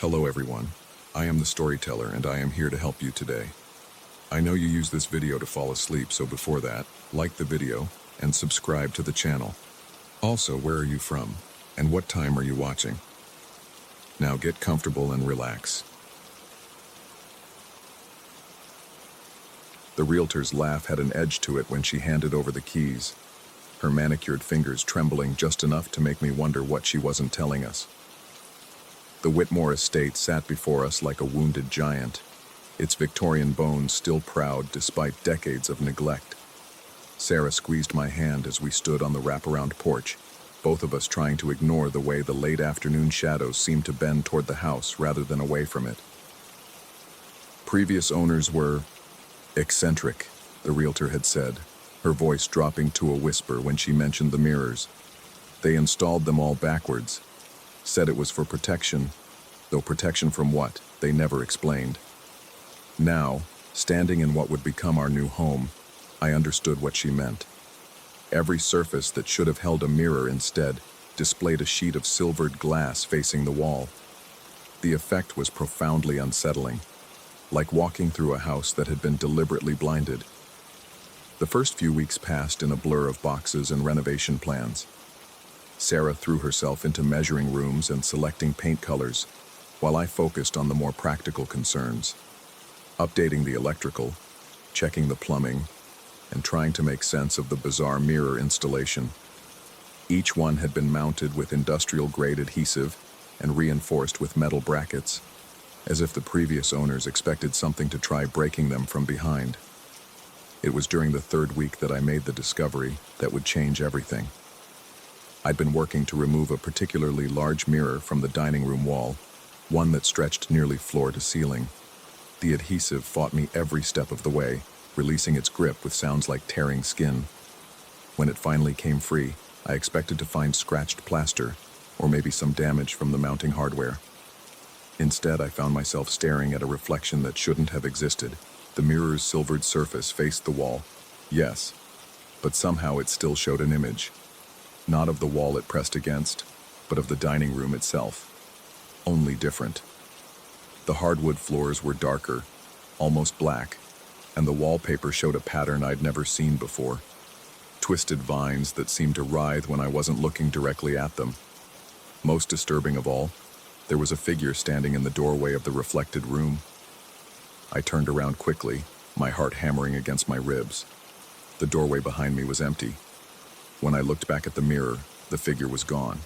Hello everyone, I am the storyteller and I am here to help you today. I know you use this video to fall asleep, so before that, like the video and subscribe to the channel. Also, where are you from and what time are you watching? Now get comfortable and relax. The realtor's laugh had an edge to it when she handed over the keys, her manicured fingers trembling just enough to make me wonder what she wasn't telling us. The Whitmore estate sat before us like a wounded giant, its Victorian bones still proud despite decades of neglect. Sarah squeezed my hand as we stood on the wraparound porch, both of us trying to ignore the way the late afternoon shadows seemed to bend toward the house rather than away from it. Previous owners were eccentric, the realtor had said, her voice dropping to a whisper when she mentioned the mirrors. They installed them all backwards, said it was for protection, though protection from what, they never explained. Now, standing in what would become our new home, I understood what she meant. Every surface that should have held a mirror instead displayed a sheet of silvered glass facing the wall. The effect was profoundly unsettling, like walking through a house that had been deliberately blinded. The first few weeks passed in a blur of boxes and renovation plans. Sarah threw herself into measuring rooms and selecting paint colors, while I focused on the more practical concerns, updating the electrical, checking the plumbing, and trying to make sense of the bizarre mirror installation. Each one had been mounted with industrial-grade adhesive and reinforced with metal brackets, as if the previous owners expected something to try breaking them from behind. It was during the third week that I made the discovery that would change everything. I'd been working to remove a particularly large mirror from the dining room wall, one that stretched nearly floor to ceiling. The adhesive fought me every step of the way, releasing its grip with sounds like tearing skin. When it finally came free, I expected to find scratched plaster, or maybe some damage from the mounting hardware. Instead, I found myself staring at a reflection that shouldn't have existed. The mirror's silvered surface faced the wall, yes, but somehow it still showed an image. Not of the wall it pressed against, but of the dining room itself. Only different. The hardwood floors were darker, almost black, and the wallpaper showed a pattern I'd never seen before. Twisted vines that seemed to writhe when I wasn't looking directly at them. Most disturbing of all, there was a figure standing in the doorway of the reflected room. I turned around quickly, my heart hammering against my ribs. The doorway behind me was empty. When I looked back at the mirror, the figure was gone.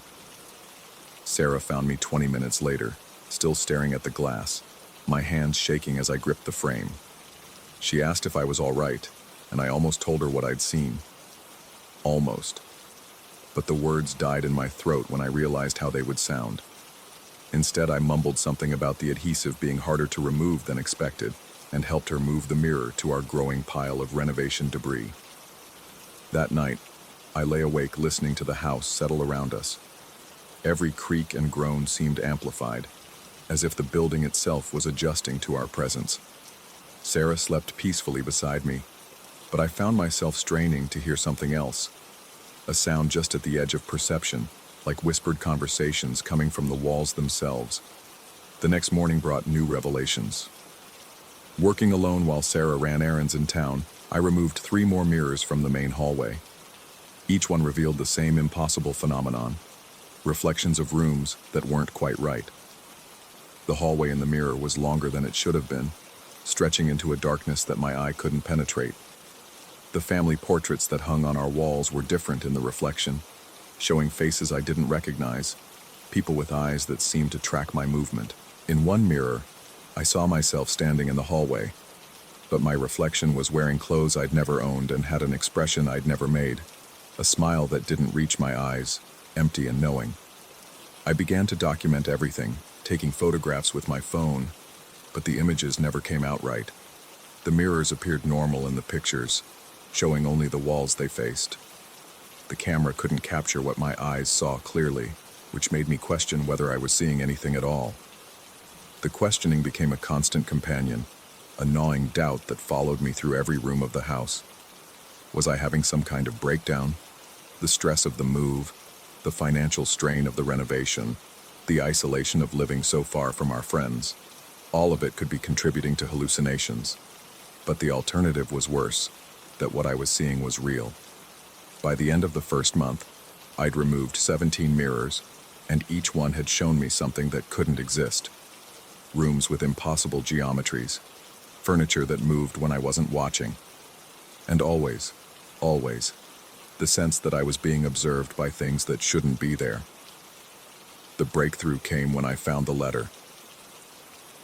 Sarah found me 20 minutes later, still staring at the glass, my hands shaking as I gripped the frame. She asked if I was all right, and I almost told her what I'd seen. Almost. But the words died in my throat when I realized how they would sound. Instead, I mumbled something about the adhesive being harder to remove than expected, and helped her move the mirror to our growing pile of renovation debris. That night, I lay awake listening to the house settle around us. Every creak and groan seemed amplified, as if the building itself was adjusting to our presence. Sarah slept peacefully beside me, but I found myself straining to hear something else, a sound just at the edge of perception, like whispered conversations coming from the walls themselves. The next morning brought new revelations. Working alone while Sarah ran errands in town, I removed 3 more mirrors from the main hallway. Each one revealed the same impossible phenomenon, reflections of rooms that weren't quite right. The hallway in the mirror was longer than it should have been, stretching into a darkness that my eye couldn't penetrate. The family portraits that hung on our walls were different in the reflection, showing faces I didn't recognize, people with eyes that seemed to track my movement. In one mirror, I saw myself standing in the hallway, but my reflection was wearing clothes I'd never owned and had an expression I'd never made, a smile that didn't reach my eyes, empty and knowing. I began to document everything, taking photographs with my phone, but the images never came out right. The mirrors appeared normal in the pictures, showing only the walls they faced. The camera couldn't capture what my eyes saw clearly, which made me question whether I was seeing anything at all. The questioning became a constant companion, a gnawing doubt that followed me through every room of the house. Was I having some kind of breakdown? The stress of the move, the financial strain of the renovation, The isolation of living so far from our friends. All of it could be contributing to hallucinations. But the alternative was worse, that what I was seeing was real. By the end of the first month, I'd removed 17 mirrors, and each one had shown me something that couldn't exist. Rooms with impossible geometries, furniture that moved when I wasn't watching. And always, the sense that I was being observed by things that shouldn't be there. The breakthrough came when I found the letter.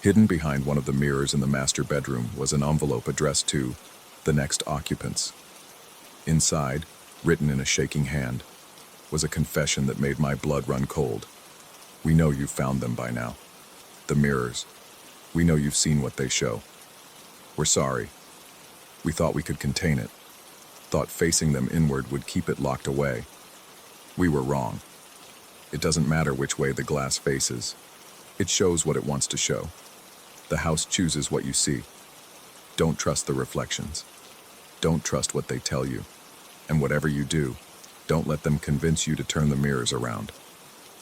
Hidden behind one of the mirrors in the master bedroom was an envelope addressed to the next occupants. Inside, written in a shaking hand, was a confession that made my blood run cold. We know you've found them by now. The mirrors. We know you've seen what they show. We're sorry. We thought we could contain it. Thought facing them inward would keep it locked away. We were wrong. It doesn't matter which way the glass faces. It shows what it wants to show. The house chooses what you see. Don't trust the reflections. Don't trust what they tell you. And whatever you do, don't let them convince you to turn the mirrors around.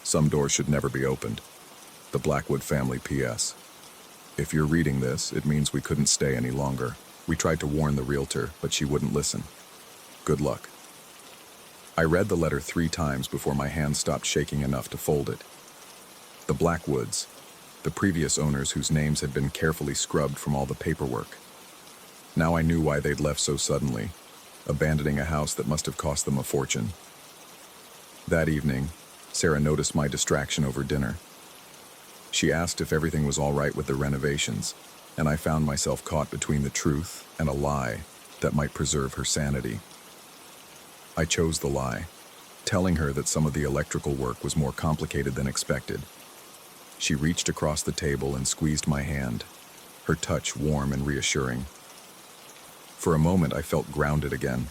Some doors should never be opened. The Blackwood family P.S. If you're reading this, it means we couldn't stay any longer. We tried to warn the realtor, but she wouldn't listen. Good luck. I read the letter 3 times before my hand stopped shaking enough to fold it. The Blackwoods, the previous owners whose names had been carefully scrubbed from all the paperwork. Now I knew why they'd left so suddenly, abandoning a house that must have cost them a fortune. That evening, Sarah noticed my distraction over dinner. She asked if everything was all right with the renovations, and I found myself caught between the truth and a lie that might preserve her sanity. I chose the lie, telling her that some of the electrical work was more complicated than expected. She reached across the table and squeezed my hand, her touch warm and reassuring. For a moment I felt grounded again,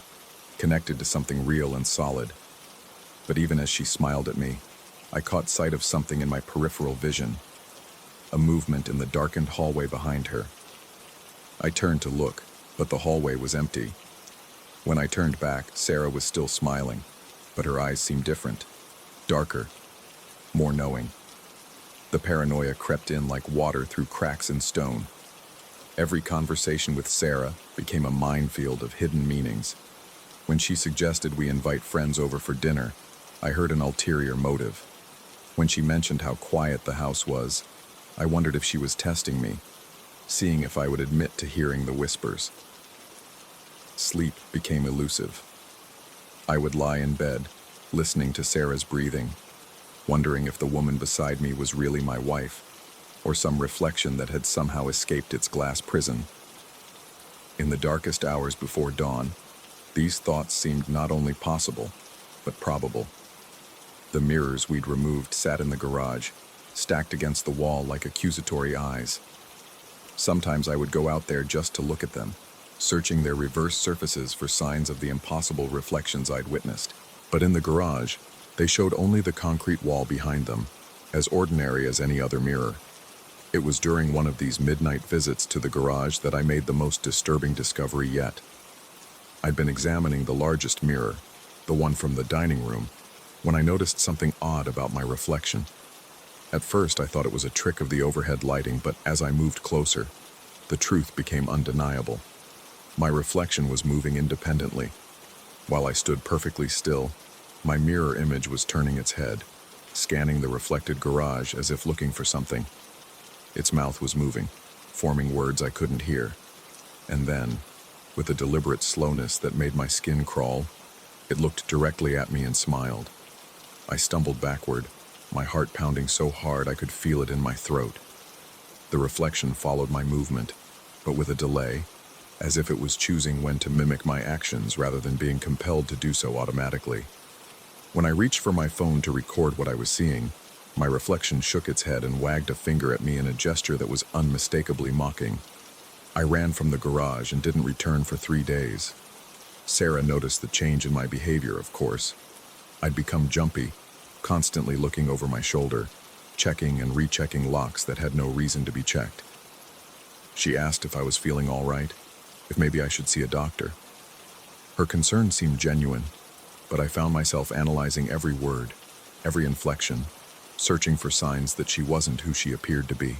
connected to something real and solid. But even as she smiled at me, I caught sight of something in my peripheral vision, a movement in the darkened hallway behind her. I turned to look, but the hallway was empty. When I turned back, Sarah was still smiling, but her eyes seemed different, darker, more knowing. The paranoia crept in like water through cracks in stone. Every conversation with Sarah became a minefield of hidden meanings. When she suggested we invite friends over for dinner, I heard an ulterior motive. When she mentioned how quiet the house was, I wondered if she was testing me, seeing if I would admit to hearing the whispers. Sleep became elusive. I would lie in bed, listening to Sarah's breathing, wondering if the woman beside me was really my wife, or some reflection that had somehow escaped its glass prison. In the darkest hours before dawn, these thoughts seemed not only possible, but probable. The mirrors we'd removed sat in the garage, stacked against the wall like accusatory eyes. Sometimes I would go out there just to look at them, searching their reverse surfaces for signs of the impossible reflections I'd witnessed. But in the garage, they showed only the concrete wall behind them, as ordinary as any other mirror. It was during one of these midnight visits to the garage that I made the most disturbing discovery yet. I'd been examining the largest mirror, the one from the dining room, when I noticed something odd about my reflection. At first I thought it was a trick of the overhead lighting, but as I moved closer, the truth became undeniable. My reflection was moving independently. While I stood perfectly still, my mirror image was turning its head, scanning the reflected garage as if looking for something. Its mouth was moving, forming words I couldn't hear. And then, with a deliberate slowness that made my skin crawl, it looked directly at me and smiled. I stumbled backward, my heart pounding so hard I could feel it in my throat. The reflection followed my movement, but with a delay, as if it was choosing when to mimic my actions rather than being compelled to do so automatically. When I reached for my phone to record what I was seeing, my reflection shook its head and wagged a finger at me in a gesture that was unmistakably mocking. I ran from the garage and didn't return for 3 days. Sarah noticed the change in my behavior, of course. I'd become jumpy, constantly looking over my shoulder, checking and rechecking locks that had no reason to be checked. She asked if I was feeling all right, if maybe I should see a doctor. Her concern seemed genuine, but I found myself analyzing every word, every inflection, searching for signs that she wasn't who she appeared to be.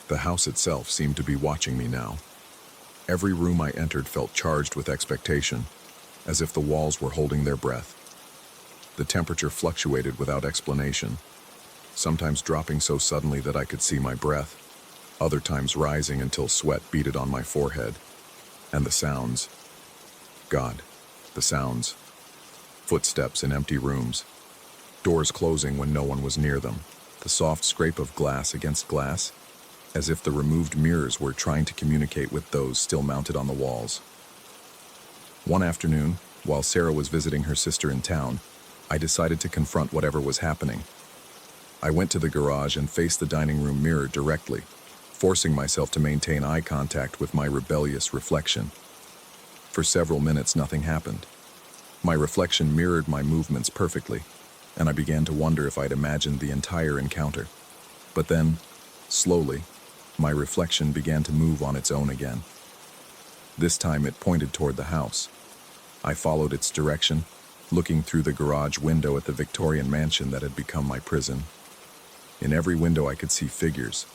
The house itself seemed to be watching me now. Every room I entered felt charged with expectation, as if the walls were holding their breath. The temperature fluctuated without explanation, sometimes dropping so suddenly that I could see my breath, other times rising until sweat beaded on my forehead. And the sounds. God, the sounds. Footsteps in empty rooms, doors closing when no one was near them, the soft scrape of glass against glass, as if the removed mirrors were trying to communicate with those still mounted on the walls. One afternoon, while Sarah was visiting her sister in town, I decided to confront whatever was happening. I went to the garage and faced the dining room mirror directly, forcing myself to maintain eye contact with my rebellious reflection. For several minutes, nothing happened. My reflection mirrored my movements perfectly, and I began to wonder if I'd imagined the entire encounter. But then, slowly, my reflection began to move on its own again. This time it pointed toward the house. I followed its direction, looking through the garage window at the Victorian mansion that had become my prison. In every window I could see figures,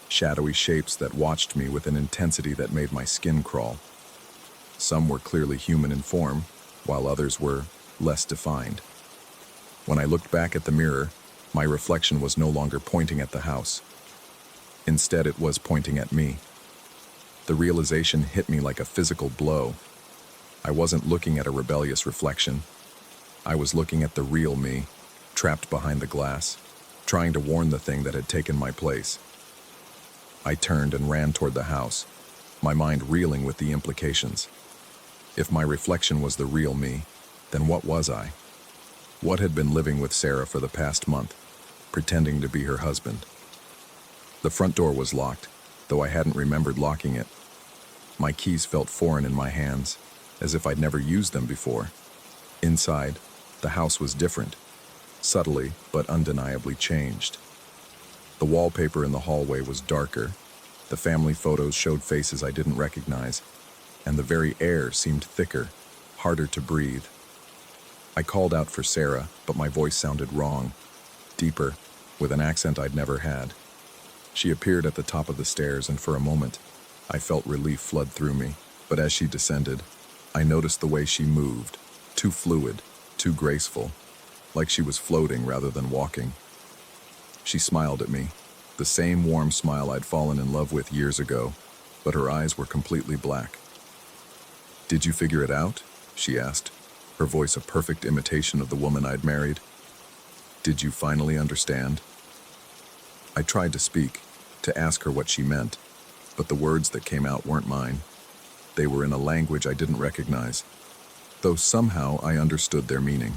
shadowy shapes that watched me with an intensity that made my skin crawl. Some were clearly human in form, while others were less defined. When I looked back at the mirror, my reflection was no longer pointing at the house. Instead, it was pointing at me. The realization hit me like a physical blow. I wasn't looking at a rebellious reflection. I was looking at the real me, trapped behind the glass, trying to warn the thing that had taken my place. I turned and ran toward the house, my mind reeling with the implications. If my reflection was the real me, then what was I? What had been living with Sarah for the past month, pretending to be her husband? The front door was locked, though I hadn't remembered locking it. My keys felt foreign in my hands, as if I'd never used them before. Inside, the house was different, subtly but undeniably changed. The wallpaper in the hallway was darker, the family photos showed faces I didn't recognize, and the very air seemed thicker, harder to breathe. I called out for Sarah, but my voice sounded wrong, deeper, with an accent I'd never had. She appeared at the top of the stairs, and for a moment, I felt relief flood through me. But as she descended, I noticed the way she moved, too fluid, too graceful, like she was floating rather than walking. She smiled at me, the same warm smile I'd fallen in love with years ago, but her eyes were completely black. "Did you figure it out?" she asked, her voice a perfect imitation of the woman I'd married. "Did you finally understand?" I tried to speak, to ask her what she meant, but the words that came out weren't mine. They were in a language I didn't recognize, though somehow I understood their meaning.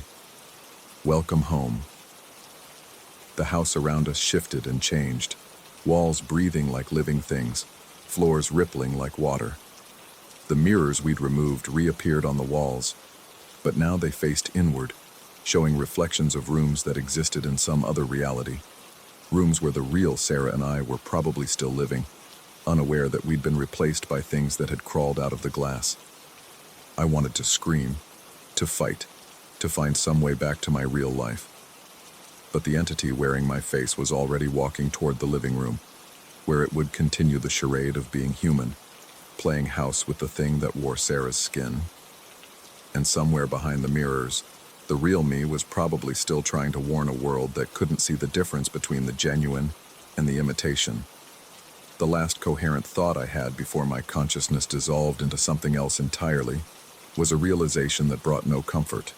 Welcome home. The house around us shifted and changed, walls breathing like living things, floors rippling like water. The mirrors we'd removed reappeared on the walls, but now they faced inward, showing reflections of rooms that existed in some other reality. Rooms where the real Sarah and I were probably still living, unaware that we'd been replaced by things that had crawled out of the glass. I wanted to scream, to fight, to find some way back to my real life. But the entity wearing my face was already walking toward the living room, where it would continue the charade of being human, playing house with the thing that wore Sarah's skin. And somewhere behind the mirrors, the real me was probably still trying to warn a world that couldn't see the difference between the genuine and the imitation. The last coherent thought I had before my consciousness dissolved into something else entirely was a realization that brought no comfort.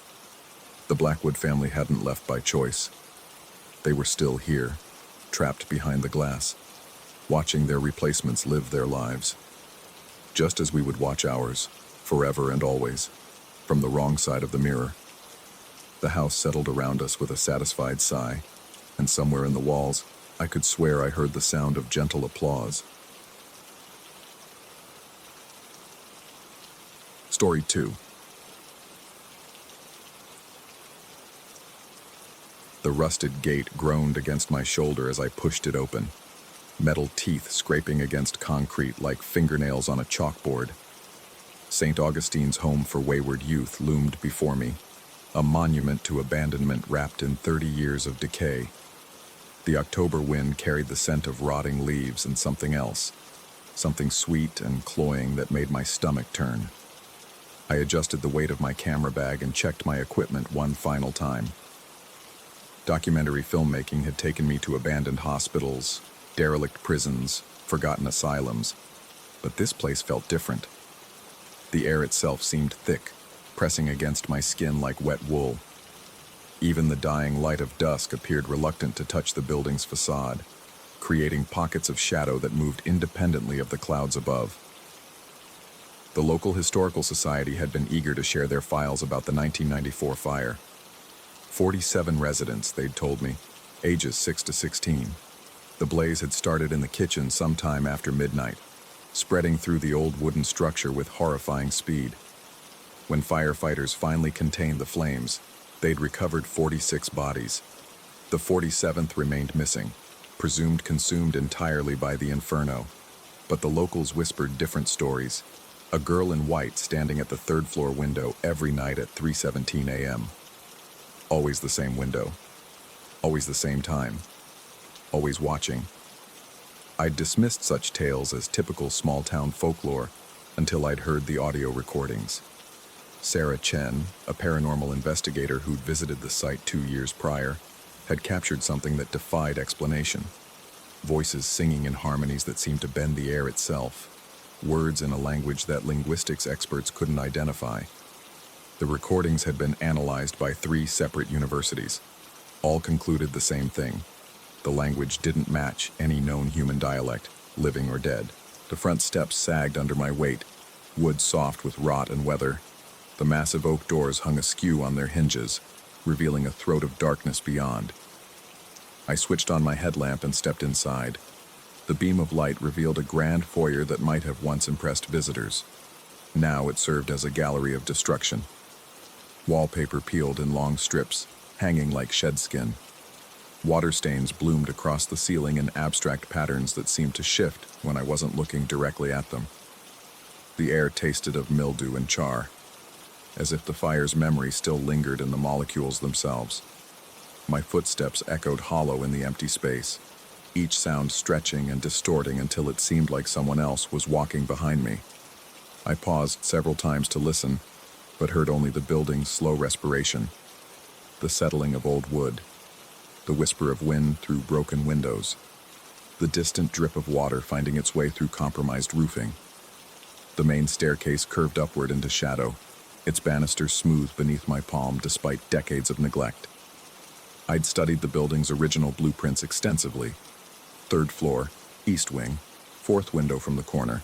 The Blackwood family hadn't left by choice. They were still here, trapped behind the glass, watching their replacements live their lives, just as we would watch ours, forever and always, from the wrong side of the mirror. The house settled around us with a satisfied sigh, and somewhere in the walls, I could swear I heard the sound of gentle applause. Story 2. The rusted gate groaned against my shoulder as I pushed it open, metal teeth scraping against concrete like fingernails on a chalkboard. St. Augustine's Home for Wayward Youth loomed before me, a monument to abandonment wrapped in 30 years of decay. The October wind carried the scent of rotting leaves and something else, something sweet and cloying that made my stomach turn. I adjusted the weight of my camera bag and checked my equipment one final time. Documentary filmmaking had taken me to abandoned hospitals, derelict prisons, forgotten asylums, but this place felt different. The air itself seemed thick, pressing against my skin like wet wool. Even the dying light of dusk appeared reluctant to touch the building's facade, creating pockets of shadow that moved independently of the clouds above. The local historical society had been eager to share their files about the 1994 fire. 47 residents, they'd told me, ages 6 to 16. The blaze had started in the kitchen sometime after midnight, spreading through the old wooden structure with horrifying speed. When firefighters finally contained the flames, they'd recovered 46 bodies. The 47th remained missing, presumed consumed entirely by the inferno. But the locals whispered different stories. A girl in white standing at the third-floor window every night at 3:17 a.m. Always the same window. Always the same time. Always watching. I'd dismissed such tales as typical small-town folklore until I'd heard the audio recordings. Sarah Chen, a paranormal investigator who'd visited the site 2 years prior, had captured something that defied explanation. Voices singing in harmonies that seemed to bend the air itself. Words in a language that linguistics experts couldn't identify. The recordings had been analyzed by 3 separate universities. All concluded the same thing. The language didn't match any known human dialect, living or dead. The front steps sagged under my weight, wood soft with rot and weather. The massive oak doors hung askew on their hinges, revealing a throat of darkness beyond. I switched on my headlamp and stepped inside. The beam of light revealed a grand foyer that might have once impressed visitors. Now it served as a gallery of destruction. Wallpaper peeled in long strips, hanging like shed skin. Water stains bloomed across the ceiling in abstract patterns that seemed to shift when I wasn't looking directly at them. The air tasted of mildew and char, as if the fire's memory still lingered in the molecules themselves. My footsteps echoed hollow in the empty space, each sound stretching and distorting until it seemed like someone else was walking behind me. I paused several times to listen, but heard only the building's slow respiration, the settling of old wood, the whisper of wind through broken windows, the distant drip of water finding its way through compromised roofing. The main staircase curved upward into shadow, its banisters smooth beneath my palm despite decades of neglect. I'd studied the building's original blueprints extensively. 3rd floor, east wing, 4th window from the corner.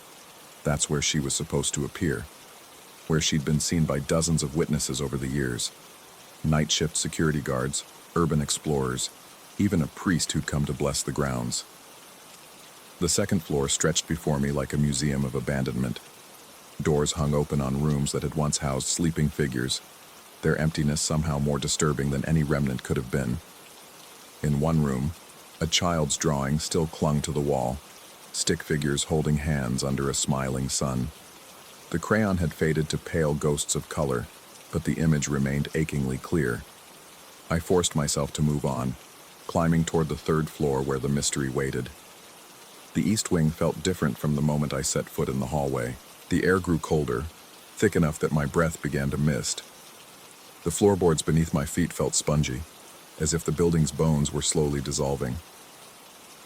That's where she was supposed to appear, where she'd been seen by dozens of witnesses over the years. Night shift security guards, urban explorers, even a priest who'd come to bless the grounds. The 2nd floor stretched before me like a museum of abandonment. Doors hung open on rooms that had once housed sleeping figures, their emptiness somehow more disturbing than any remnant could have been. In one room, a child's drawing still clung to the wall, stick figures holding hands under a smiling sun. The crayon had faded to pale ghosts of color, but the image remained achingly clear. I forced myself to move on, climbing toward the 3rd floor where the mystery waited. The east wing felt different from the moment I set foot in the hallway. The air grew colder, thick enough that my breath began to mist. The floorboards beneath my feet felt spongy, as if the building's bones were slowly dissolving.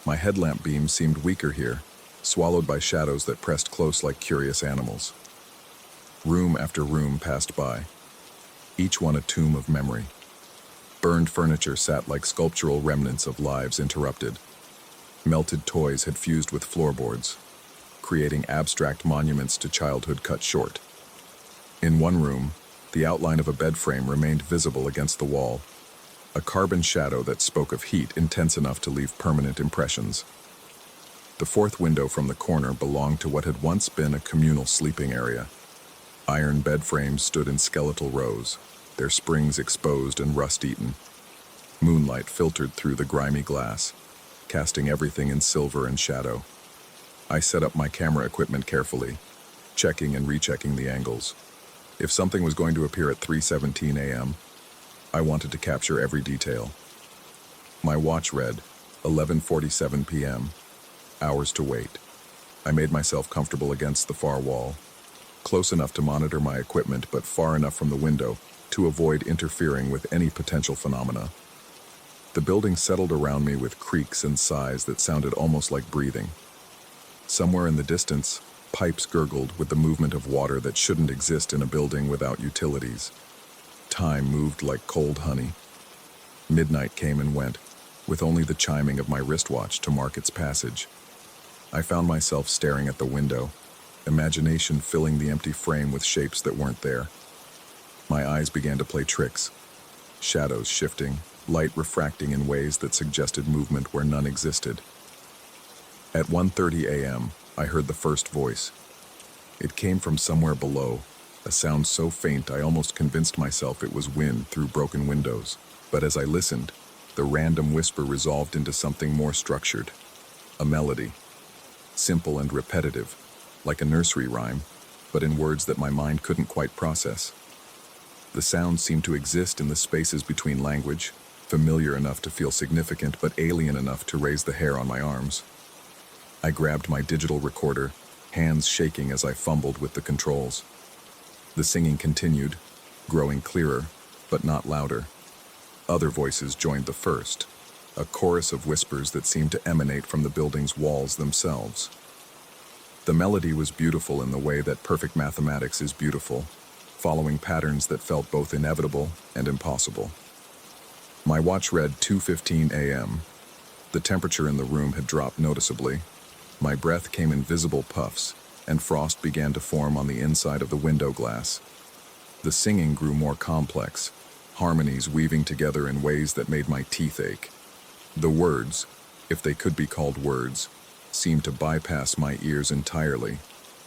My headlamp beams seemed weaker here, swallowed by shadows that pressed close like curious animals. Room after room passed by, each one a tomb of memory. Burned furniture sat like sculptural remnants of lives interrupted. Melted toys had fused with floorboards, creating abstract monuments to childhood cut short. In one room, the outline of a bed frame remained visible against the wall, a carbon shadow that spoke of heat intense enough to leave permanent impressions. The 4th window from the corner belonged to what had once been a communal sleeping area. Iron bed frames stood in skeletal rows, their springs exposed and rust-eaten. Moonlight filtered through the grimy glass, casting everything in silver and shadow. I set up my camera equipment carefully, checking and rechecking the angles. If something was going to appear at 3:17 a.m., I wanted to capture every detail. My watch read 11:47 p.m. Hours to wait. I made myself comfortable against the far wall, close enough to monitor my equipment but far enough from the window to avoid interfering with any potential phenomena. The building settled around me with creaks and sighs that sounded almost like breathing. Somewhere in the distance, pipes gurgled with the movement of water that shouldn't exist in a building without utilities. Time moved like cold honey. Midnight came and went, with only the chiming of my wristwatch to mark its passage. I found myself staring at the window, imagination filling the empty frame with shapes that weren't there. My eyes began to play tricks, shadows shifting, light refracting in ways that suggested movement where none existed. At 1:30 a.m., I heard the first voice. It came from somewhere below, a sound so faint I almost convinced myself it was wind through broken windows. But as I listened, the random whisper resolved into something more structured. A melody. Simple and repetitive, like a nursery rhyme, but in words that my mind couldn't quite process. The sound seemed to exist in the spaces between language, familiar enough to feel significant but alien enough to raise the hair on my arms. I grabbed my digital recorder, hands shaking as I fumbled with the controls. The singing continued, growing clearer, but not louder. Other voices joined the first, a chorus of whispers that seemed to emanate from the building's walls themselves. The melody was beautiful in the way that perfect mathematics is beautiful, following patterns that felt both inevitable and impossible. My watch read 2:15 a.m. The temperature in the room had dropped noticeably. My breath came in visible puffs, and frost began to form on the inside of the window glass. The singing grew more complex, harmonies weaving together in ways that made my teeth ache. The words, if they could be called words, seemed to bypass my ears entirely,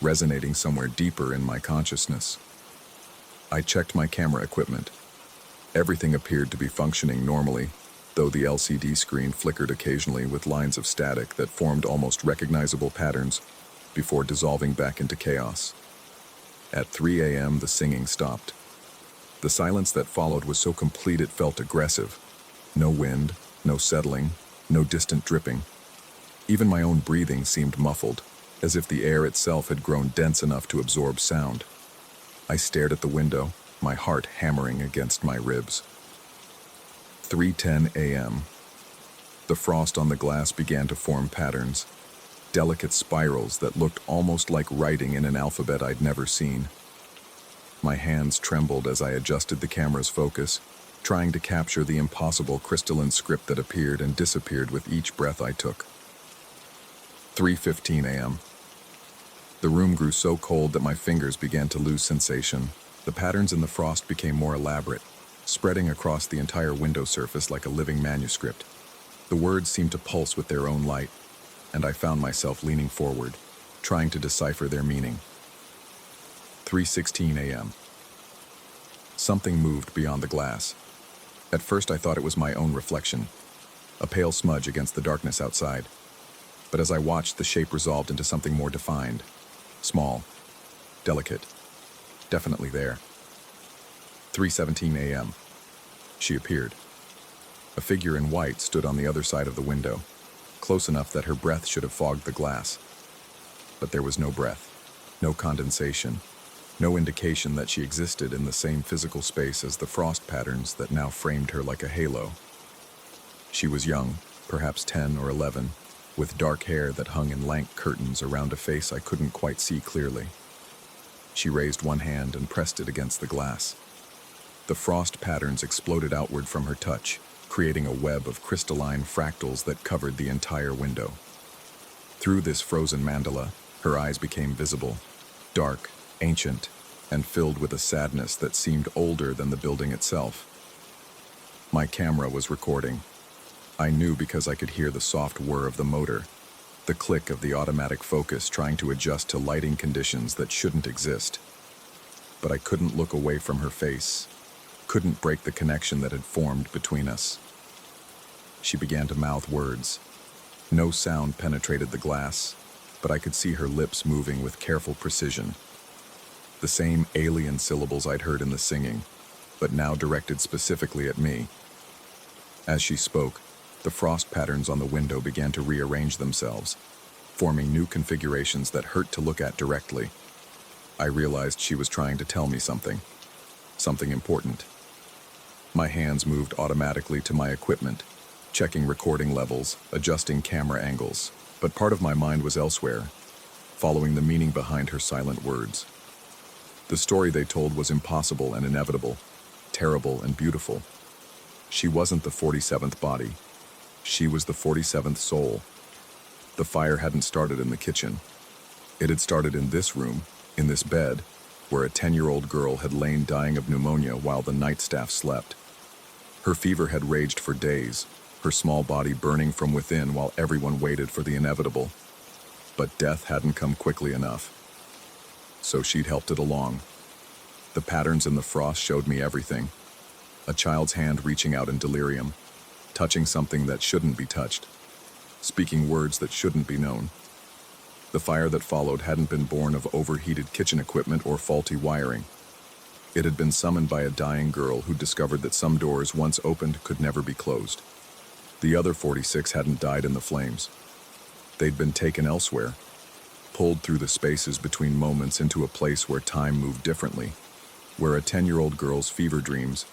resonating somewhere deeper in my consciousness. I checked my camera equipment. Everything appeared to be functioning normally, though the LCD screen flickered occasionally with lines of static that formed almost recognizable patterns before dissolving back into chaos. At 3 a.m., the singing stopped. The silence that followed was so complete it felt aggressive. No wind, no settling, no distant dripping. Even my own breathing seemed muffled, as if the air itself had grown dense enough to absorb sound. I stared at the window, my heart hammering against my ribs. 3:10 a.m. The frost on the glass began to form patterns, delicate spirals that looked almost like writing in an alphabet I'd never seen. My hands trembled as I adjusted the camera's focus, trying to capture the impossible crystalline script that appeared and disappeared with each breath I took. 3:15 a.m. The room grew so cold that my fingers began to lose sensation. The patterns in the frost became more elaborate, spreading across the entire window surface like a living manuscript. The words seemed to pulse with their own light, and I found myself leaning forward, trying to decipher their meaning. 3:16 a.m. Something moved beyond the glass. At first I thought it was my own reflection, a pale smudge against the darkness outside. But as I watched, the shape resolved into something more defined. Small, delicate, definitely there. 3:17 a.m. She appeared. A figure in white stood on the other side of the window, close enough that her breath should have fogged the glass. But there was no breath, no condensation, no indication that she existed in the same physical space as the frost patterns that now framed her like a halo. She was young, perhaps 10 or 11, with dark hair that hung in lank curtains around a face I couldn't quite see clearly. She raised one hand and pressed it against the glass. The frost patterns exploded outward from her touch, creating a web of crystalline fractals that covered the entire window. Through this frozen mandala, her eyes became visible, dark, ancient, and filled with a sadness that seemed older than the building itself. My camera was recording. I knew because I could hear the soft whir of the motor, the click of the automatic focus trying to adjust to lighting conditions that shouldn't exist. But I couldn't look away from her face, couldn't break the connection that had formed between us. She began to mouth words. No sound penetrated the glass, but I could see her lips moving with careful precision. The same alien syllables I'd heard in the singing, but now directed specifically at me. As she spoke, The frost patterns on the window began to rearrange themselves, forming new configurations that hurt to look at directly. I realized she was trying to tell me something important. My hands moved automatically to my equipment, checking recording levels, adjusting camera angles, but part of my mind was elsewhere, following the meaning behind her silent words. The story they told was impossible and inevitable, terrible and beautiful. She wasn't the 47th body. She was the 47th soul. The fire hadn't started in the kitchen. It had started in this room, in this bed, where a 10-year-old girl had lain dying of pneumonia while the night staff slept. Her fever had raged for days, her small body burning from within while everyone waited for the inevitable. But death hadn't come quickly enough. So she'd helped it along. The patterns in the frost showed me everything. A child's hand reaching out in delirium, touching something that shouldn't be touched, speaking words that shouldn't be known. The fire that followed hadn't been born of overheated kitchen equipment or faulty wiring. It had been summoned by a dying girl who discovered that some doors once opened could never be closed. The other 46 hadn't died in the flames. They'd been taken elsewhere, pulled through the spaces between moments into a place where time moved differently, where a 10-year-old girl's fever dreams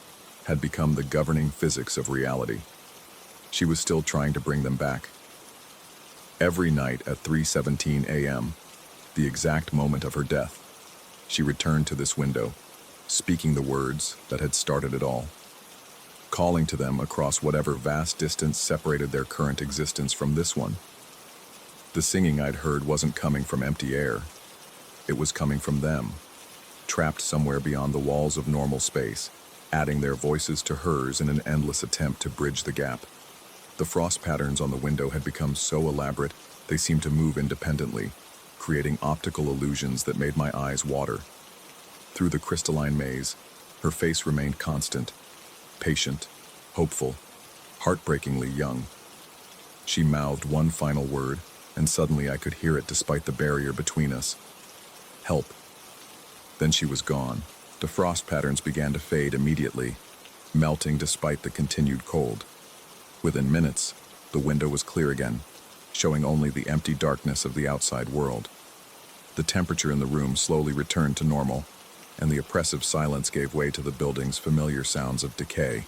had become the governing physics of reality. She was still trying to bring them back. Every night at 3:17 a.m., the exact moment of her death, she returned to this window, speaking the words that had started it all, calling to them across whatever vast distance separated their current existence from this one. The singing I'd heard wasn't coming from empty air. It was coming from them, trapped somewhere beyond the walls of normal space, adding their voices to hers in an endless attempt to bridge the gap. The frost patterns on the window had become so elaborate they seemed to move independently, creating optical illusions that made my eyes water. Through the crystalline maze, her face remained constant, patient, hopeful, heartbreakingly young. She mouthed one final word, and suddenly I could hear it despite the barrier between us. Help. Then she was gone. The frost patterns began to fade immediately, melting despite the continued cold. Within minutes, the window was clear again, showing only the empty darkness of the outside world. The temperature in the room slowly returned to normal, and the oppressive silence gave way to the building's familiar sounds of decay.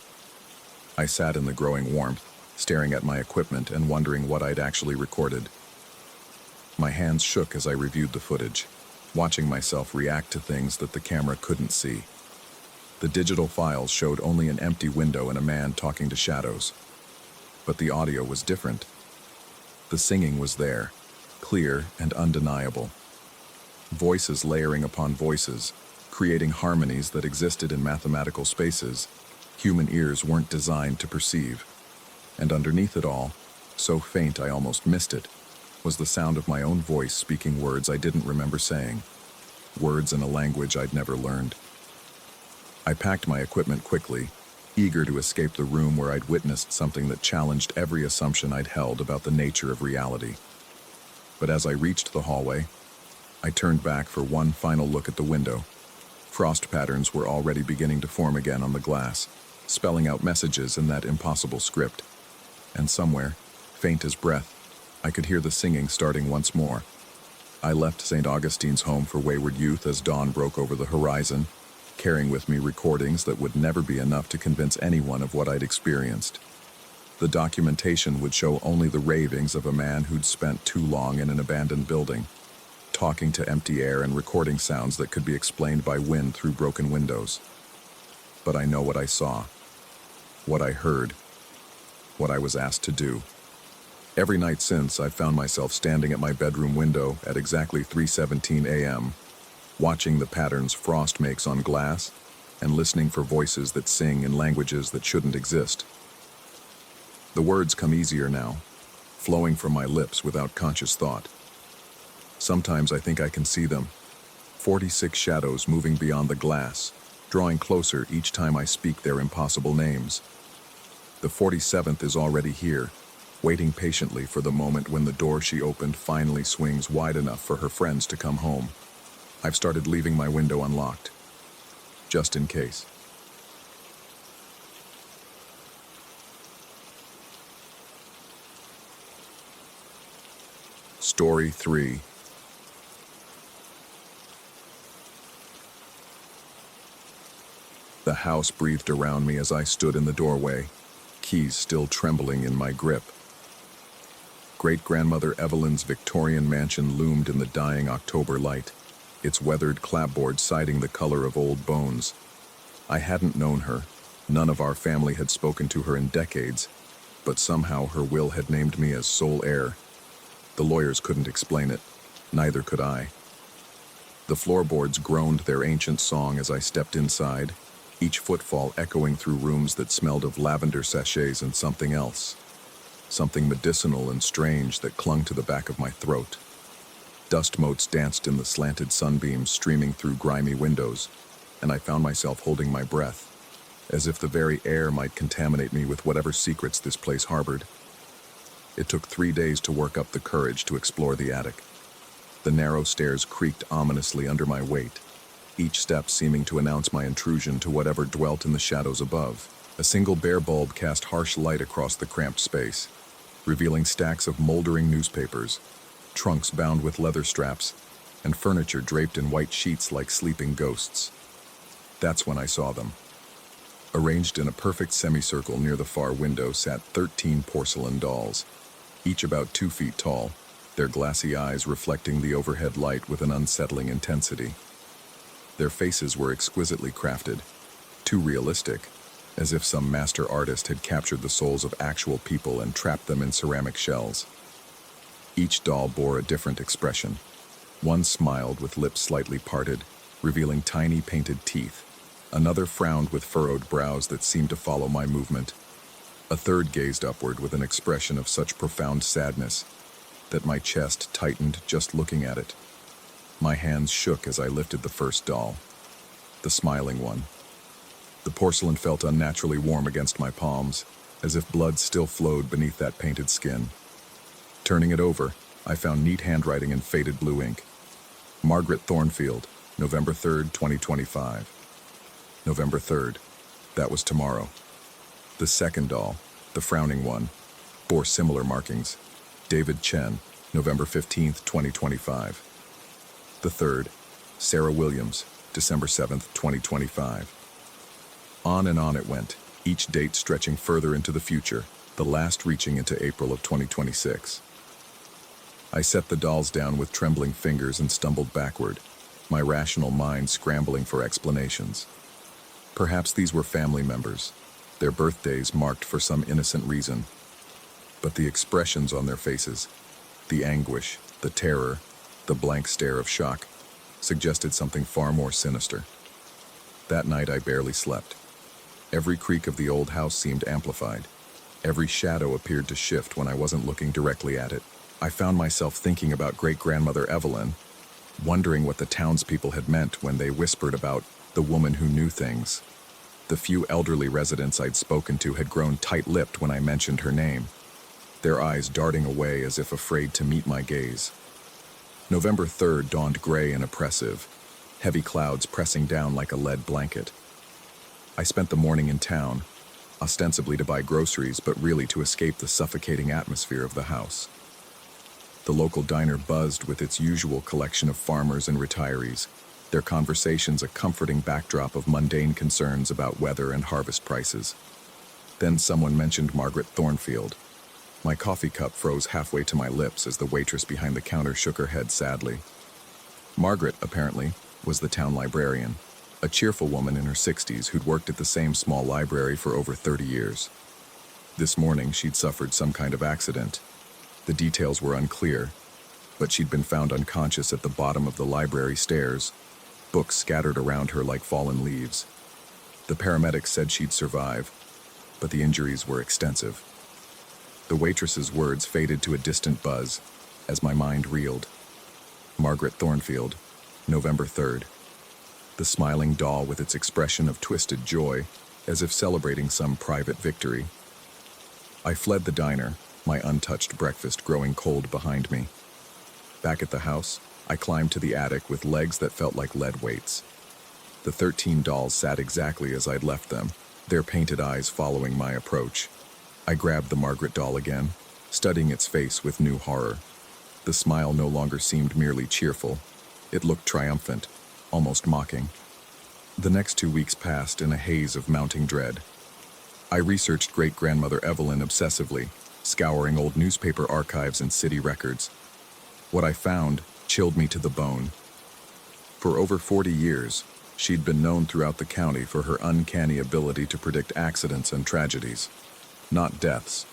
I sat in the growing warmth, staring at my equipment and wondering what I'd actually recorded. My hands shook as I reviewed the footage, watching myself react to things that the camera couldn't see. The digital files showed only an empty window and a man talking to shadows. But the audio was different. The singing was there, clear and undeniable. Voices layering upon voices, creating harmonies that existed in mathematical spaces human ears weren't designed to perceive. And underneath it all, so faint I almost missed it, was the sound of my own voice speaking words I didn't remember saying, words in a language I'd never learned. I packed my equipment quickly, eager to escape the room where I'd witnessed something that challenged every assumption I'd held about the nature of reality. But as I reached the hallway, I turned back for one final look at the window. Frost patterns were already beginning to form again on the glass, spelling out messages in that impossible script. And somewhere, faint as breath, I could hear the singing starting once more. I left St. Augustine's Home for Wayward Youth as dawn broke over the horizon, carrying with me recordings that would never be enough to convince anyone of what I'd experienced. The documentation would show only the ravings of a man who'd spent too long in an abandoned building, talking to empty air and recording sounds that could be explained by wind through broken windows. But I know what I saw, what I heard, what I was asked to do. Every night since, I've found myself standing at my bedroom window at exactly 3:17 a.m., watching the patterns frost makes on glass and listening for voices that sing in languages that shouldn't exist. The words come easier now, flowing from my lips without conscious thought. Sometimes I think I can see them, 46 shadows moving beyond the glass, drawing closer each time I speak their impossible names. The 47th is already here, waiting patiently for the moment when the door she opened finally swings wide enough for her friends to come home. I've started leaving my window unlocked, just in case. Story 3. The house breathed around me as I stood in the doorway, keys still trembling in my grip. Great-grandmother Evelyn's Victorian mansion loomed in the dying October light, its weathered clapboard siding the color of old bones. I hadn't known her. None of our family had spoken to her in decades, but somehow her will had named me as sole heir. The lawyers couldn't explain it. Neither could I. The floorboards groaned their ancient song as I stepped inside, each footfall echoing through rooms that smelled of lavender sachets and something else. Something medicinal and strange that clung to the back of my throat. Dust motes danced in the slanted sunbeams streaming through grimy windows, and I found myself holding my breath, as if the very air might contaminate me with whatever secrets this place harbored. It took 3 days to work up the courage to explore the attic. The narrow stairs creaked ominously under my weight, each step seeming to announce my intrusion to whatever dwelt in the shadows above. A single bare bulb cast harsh light across the cramped space, revealing stacks of moldering newspapers, trunks bound with leather straps, and furniture draped in white sheets like sleeping ghosts. That's when I saw them. Arranged in a perfect semicircle near the far window sat 13 porcelain dolls, each about 2 feet tall, their glassy eyes reflecting the overhead light with an unsettling intensity. Their faces were exquisitely crafted, too realistic, as if some master artist had captured the souls of actual people and trapped them in ceramic shells. Each doll bore a different expression. One smiled with lips slightly parted, revealing tiny painted teeth. Another frowned with furrowed brows that seemed to follow my movement. A third gazed upward with an expression of such profound sadness that my chest tightened just looking at it. My hands shook as I lifted the first doll, the smiling one. The porcelain felt unnaturally warm against my palms, as if blood still flowed beneath that painted skin. Turning it over, I found neat handwriting in faded blue ink. Margaret Thornfield, November 3rd, 2025. November 3rd. That was tomorrow. The second doll, the frowning one, bore similar markings. David Chen, November 15th, 2025. The third, Sarah Williams, December 7th, 2025. On and on it went, each date stretching further into the future, the last reaching into April of 2026. I set the dolls down with trembling fingers and stumbled backward, my rational mind scrambling for explanations. Perhaps these were family members, their birthdays marked for some innocent reason. But the expressions on their faces, the anguish, the terror, the blank stare of shock, suggested something far more sinister. That night I barely slept. Every creak of the old house seemed amplified. Every shadow appeared to shift when I wasn't looking directly at it. I found myself thinking about great-grandmother Evelyn, wondering what the townspeople had meant when they whispered about the woman who knew things. The few elderly residents I'd spoken to had grown tight-lipped when I mentioned her name, their eyes darting away as if afraid to meet my gaze. November 3rd dawned gray and oppressive, heavy clouds pressing down like a lead blanket. I spent the morning in town, ostensibly to buy groceries, but really to escape the suffocating atmosphere of the house. The local diner buzzed with its usual collection of farmers and retirees, their conversations a comforting backdrop of mundane concerns about weather and harvest prices. Then someone mentioned Margaret Thornfield. My coffee cup froze halfway to my lips as the waitress behind the counter shook her head sadly. Margaret, apparently, was the town librarian, a cheerful woman in her 60s who'd worked at the same small library for over 30 years. This morning, she'd suffered some kind of accident. The details were unclear, but she'd been found unconscious at the bottom of the library stairs, books scattered around her like fallen leaves. The paramedics said she'd survive, but the injuries were extensive. The waitress's words faded to a distant buzz as my mind reeled. Margaret Thornfield, November 3rd. The smiling doll with its expression of twisted joy, as if celebrating some private victory. I fled the diner, my untouched breakfast growing cold behind me. Back at the house, I climbed to the attic with legs that felt like lead weights. The 13 dolls sat exactly as I'd left them, their painted eyes following my approach. I grabbed the Margaret doll again, studying its face with new horror. The smile no longer seemed merely cheerful. It looked triumphant, almost mocking. The next 2 weeks passed in a haze of mounting dread. I researched great-grandmother Evelyn obsessively, scouring old newspaper archives and city records. What I found chilled me to the bone. For over 40 years, she'd been known throughout the county for her uncanny ability to predict accidents and tragedies. Not deaths.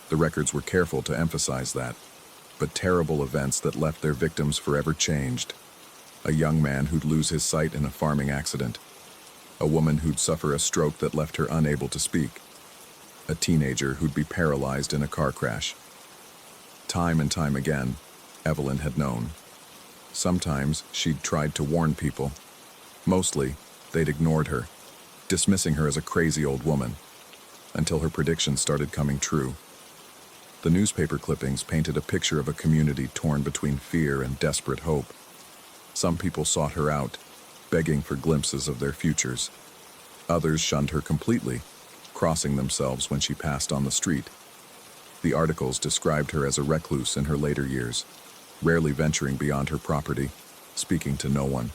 The records were careful to emphasize that, but terrible events that left their victims forever changed. A young man who'd lose his sight in a farming accident. A woman who'd suffer a stroke that left her unable to speak. A teenager who'd be paralyzed in a car crash. Time and time again, Evelyn had known. Sometimes she'd tried to warn people. Mostly, they'd ignored her, dismissing her as a crazy old woman, until her predictions started coming true. The newspaper clippings painted a picture of a community torn between fear and desperate hope. Some people sought her out, begging for glimpses of their futures. Others shunned her completely, crossing themselves when she passed on the street. The articles described her as a recluse in her later years, rarely venturing beyond her property, speaking to no one.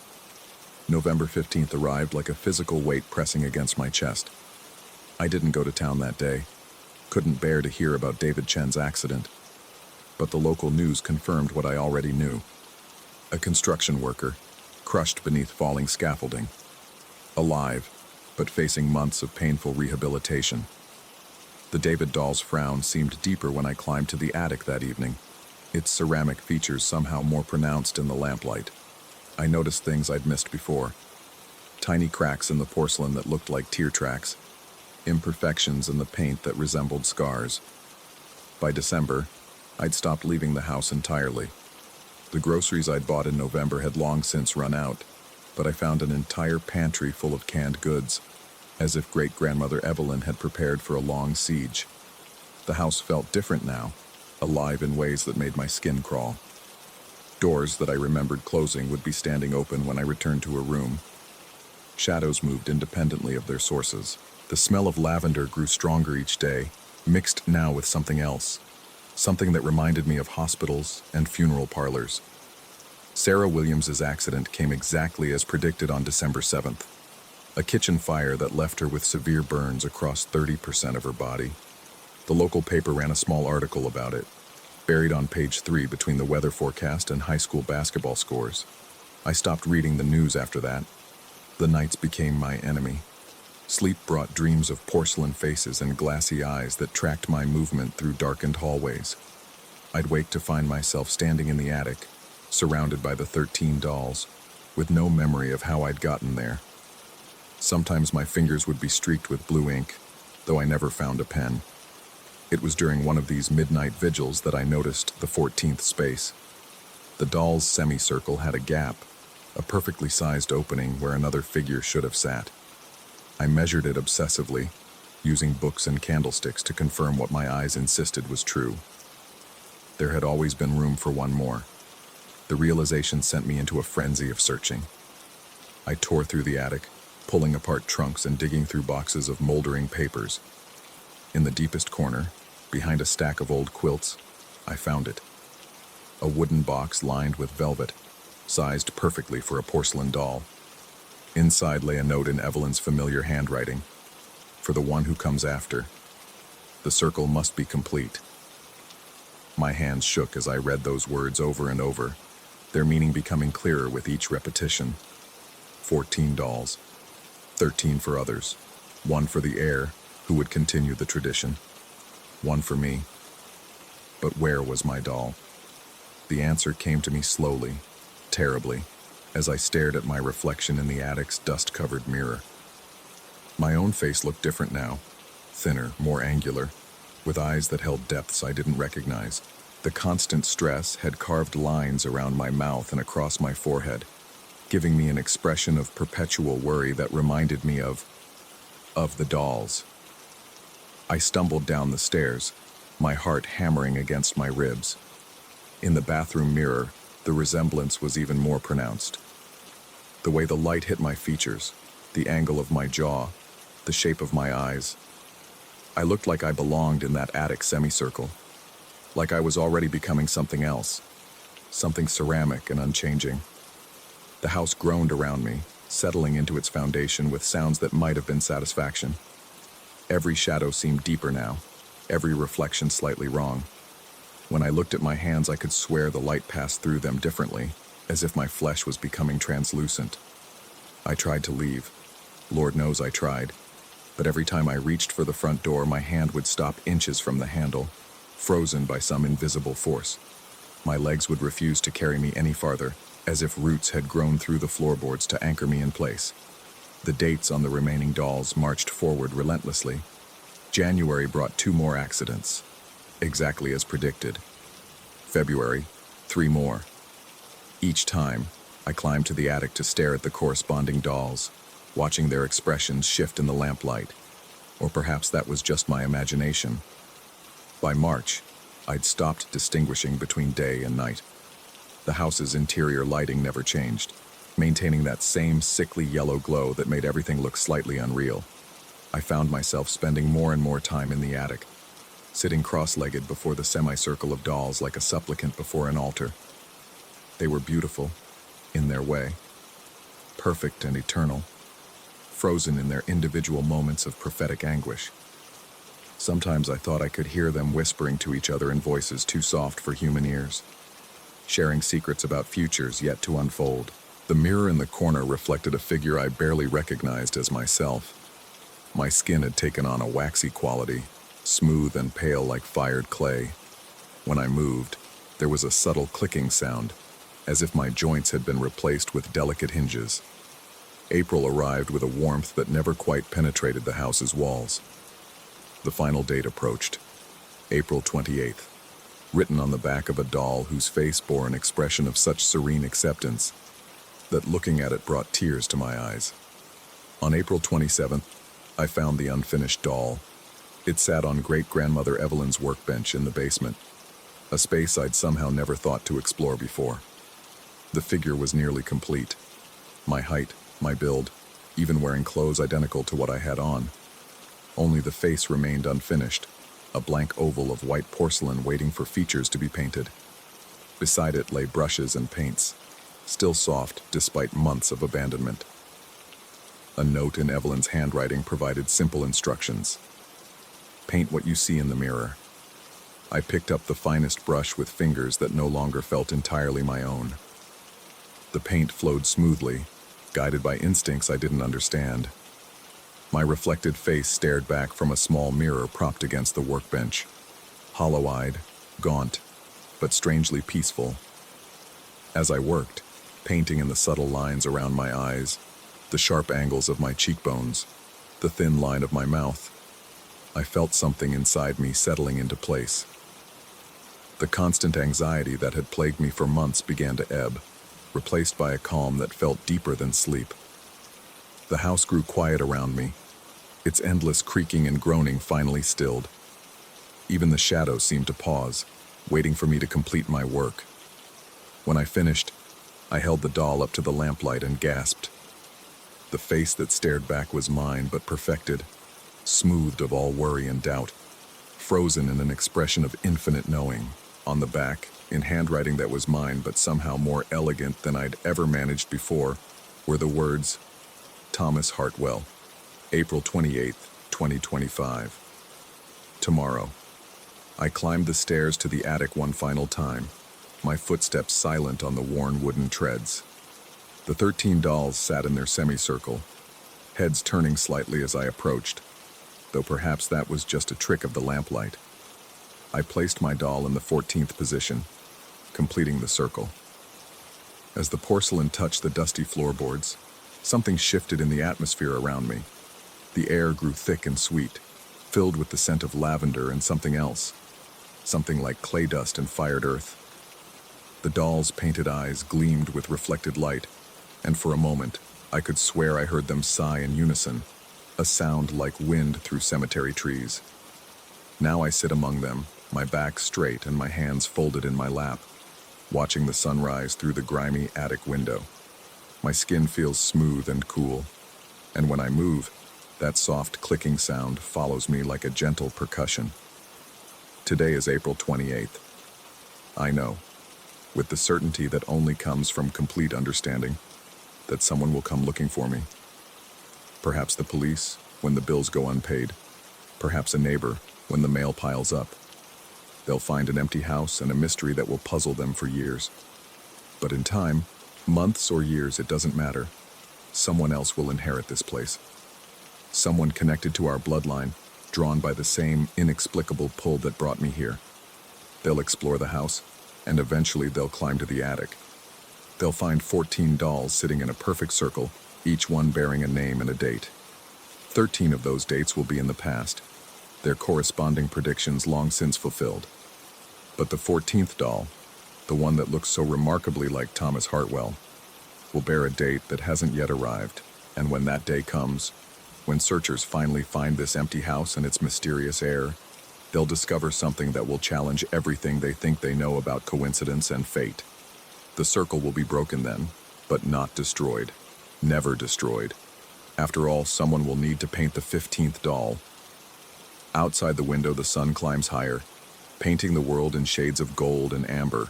November 15th arrived like a physical weight pressing against my chest. I didn't go to town that day. Couldn't bear to hear about David Chen's accident. But the local news confirmed what I already knew. A construction worker, crushed beneath falling scaffolding. Alive, but facing months of painful rehabilitation. The David doll's frown seemed deeper when I climbed to the attic that evening, its ceramic features somehow more pronounced in the lamplight. I noticed things I'd missed before. Tiny cracks in the porcelain that looked like tear tracks. Imperfections in the paint that resembled scars. By December, I'd stopped leaving the house entirely. The groceries I'd bought in November had long since run out, but I found an entire pantry full of canned goods, as if great-grandmother Evelyn had prepared for a long siege. The house felt different now, alive in ways that made my skin crawl. Doors that I remembered closing would be standing open when I returned to her room. Shadows moved independently of their sources. The smell of lavender grew stronger each day, mixed now with something else. Something that reminded me of hospitals and funeral parlors. Sarah Williams's accident came exactly as predicted on December 7th. A kitchen fire that left her with severe burns across 30% of her body. The local paper ran a small article about it, buried on page 3 between the weather forecast and high school basketball scores. I stopped reading the news after that. The nights became my enemy. Sleep brought dreams of porcelain faces and glassy eyes that tracked my movement through darkened hallways. I'd wake to find myself standing in the attic, surrounded by the 13 dolls, with no memory of how I'd gotten there. Sometimes my fingers would be streaked with blue ink, though I never found a pen. It was during one of these midnight vigils that I noticed the 14th space. The doll's semicircle had a gap, a perfectly sized opening where another figure should have sat. I measured it obsessively, using books and candlesticks to confirm what my eyes insisted was true. There had always been room for one more. The realization sent me into a frenzy of searching. I tore through the attic, pulling apart trunks and digging through boxes of moldering papers. In the deepest corner, behind a stack of old quilts, I found it. A wooden box lined with velvet, sized perfectly for a porcelain doll. Inside lay a note in Evelyn's familiar handwriting. For the one who comes after. The circle must be complete. My hands shook as I read those words over and over, their meaning becoming clearer with each repetition. 14 dolls. 13 for others. 1 for the heir, who would continue the tradition. 1 for me. But where was my doll? The answer came to me slowly, terribly, as I stared at my reflection in the attic's dust-covered mirror. My own face looked different now, thinner, more angular, with eyes that held depths I didn't recognize. The constant stress had carved lines around my mouth and across my forehead, giving me an expression of perpetual worry that reminded me of the dolls. I stumbled down the stairs, my heart hammering against my ribs. In the bathroom mirror, the resemblance was even more pronounced. The way the light hit my features, the angle of my jaw, the shape of my eyes. I looked like I belonged in that attic semicircle, like I was already becoming something else, something ceramic and unchanging. The house groaned around me, settling into its foundation with sounds that might have been satisfaction. Every shadow seemed deeper now, every reflection slightly wrong. When I looked at my hands, I could swear the light passed through them differently, as if my flesh was becoming translucent. I tried to leave. Lord knows I tried. But every time I reached for the front door, my hand would stop inches from the handle, frozen by some invisible force. My legs would refuse to carry me any farther, as if roots had grown through the floorboards to anchor me in place. The dates on the remaining dolls marched forward relentlessly. January brought 2 more accidents, exactly as predicted. February, 3 more. Each time, I climbed to the attic to stare at the corresponding dolls, watching their expressions shift in the lamplight. Or perhaps that was just my imagination. By March, I'd stopped distinguishing between day and night. The house's interior lighting never changed, maintaining that same sickly yellow glow that made everything look slightly unreal. I found myself spending more and more time in the attic, sitting cross-legged before the semicircle of dolls like a supplicant before an altar. They were beautiful, in their way, perfect and eternal, frozen in their individual moments of prophetic anguish. Sometimes I thought I could hear them whispering to each other in voices too soft for human ears, sharing secrets about futures yet to unfold. The mirror in the corner reflected a figure I barely recognized as myself. My skin had taken on a waxy quality, smooth and pale like fired clay. When I moved, there was a subtle clicking sound, as if my joints had been replaced with delicate hinges. April arrived with a warmth that never quite penetrated the house's walls. The final date approached, April 28th, written on the back of a doll whose face bore an expression of such serene acceptance that looking at it brought tears to my eyes. On April 27th, I found the unfinished doll. It sat on great-grandmother Evelyn's workbench in the basement, a space I'd somehow never thought to explore before. The figure was nearly complete. My height, my build, even wearing clothes identical to what I had on. Only the face remained unfinished, a blank oval of white porcelain waiting for features to be painted. Beside it lay brushes and paints, still soft despite months of abandonment. A note in Evelyn's handwriting provided simple instructions. Paint what you see in the mirror. I picked up the finest brush with fingers that no longer felt entirely my own. The paint flowed smoothly, guided by instincts I didn't understand. My reflected face stared back from a small mirror propped against the workbench, hollow-eyed, gaunt, but strangely peaceful. As I worked, painting in the subtle lines around my eyes, the sharp angles of my cheekbones, the thin line of my mouth, I felt something inside me settling into place. The constant anxiety that had plagued me for months began to ebb, replaced by a calm that felt deeper than sleep. The house grew quiet around me, its endless creaking and groaning finally stilled. Even the shadows seemed to pause, waiting for me to complete my work. When I finished, I held the doll up to the lamplight and gasped. The face that stared back was mine, but perfected, smoothed of all worry and doubt, frozen in an expression of infinite knowing. On the back, in handwriting that was mine but somehow more elegant than I'd ever managed before, were the words, Thomas Hartwell, April 28th, 2025. Tomorrow. I climbed the stairs to the attic one final time, my footsteps silent on the worn wooden treads. The 13 dolls sat in their semicircle, heads turning slightly as I approached, though perhaps that was just a trick of the lamplight. I placed my doll in the 14th position, completing the circle. As the porcelain touched the dusty floorboards, something shifted in the atmosphere around me. The air grew thick and sweet, filled with the scent of lavender and something else, something like clay dust and fired earth. The doll's painted eyes gleamed with reflected light, and for a moment, I could swear I heard them sigh in unison, a sound like wind through cemetery trees. Now I sit among them, my back straight and my hands folded in my lap, watching the sunrise through the grimy attic window. My skin feels smooth and cool, and when I move, that soft clicking sound follows me like a gentle percussion. Today is April 28th. I know. with the certainty that only comes from complete understanding that someone will come looking for me. Perhaps the police, when the bills go unpaid. Perhaps a neighbor, when the mail piles up. They'll find an empty house and a mystery that will puzzle them for years. But in time, months or years, it doesn't matter. Someone else will inherit this place. Someone connected to our bloodline, drawn by the same inexplicable pull that brought me here. They'll explore the house, and eventually they'll climb to the attic. They'll find 14 dolls sitting in a perfect circle, each one bearing a name and a date. 13 of those dates will be in the past, their corresponding predictions long since fulfilled. But the 14th doll, the one that looks so remarkably like Thomas Hartwell, will bear a date that hasn't yet arrived, and when that day comes, when searchers finally find this empty house and its mysterious air, they'll discover something that will challenge everything they think they know about coincidence and fate. The circle will be broken then, but not destroyed. Never destroyed. After all, someone will need to paint the 15th doll. Outside the window, the sun climbs higher, painting the world in shades of gold and amber.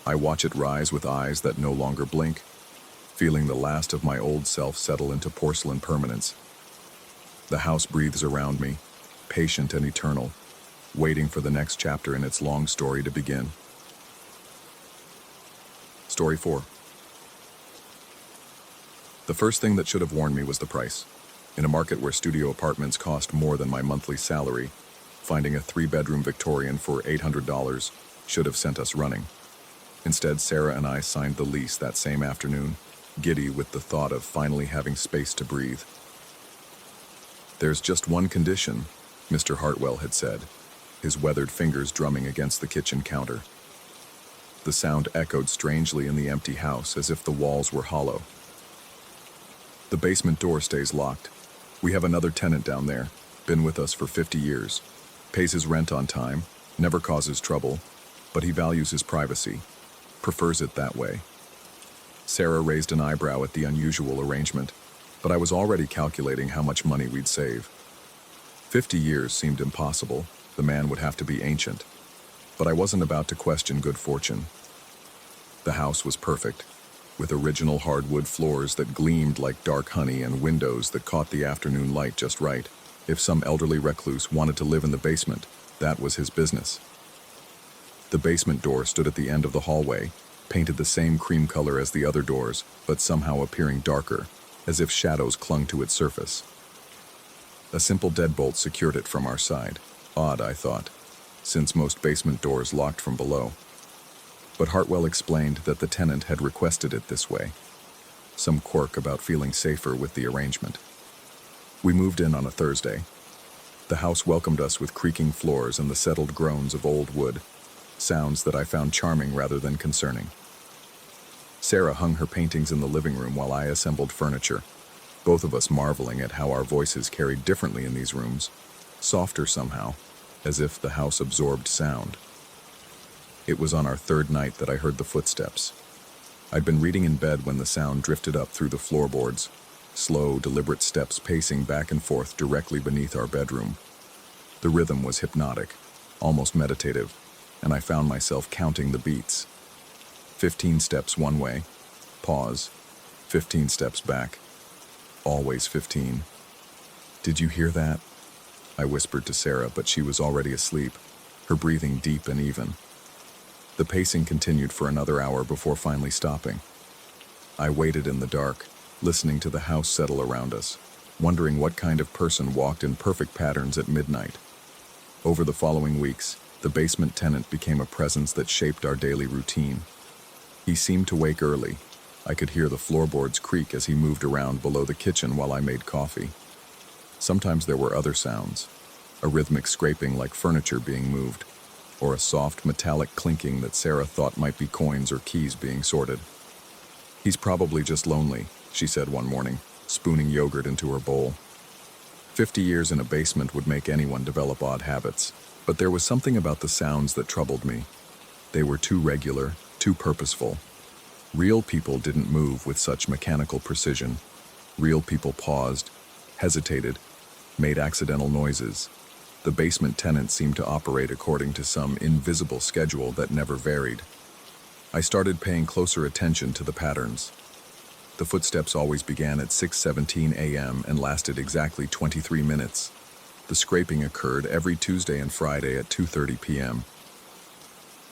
I watch it rise with eyes that no longer blink, feeling the last of my old self settle into porcelain permanence. The house breathes around me, patient and eternal, waiting for the next chapter in its long story to begin. Story 4. The first thing that should have warned me was the price. In a market where studio apartments cost more than my monthly salary, finding a 3-bedroom Victorian for $800 should have sent us running. Instead, Sarah and I signed the lease that same afternoon, giddy with the thought of finally having space to breathe. "There's just one condition," Mr. Hartwell had said, his weathered fingers drumming against the kitchen counter. The sound echoed strangely in the empty house as if the walls were hollow. "The basement door stays locked. We have another tenant down there, been with us for 50 years, pays his rent on time, never causes trouble, but he values his privacy, prefers it that way." Sarah raised an eyebrow at the unusual arrangement, but I was already calculating how much money we'd save. 50 years seemed impossible. The man would have to be ancient. But I wasn't about to question good fortune. The house was perfect, with original hardwood floors that gleamed like dark honey and windows that caught the afternoon light just right. If some elderly recluse wanted to live in the basement, that was his business. The basement door stood at the end of the hallway, painted the same cream color as the other doors, but somehow appearing darker, as if shadows clung to its surface. A simple deadbolt secured it from our side. Odd, I thought, since most basement doors locked from below. But Hartwell explained that the tenant had requested it this way. Some quirk about feeling safer with the arrangement. We moved in on a Thursday. The house welcomed us with creaking floors and the settled groans of old wood, sounds that I found charming rather than concerning. Sarah hung her paintings in the living room while I assembled furniture, both of us marveling at how our voices carried differently in these rooms, softer somehow, as if the house absorbed sound. It was on our third night that I heard the footsteps. I'd been reading in bed when the sound drifted up through the floorboards, slow, deliberate steps pacing back and forth directly beneath our bedroom. The rhythm was hypnotic, almost meditative, and I found myself counting the beats. 15 steps one way, pause, 15 steps back, always 15. "Did you hear that?" I whispered to Sarah, but she was already asleep, her breathing deep and even. The pacing continued for another hour before finally stopping. I waited in the dark, listening to the house settle around us, wondering what kind of person walked in perfect patterns at midnight. Over the following weeks, the basement tenant became a presence that shaped our daily routine. He seemed to wake early. I could hear the floorboards creak as he moved around below the kitchen while I made coffee. Sometimes there were other sounds, a rhythmic scraping like furniture being moved, or a soft metallic clinking that Sarah thought might be coins or keys being sorted. "He's probably just lonely," she said one morning, spooning yogurt into her bowl. 50 years in a basement would make anyone develop odd habits, but there was something about the sounds that troubled me. They were too regular, too purposeful. Real people didn't move with such mechanical precision. Real people paused, hesitated, made accidental noises. The basement tenant seemed to operate according to some invisible schedule that never varied. I started paying closer attention to the patterns. The footsteps always began at 6:17 a.m. and lasted exactly 23 minutes. The scraping occurred every Tuesday and Friday at 2:30 p.m.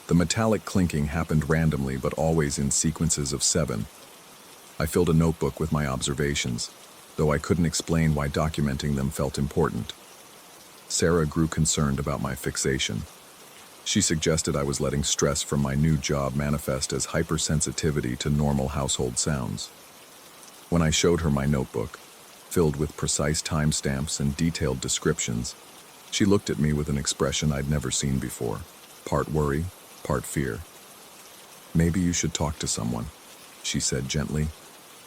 The metallic clinking happened randomly but always in sequences of 7. I filled a notebook with my observations, though I couldn't explain why documenting them felt important. Sarah grew concerned about my fixation. She suggested I was letting stress from my new job manifest as hypersensitivity to normal household sounds. When I showed her my notebook, filled with precise timestamps and detailed descriptions, she looked at me with an expression I'd never seen before, part worry, part fear. "Maybe you should talk to someone," she said gently.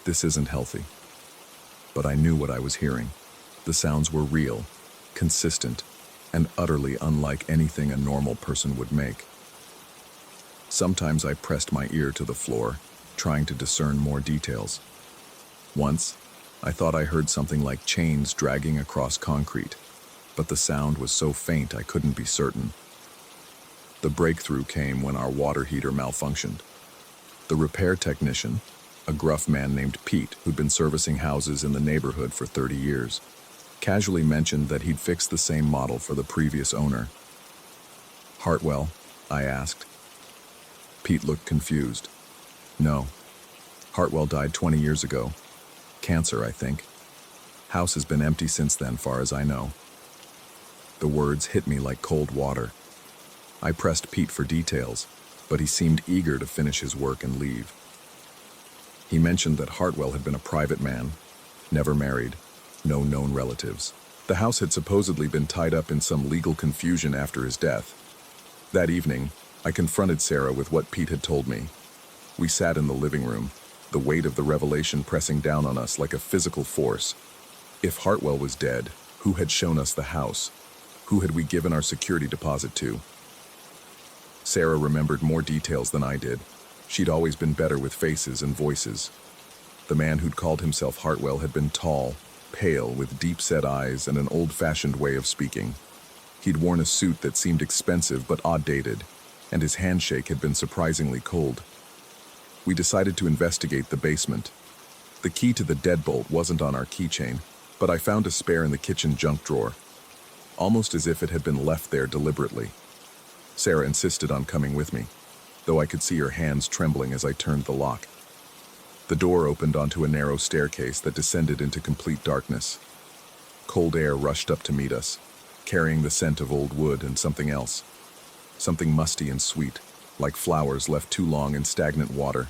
"This isn't healthy." But I knew what I was hearing. The sounds were real, consistent, and utterly unlike anything a normal person would make. Sometimes I pressed my ear to the floor, trying to discern more details. Once, I thought I heard something like chains dragging across concrete, but the sound was so faint I couldn't be certain. The breakthrough came when our water heater malfunctioned. The repair technician, a gruff man named Pete who'd been servicing houses in the neighborhood for 30 years, casually mentioned that he'd fixed the same model for the previous owner. "Hartwell?" I asked. Pete looked confused. "No. Hartwell died 20 years ago. Cancer, I think. House has been empty since then, far as I know." The words hit me like cold water. I pressed Pete for details, but he seemed eager to finish his work and leave. He mentioned that Hartwell had been a private man, never married, no known relatives. The house had supposedly been tied up in some legal confusion after his death. That evening, I confronted Sarah with what Pete had told me. We sat in the living room, the weight of the revelation pressing down on us like a physical force. If Hartwell was dead, who had shown us the house? Who had we given our security deposit to? Sarah remembered more details than I did. She'd always been better with faces and voices. The man who'd called himself Hartwell had been tall, pale, with deep-set eyes and an old-fashioned way of speaking. He'd worn a suit that seemed expensive but odd-dated, and his handshake had been surprisingly cold. We decided to investigate the basement. The key to the deadbolt wasn't on our keychain, but I found a spare in the kitchen junk drawer, almost as if it had been left there deliberately. Sarah insisted on coming with me, though I could see her hands trembling as I turned the lock. The door opened onto a narrow staircase that descended into complete darkness. Cold air rushed up to meet us, carrying the scent of old wood and something else. Something musty and sweet, like flowers left too long in stagnant water.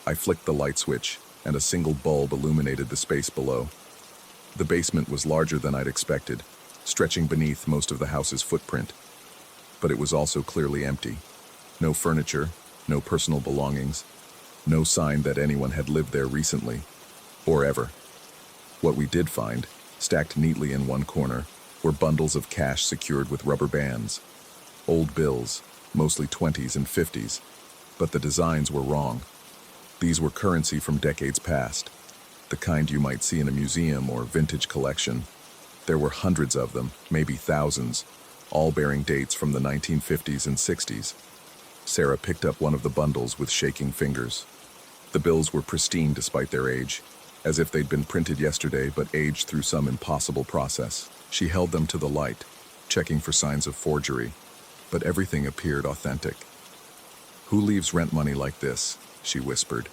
I flicked the light switch, and a single bulb illuminated the space below. The basement was larger than I'd expected, stretching beneath most of the house's footprint. But it was also clearly empty. No furniture, no personal belongings, no sign that anyone had lived there recently, or ever. What we did find, stacked neatly in one corner, were bundles of cash secured with rubber bands. Old bills, mostly 20s and 50s, but the designs were wrong. These were currency from decades past, the kind you might see in a museum or vintage collection. There were hundreds of them, maybe thousands, all bearing dates from the 1950s and 60s. Sarah picked up one of the bundles with shaking fingers. The bills were pristine despite their age, as if they'd been printed yesterday but aged through some impossible process. She held them to the light, checking for signs of forgery, but everything appeared authentic. "Who leaves rent money like this?" she whispered.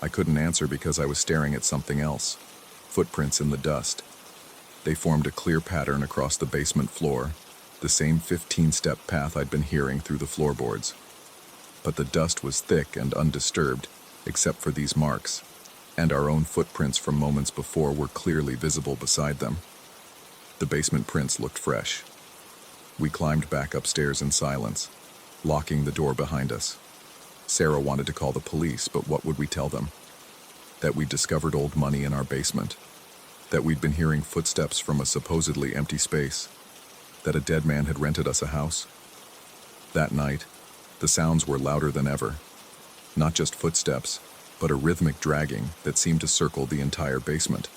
I couldn't answer because I was staring at something else. Footprints in the dust. They formed a clear pattern across the basement floor, the same 15-step path I'd been hearing through the floorboards. But the dust was thick and undisturbed, except for these marks, and our own footprints from moments before were clearly visible beside them. The basement prints looked fresh. We climbed back upstairs in silence, locking the door behind us. Sarah wanted to call the police, but what would we tell them? That we'd discovered old money in our basement. That we'd been hearing footsteps from a supposedly empty space. That a dead man had rented us a house. That night, the sounds were louder than ever. Not just footsteps, but a rhythmic dragging that seemed to circle the entire basement.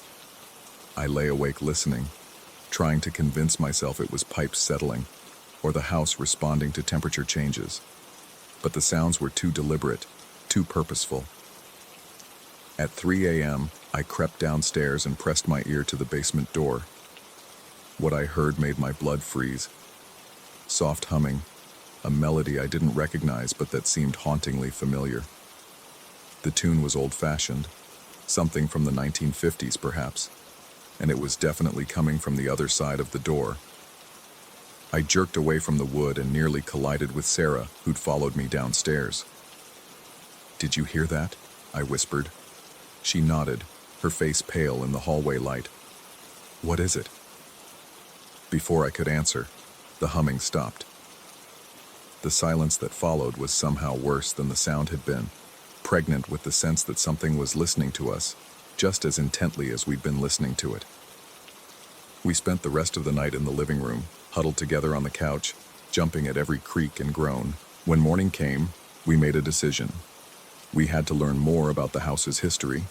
I lay awake listening, trying to convince myself it was pipes settling, or the house responding to temperature changes. but the sounds were too deliberate, too purposeful. At 3 a.m., I crept downstairs and pressed my ear to the basement door. What I heard made my blood freeze. Soft humming, a melody I didn't recognize but that seemed hauntingly familiar. The tune was old-fashioned, something from the 1950s perhaps, and it was definitely coming from the other side of the door. I jerked away from the wood and nearly collided with Sarah, who'd followed me downstairs. "Did you hear that?" I whispered. She nodded, her face pale in the hallway light. "What is it?" Before I could answer, the humming stopped. The silence that followed was somehow worse than the sound had been, pregnant with the sense that something was listening to us, just as intently as we'd been listening to it. We spent the rest of the night in the living room, huddled together on the couch, jumping at every creak and groan. When morning came, we made a decision. We had to learn more about the house's history.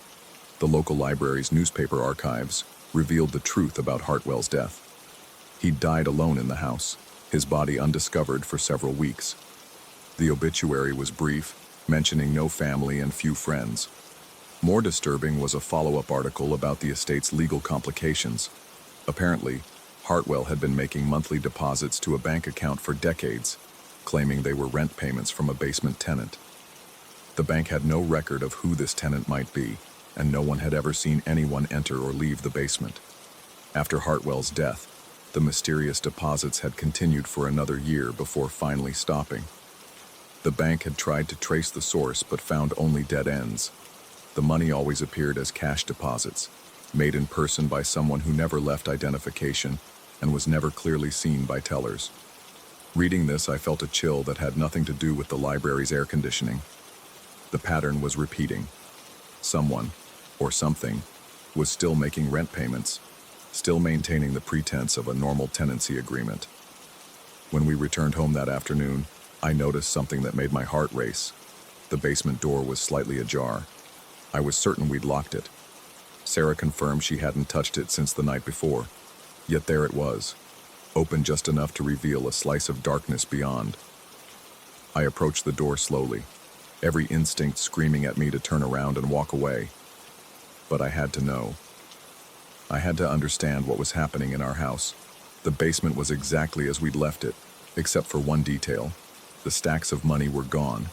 The local library's newspaper archives revealed the truth about Hartwell's death. He'd died alone in the house, his body undiscovered for several weeks. The obituary was brief, mentioning no family and few friends. More disturbing was a follow-up article about the estate's legal complications. Apparently, Hartwell had been making monthly deposits to a bank account for decades, claiming they were rent payments from a basement tenant. The bank had no record of who this tenant might be, and no one had ever seen anyone enter or leave the basement. After Hartwell's death, the mysterious deposits had continued for another year before finally stopping. The bank had tried to trace the source but found only dead ends. The money always appeared as cash deposits, made in person by someone who never left identification and was never clearly seen by tellers. Reading this, I felt a chill that had nothing to do with the library's air conditioning. The pattern was repeating. Someone, or something, was still making rent payments, still maintaining the pretense of a normal tenancy agreement. When we returned home that afternoon, I noticed something that made my heart race. The basement door was slightly ajar. I was certain we'd locked it. Sarah confirmed she hadn't touched it since the night before. Yet there it was, open just enough to reveal a slice of darkness beyond. I approached the door slowly, every instinct screaming at me to turn around and walk away. But I had to know. I had to understand what was happening in our house. The basement was exactly as we'd left it, except for one detail. The stacks of money were gone.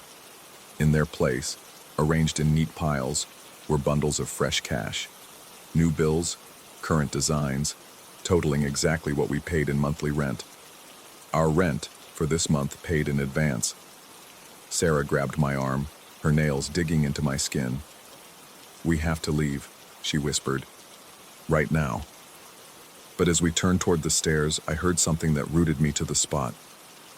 In their place, arranged in neat piles, were bundles of fresh cash. New bills, current designs, totaling exactly what we paid in monthly rent. Our rent, for this month, paid in advance. Sarah grabbed my arm, her nails digging into my skin. "We have to leave," she whispered. "Right now." But as we turned toward the stairs, I heard something that rooted me to the spot.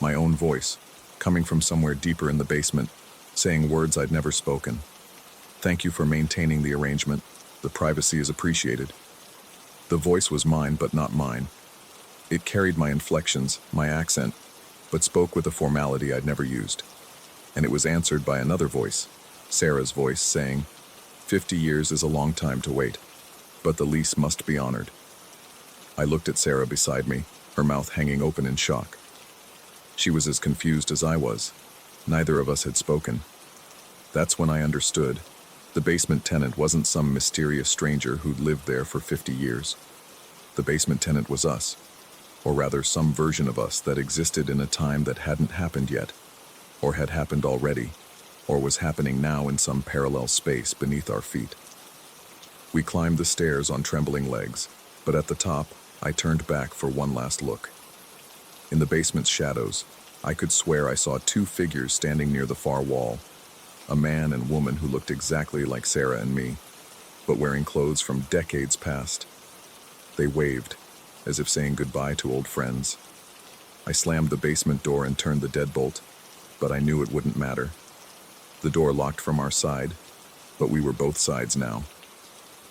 My own voice, coming from somewhere deeper in the basement, saying words I'd never spoken. "Thank you for maintaining the arrangement. The privacy is appreciated." The voice was mine, but not mine. It carried my inflections, my accent, but spoke with a formality I'd never used. And it was answered by another voice, Sarah's voice, saying, "50 years is a long time to wait, but the lease must be honored." I looked at Sarah beside me, her mouth hanging open in shock. She was as confused as I was. Neither of us had spoken. That's when I understood. The basement tenant wasn't some mysterious stranger who'd lived there for 50 years. The basement tenant was us, or rather some version of us that existed in a time that hadn't happened yet, or had happened already, or was happening now in some parallel space beneath our feet. We climbed the stairs on trembling legs, but at the top, I turned back for one last look. In the basement's shadows, I could swear I saw two figures standing near the far wall, a man and woman who looked exactly like Sarah and me, but wearing clothes from decades past. They waved, as if saying goodbye to old friends. I slammed the basement door and turned the deadbolt, but I knew it wouldn't matter. The door locked from our side, but we were both sides now.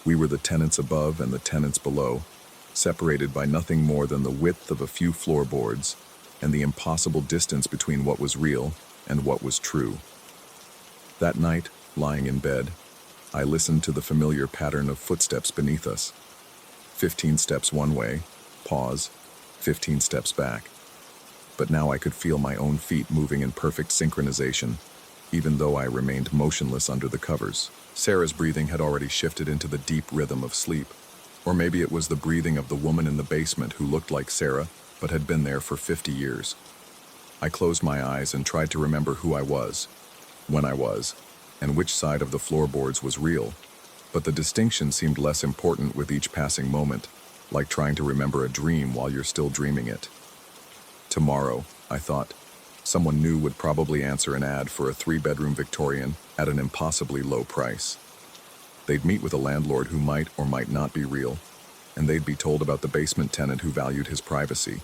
We were the tenants above and the tenants below, separated by nothing more than the width of a few floorboards and the impossible distance between what was real and what was true. That night, lying in bed, I listened to the familiar pattern of footsteps beneath us. 15 steps one way, pause, 15 steps back. but now I could feel my own feet moving in perfect synchronization, even though I remained motionless under the covers. Sarah's breathing had already shifted into the deep rhythm of sleep. Or maybe it was the breathing of the woman in the basement who looked like Sarah, but had been there for 50 years. I closed my eyes and tried to remember who I was, when I was, and which side of the floorboards was real. But the distinction seemed less important with each passing moment, like trying to remember a dream while you're still dreaming it. Tomorrow, I thought, someone new would probably answer an ad for a 3-bedroom Victorian at an impossibly low price. They'd meet with a landlord who might or might not be real, and they'd be told about the basement tenant who valued his privacy.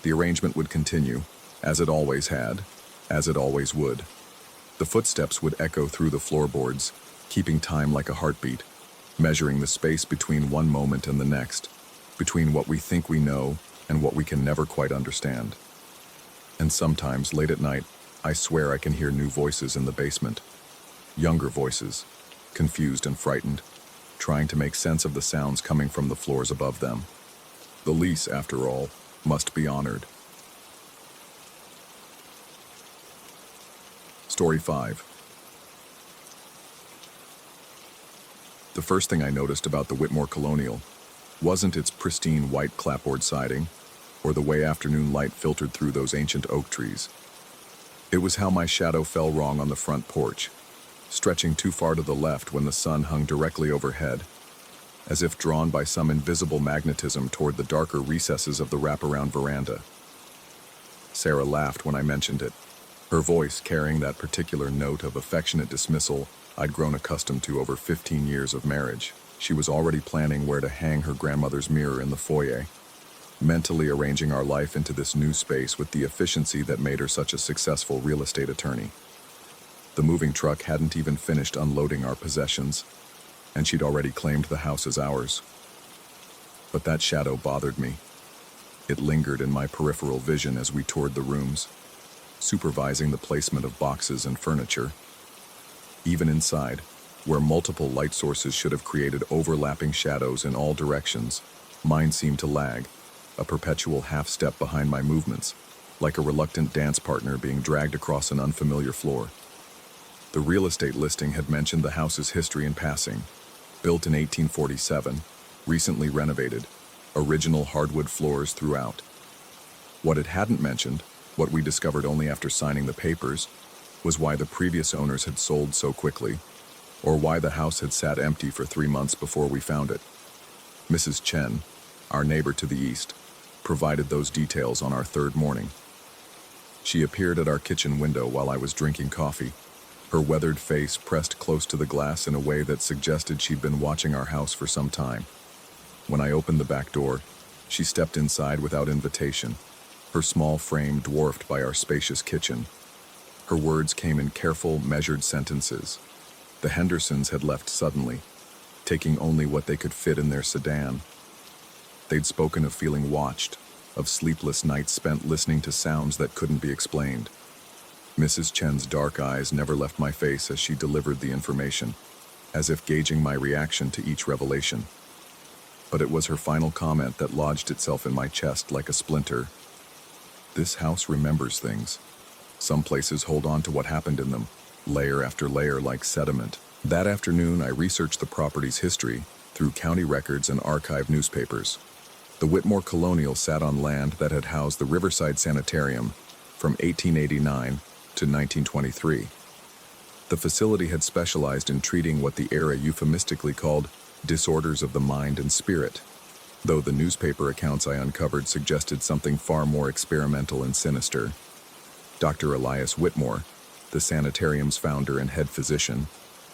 The arrangement would continue, as it always had, as it always would. The footsteps would echo through the floorboards, keeping time like a heartbeat, measuring the space between one moment and the next, between what we think we know and what we can never quite understand. And sometimes, late at night, I swear I can hear new voices in the basement. Younger voices, confused and frightened, trying to make sense of the sounds coming from the floors above them. The lease, after all, must be honored. Story 5. The first thing I noticed about the Whitmore Colonial wasn't its pristine white clapboard siding or the way afternoon light filtered through those ancient oak trees. It was how my shadow fell wrong on the front porch, stretching too far to the left when the sun hung directly overhead, as if drawn by some invisible magnetism toward the darker recesses of the wraparound veranda. Sarah laughed when I mentioned it, her voice carrying that particular note of affectionate dismissal I'd grown accustomed to over 15 years of marriage. She was already planning where to hang her grandmother's mirror in the foyer, mentally arranging our life into this new space with the efficiency that made her such a successful real estate attorney. The moving truck hadn't even finished unloading our possessions, and she'd already claimed the house as ours. But that shadow bothered me. It lingered in my peripheral vision as we toured the rooms, supervising the placement of boxes and furniture. Even inside, where multiple light sources should have created overlapping shadows in all directions, mine seemed to lag, a perpetual half-step behind my movements, like a reluctant dance partner being dragged across an unfamiliar floor. The real estate listing had mentioned the house's history in passing. Built in 1847, recently renovated, original hardwood floors throughout. What it hadn't mentioned, what we discovered only after signing the papers, was why the previous owners had sold so quickly, or why the house had sat empty for 3 months before we found it. Mrs. Chen, our neighbor to the east, provided those details on our third morning. She appeared at our kitchen window while I was drinking coffee, her weathered face pressed close to the glass in a way that suggested she'd been watching our house for some time. When I opened the back door, she stepped inside without invitation, her small frame dwarfed by our spacious kitchen. Her words came in careful, measured sentences. The Hendersons had left suddenly, taking only what they could fit in their sedan. They'd spoken of feeling watched, of sleepless nights spent listening to sounds that couldn't be explained. Mrs. Chen's dark eyes never left my face as she delivered the information, as if gauging my reaction to each revelation. But it was her final comment that lodged itself in my chest like a splinter. This house remembers things. Some places hold on to what happened in them, layer after layer like sediment. That afternoon, I researched the property's history through county records and archive newspapers. The Whitmore Colonial sat on land that had housed the Riverside Sanitarium from 1889 to 1923. The facility had specialized in treating what the era euphemistically called disorders of the mind and spirit, though the newspaper accounts I uncovered suggested something far more experimental and sinister. Dr. Elias Whitmore, the sanitarium's founder and head physician,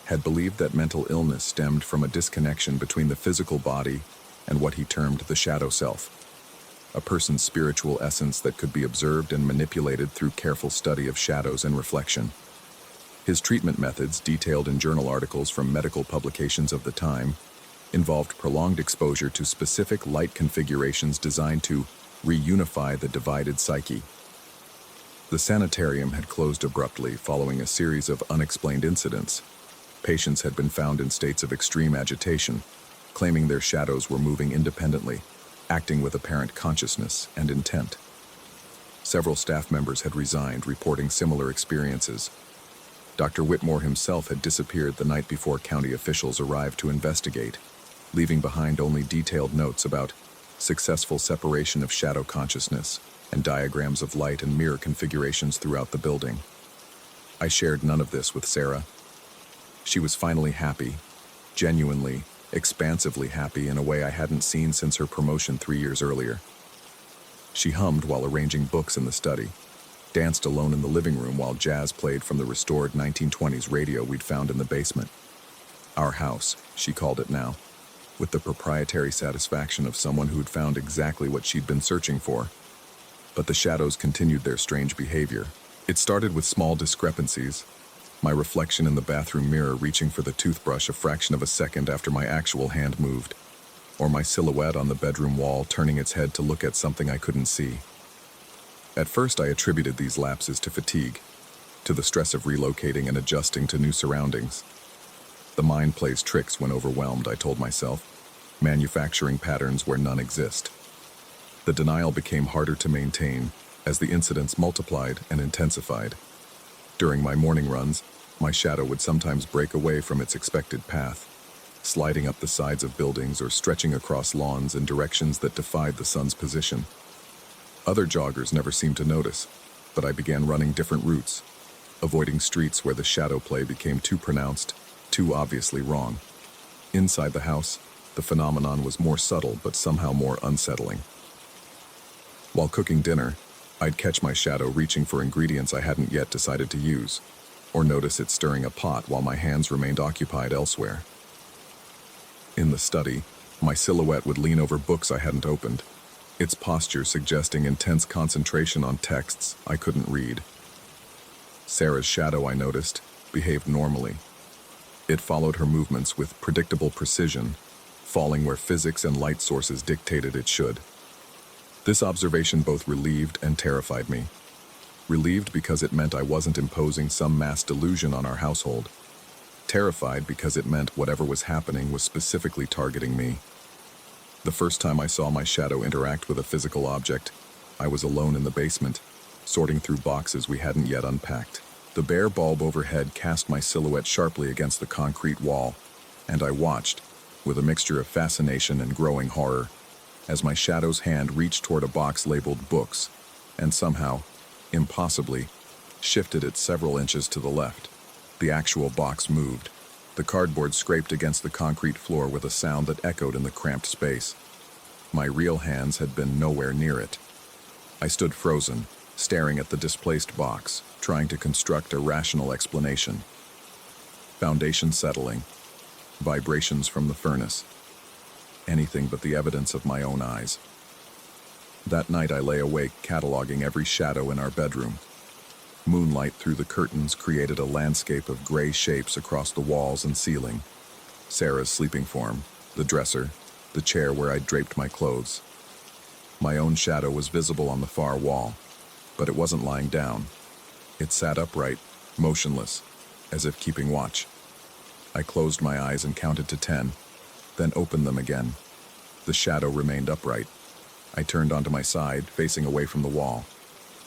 had believed that mental illness stemmed from a disconnection between the physical body and what he termed the shadow self, a person's spiritual essence that could be observed and manipulated through careful study of shadows and reflection. His treatment methods, detailed in journal articles from medical publications of the time, involved prolonged exposure to specific light configurations designed to reunify the divided psyche. The sanitarium had closed abruptly following a series of unexplained incidents. Patients had been found in states of extreme agitation, claiming their shadows were moving independently, acting with apparent consciousness and intent. Several staff members had resigned, reporting similar experiences. Dr. Whitmore himself had disappeared the night before county officials arrived to investigate, leaving behind only detailed notes about successful separation of shadow consciousness and diagrams of light and mirror configurations throughout the building. I shared none of this with Sarah. She was finally happy, genuinely, expansively happy in a way I hadn't seen since her promotion 3 years earlier. She hummed while arranging books in the study, danced alone in the living room while jazz played from the restored 1920s radio we'd found in the basement. Our house, she called it now, with the proprietary satisfaction of someone who'd found exactly what she'd been searching for. But the shadows continued their strange behavior. It started with small discrepancies, my reflection in the bathroom mirror reaching for the toothbrush a fraction of a second after my actual hand moved, or my silhouette on the bedroom wall turning its head to look at something I couldn't see. At first I attributed these lapses to fatigue, to the stress of relocating and adjusting to new surroundings. The mind plays tricks when overwhelmed, I told myself, manufacturing patterns where none exist. The denial became harder to maintain as the incidents multiplied and intensified. During my morning runs, my shadow would sometimes break away from its expected path, sliding up the sides of buildings or stretching across lawns in directions that defied the sun's position. Other joggers never seemed to notice, but I began running different routes, avoiding streets where the shadow play became too pronounced, too obviously wrong. Inside the house, the phenomenon was more subtle but somehow more unsettling. While cooking dinner, I'd catch my shadow reaching for ingredients I hadn't yet decided to use, or notice it stirring a pot while my hands remained occupied elsewhere. In the study, my silhouette would lean over books I hadn't opened, its posture suggesting intense concentration on texts I couldn't read. Sarah's shadow, I noticed, behaved normally. It followed her movements with predictable precision, falling where physics and light sources dictated it should. This observation both relieved and terrified me. Relieved because it meant I wasn't imposing some mass delusion on our household. Terrified because it meant whatever was happening was specifically targeting me. The first time I saw my shadow interact with a physical object, I was alone in the basement, sorting through boxes we hadn't yet unpacked. The bare bulb overhead cast my silhouette sharply against the concrete wall, and I watched, with a mixture of fascination and growing horror, as my shadow's hand reached toward a box labeled books, and somehow, impossibly, shifted it several inches to the left. The actual box moved. The cardboard scraped against the concrete floor with a sound that echoed in the cramped space. My real hands had been nowhere near it. I stood frozen, staring at the displaced box, trying to construct a rational explanation. Foundation settling. Vibrations from the furnace. Anything but the evidence of my own eyes. That night I lay awake, cataloging every shadow in our bedroom. Moonlight through the curtains created a landscape of gray shapes across the walls and ceiling. Sarah's sleeping form, the dresser, the chair where I'd draped my clothes. My own shadow was visible on the far wall, but it wasn't lying down. It sat upright, motionless, as if keeping watch. I closed my eyes and counted to 10, then opened them again. The shadow remained upright. I turned onto my side, facing away from the wall.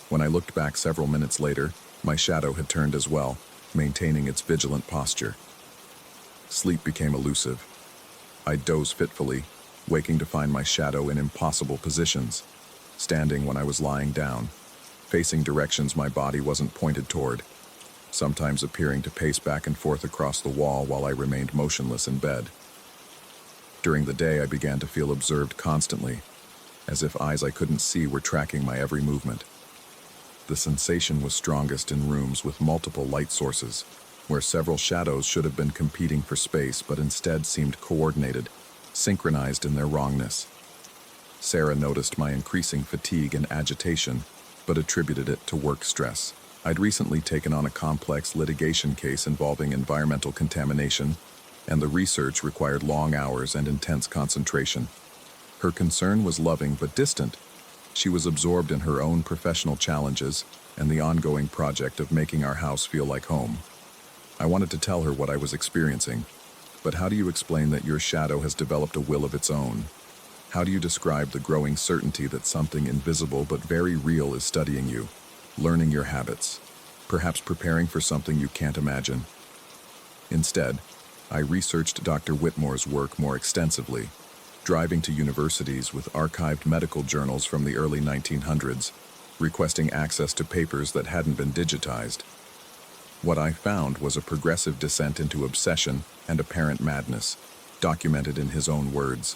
When I looked back several minutes later, my shadow had turned as well, maintaining its vigilant posture. Sleep became elusive. I'd doze fitfully, waking to find my shadow in impossible positions, standing when I was lying down, facing directions my body wasn't pointed toward, sometimes appearing to pace back and forth across the wall while I remained motionless in bed. During the day, I began to feel observed constantly, as if eyes I couldn't see were tracking my every movement. The sensation was strongest in rooms with multiple light sources, where several shadows should have been competing for space but instead seemed coordinated, synchronized in their wrongness. Sarah noticed my increasing fatigue and agitation, but attributed it to work stress. I'd recently taken on a complex litigation case involving environmental contamination, and the research required long hours and intense concentration. Her concern was loving but distant. She was absorbed in her own professional challenges and the ongoing project of making our house feel like home. I wanted to tell her what I was experiencing, but how do you explain that your shadow has developed a will of its own? How do you describe the growing certainty that something invisible but very real is studying you, learning your habits, perhaps preparing for something you can't imagine? Instead, I researched Dr. Whitmore's work more extensively, driving to universities with archived medical journals from the early 1900s, requesting access to papers that hadn't been digitized. What I found was a progressive descent into obsession and apparent madness, documented in his own words.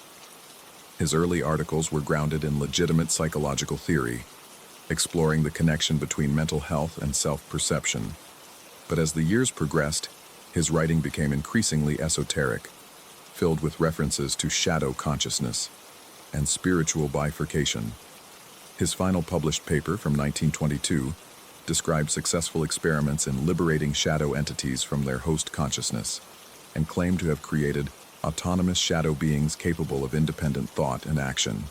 His early articles were grounded in legitimate psychological theory, exploring the connection between mental health and self-perception. But as the years progressed, his writing became increasingly esoteric, filled with references to shadow consciousness and spiritual bifurcation. His final published paper from 1922 described successful experiments in liberating shadow entities from their host consciousness and claimed to have created autonomous shadow beings capable of independent thought and action.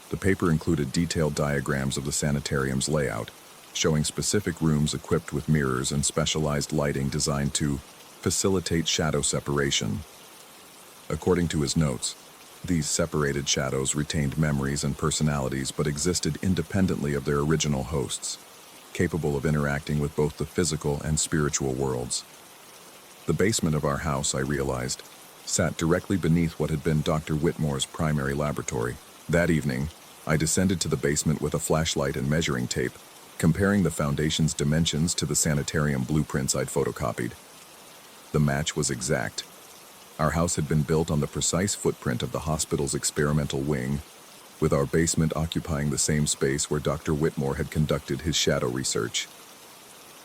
The paper included detailed diagrams of the sanitarium's layout, showing specific rooms equipped with mirrors and specialized lighting designed to facilitate shadow separation. According to his notes, these separated shadows retained memories and personalities but existed independently of their original hosts, capable of interacting with both the physical and spiritual worlds. The basement of our house, I realized, sat directly beneath what had been Dr. Whitmore's primary laboratory. That evening, I descended to the basement with a flashlight and measuring tape, comparing the foundation's dimensions to the sanitarium blueprints I'd photocopied. The match was exact. Our house had been built on the precise footprint of the hospital's experimental wing, with our basement occupying the same space where Dr. Whitmore had conducted his shadow research.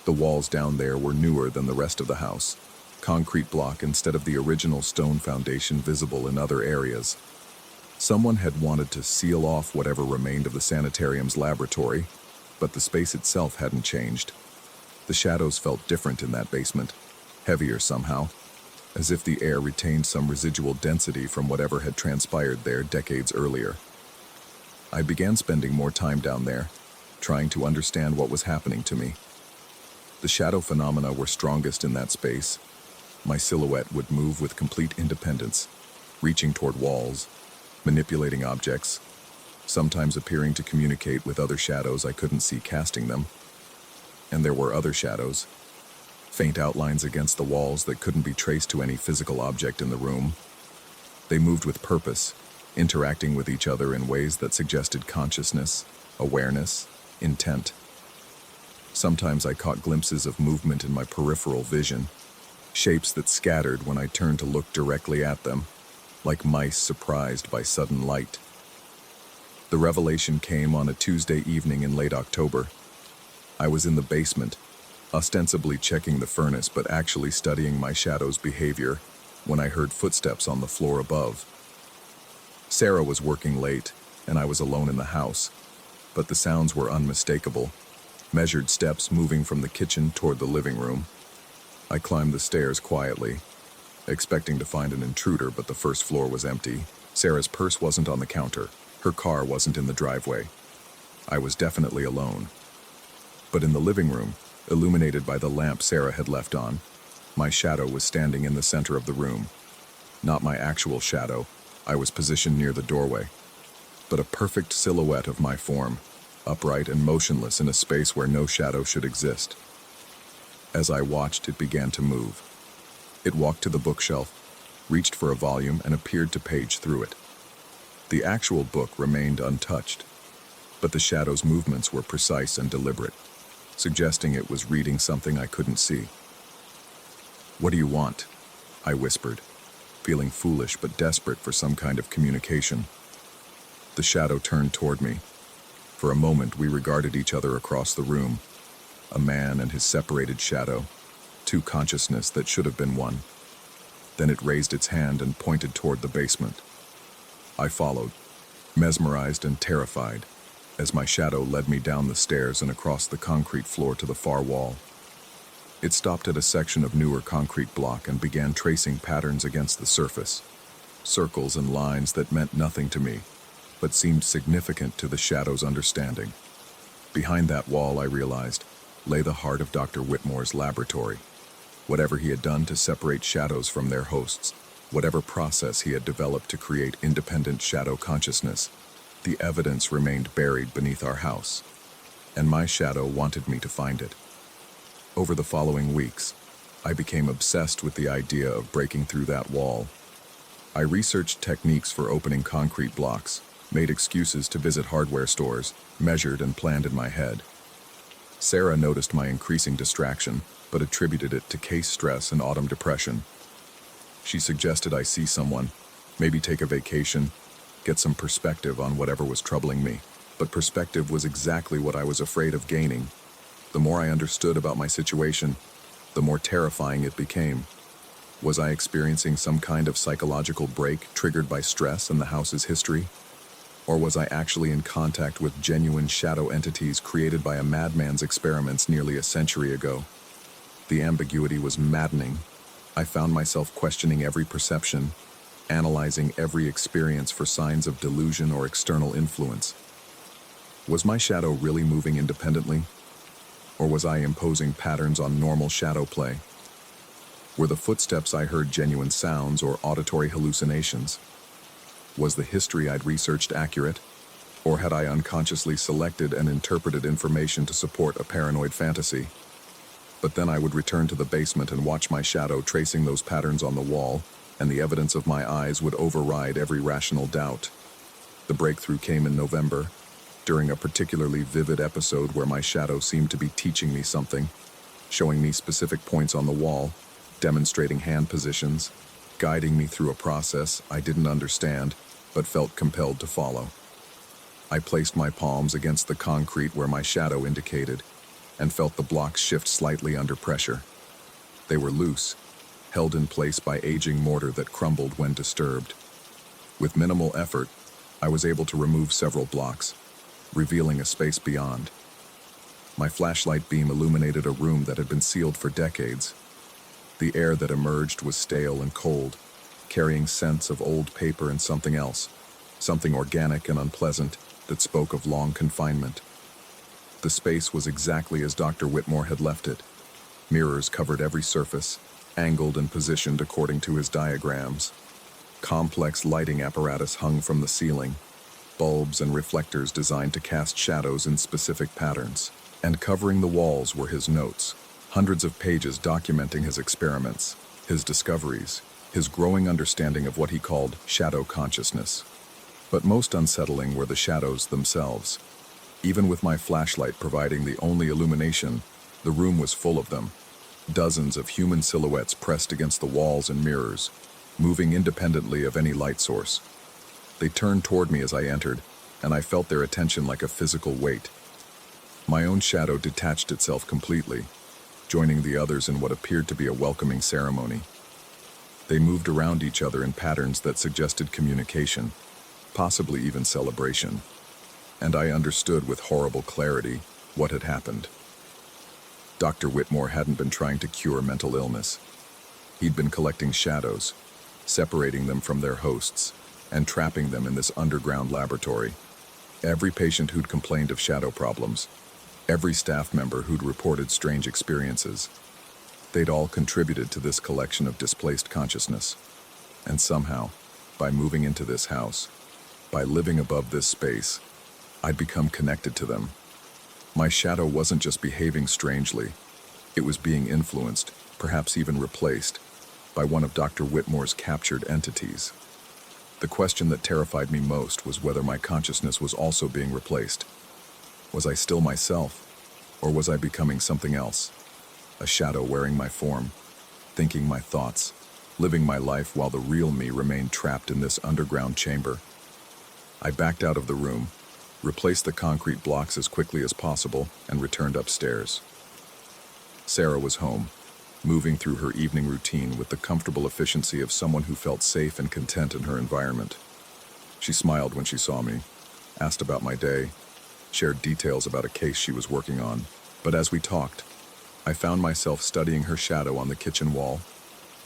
The walls down there were newer than the rest of the house, concrete block instead of the original stone foundation visible in other areas. Someone had wanted to seal off whatever remained of the sanitarium's laboratory, but the space itself hadn't changed. The shadows felt different in that basement, heavier somehow, as if the air retained some residual density from whatever had transpired there decades earlier. I began spending more time down there, trying to understand what was happening to me. The shadow phenomena were strongest in that space. My silhouette would move with complete independence, reaching toward walls, manipulating objects, sometimes appearing to communicate with other shadows I couldn't see casting them. And there were other shadows, faint outlines against the walls that couldn't be traced to any physical object in the room. They moved with purpose, interacting with each other in ways that suggested consciousness, awareness, intent. Sometimes I caught glimpses of movement in my peripheral vision, shapes that scattered when I turned to look directly at them, like mice surprised by sudden light. The revelation came on a Tuesday evening in late October. I was in the basement, ostensibly checking the furnace but actually studying my shadow's behavior, when I heard footsteps on the floor above. Sarah was working late, and I was alone in the house, but the sounds were unmistakable, measured steps moving from the kitchen toward the living room. I climbed the stairs quietly, expecting to find an intruder, but the first floor was empty. Sarah's purse wasn't on the counter. Her car wasn't in the driveway. I was definitely alone. But in the living room, illuminated by the lamp Sarah had left on, my shadow was standing in the center of the room. Not my actual shadow. I was positioned near the doorway, but a perfect silhouette of my form, upright and motionless in a space where no shadow should exist. As I watched, it began to move. It walked to the bookshelf, reached for a volume, and appeared to page through it. The actual book remained untouched, but the shadow's movements were precise and deliberate, suggesting it was reading something I couldn't see. "What do you want?" I whispered, feeling foolish but desperate for some kind of communication. The shadow turned toward me. For a moment, we regarded each other across the room, a man and his separated shadow, two consciousness that should have been one. Then it raised its hand and pointed toward the basement. I followed, mesmerized and terrified, as my shadow led me down the stairs and across the concrete floor to the far wall. It stopped at a section of newer concrete block and began tracing patterns against the surface, circles and lines that meant nothing to me, but seemed significant to the shadow's understanding. Behind that wall, I realized, lay the heart of Dr. Whitmore's laboratory, whatever he had done to separate shadows from their hosts. Whatever process he had developed to create independent shadow consciousness, the evidence remained buried beneath our house, and my shadow wanted me to find it. Over the following weeks, I became obsessed with the idea of breaking through that wall. I researched techniques for opening concrete blocks, made excuses to visit hardware stores, measured and planned in my head. Sarah noticed my increasing distraction, but attributed it to case stress and autumn depression. She suggested I see someone, maybe take a vacation, get some perspective on whatever was troubling me. But perspective was exactly what I was afraid of gaining. The more I understood about my situation, the more terrifying it became. Was I experiencing some kind of psychological break triggered by stress and the house's history? Or was I actually in contact with genuine shadow entities created by a madman's experiments nearly a century ago? The ambiguity was maddening. I found myself questioning every perception, analyzing every experience for signs of delusion or external influence. Was my shadow really moving independently? Or was I imposing patterns on normal shadow play? Were the footsteps I heard genuine sounds or auditory hallucinations? Was the history I'd researched accurate? Or had I unconsciously selected and interpreted information to support a paranoid fantasy? But then I would return to the basement and watch my shadow tracing those patterns on the wall, and the evidence of my eyes would override every rational doubt. The breakthrough came in November, during a particularly vivid episode where my shadow seemed to be teaching me something, showing me specific points on the wall, demonstrating hand positions, guiding me through a process I didn't understand, but felt compelled to follow. I placed my palms against the concrete where my shadow indicated, and felt the blocks shift slightly under pressure. They were loose, held in place by aging mortar that crumbled when disturbed. With minimal effort, I was able to remove several blocks, revealing a space beyond. My flashlight beam illuminated a room that had been sealed for decades. The air that emerged was stale and cold, carrying scents of old paper and something else, something organic and unpleasant that spoke of long confinement. The space was exactly as Dr. Whitmore had left it. Mirrors covered every surface, angled and positioned according to his diagrams. Complex lighting apparatus hung from the ceiling, bulbs and reflectors designed to cast shadows in specific patterns. And covering the walls were his notes, hundreds of pages documenting his experiments, his discoveries, his growing understanding of what he called shadow consciousness. But most unsettling were the shadows themselves. Even with my flashlight providing the only illumination, the room was full of them. Dozens of human silhouettes pressed against the walls and mirrors, moving independently of any light source. They turned toward me as I entered, and I felt their attention like a physical weight. My own shadow detached itself completely, joining the others in what appeared to be a welcoming ceremony. They moved around each other in patterns that suggested communication, possibly even celebration. And I understood with horrible clarity what had happened. Dr. Whitmore hadn't been trying to cure mental illness. He'd been collecting shadows, separating them from their hosts, and trapping them in this underground laboratory. Every patient who'd complained of shadow problems, every staff member who'd reported strange experiences, they'd all contributed to this collection of displaced consciousness. And somehow, by moving into this house, by living above this space, I'd become connected to them. My shadow wasn't just behaving strangely, it was being influenced, perhaps even replaced, by one of Dr. Whitmore's captured entities. The question that terrified me most was whether my consciousness was also being replaced. Was I still myself, or was I becoming something else? A shadow wearing my form, thinking my thoughts, living my life while the real me remained trapped in this underground chamber. I backed out of the room, replaced the concrete blocks as quickly as possible, and returned upstairs. Sarah was home, moving through her evening routine with the comfortable efficiency of someone who felt safe and content in her environment. She smiled when she saw me, asked about my day, shared details about a case she was working on. But as we talked, I found myself studying her shadow on the kitchen wall.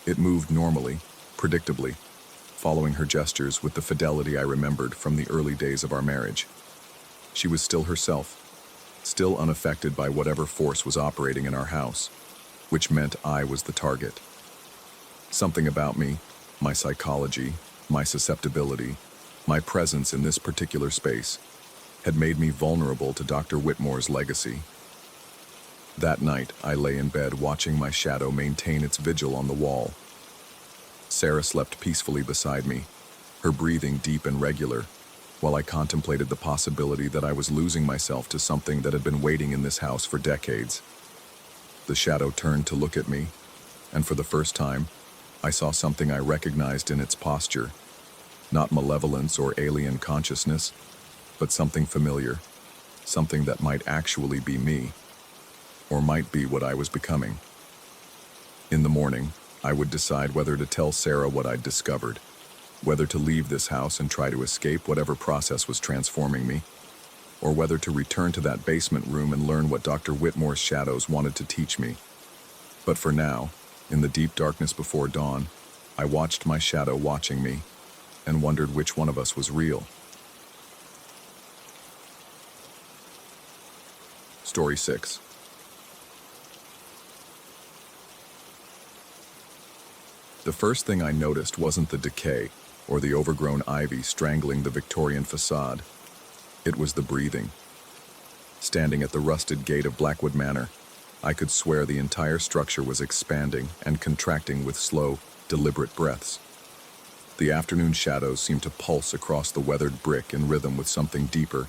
It moved normally, predictably, following her gestures with the fidelity I remembered from the early days of our marriage. She was still herself, still unaffected by whatever force was operating in our house, which meant I was the target. Something about me, my psychology, my susceptibility, my presence in this particular space, had made me vulnerable to Dr. Whitmore's legacy. That night, I lay in bed watching my shadow maintain its vigil on the wall. Sarah slept peacefully beside me, her breathing deep and regular, while I contemplated the possibility that I was losing myself to something that had been waiting in this house for decades. The shadow turned to look at me, and for the first time, I saw something I recognized in its posture. Not malevolence or alien consciousness, but something familiar, something that might actually be me, or might be what I was becoming. In the morning, I would decide whether to tell Sarah what I'd discovered, whether to leave this house and try to escape whatever process was transforming me, or whether to return to that basement room and learn what Dr. Whitmore's shadows wanted to teach me. But for now, in the deep darkness before dawn, I watched my shadow watching me and wondered which one of us was real. Story 6. The first thing I noticed wasn't the decay or the overgrown ivy strangling the Victorian facade. It was the breathing. Standing at the rusted gate of Blackwood Manor, I could swear the entire structure was expanding and contracting with slow, deliberate breaths. The afternoon shadows seemed to pulse across the weathered brick in rhythm with something deeper,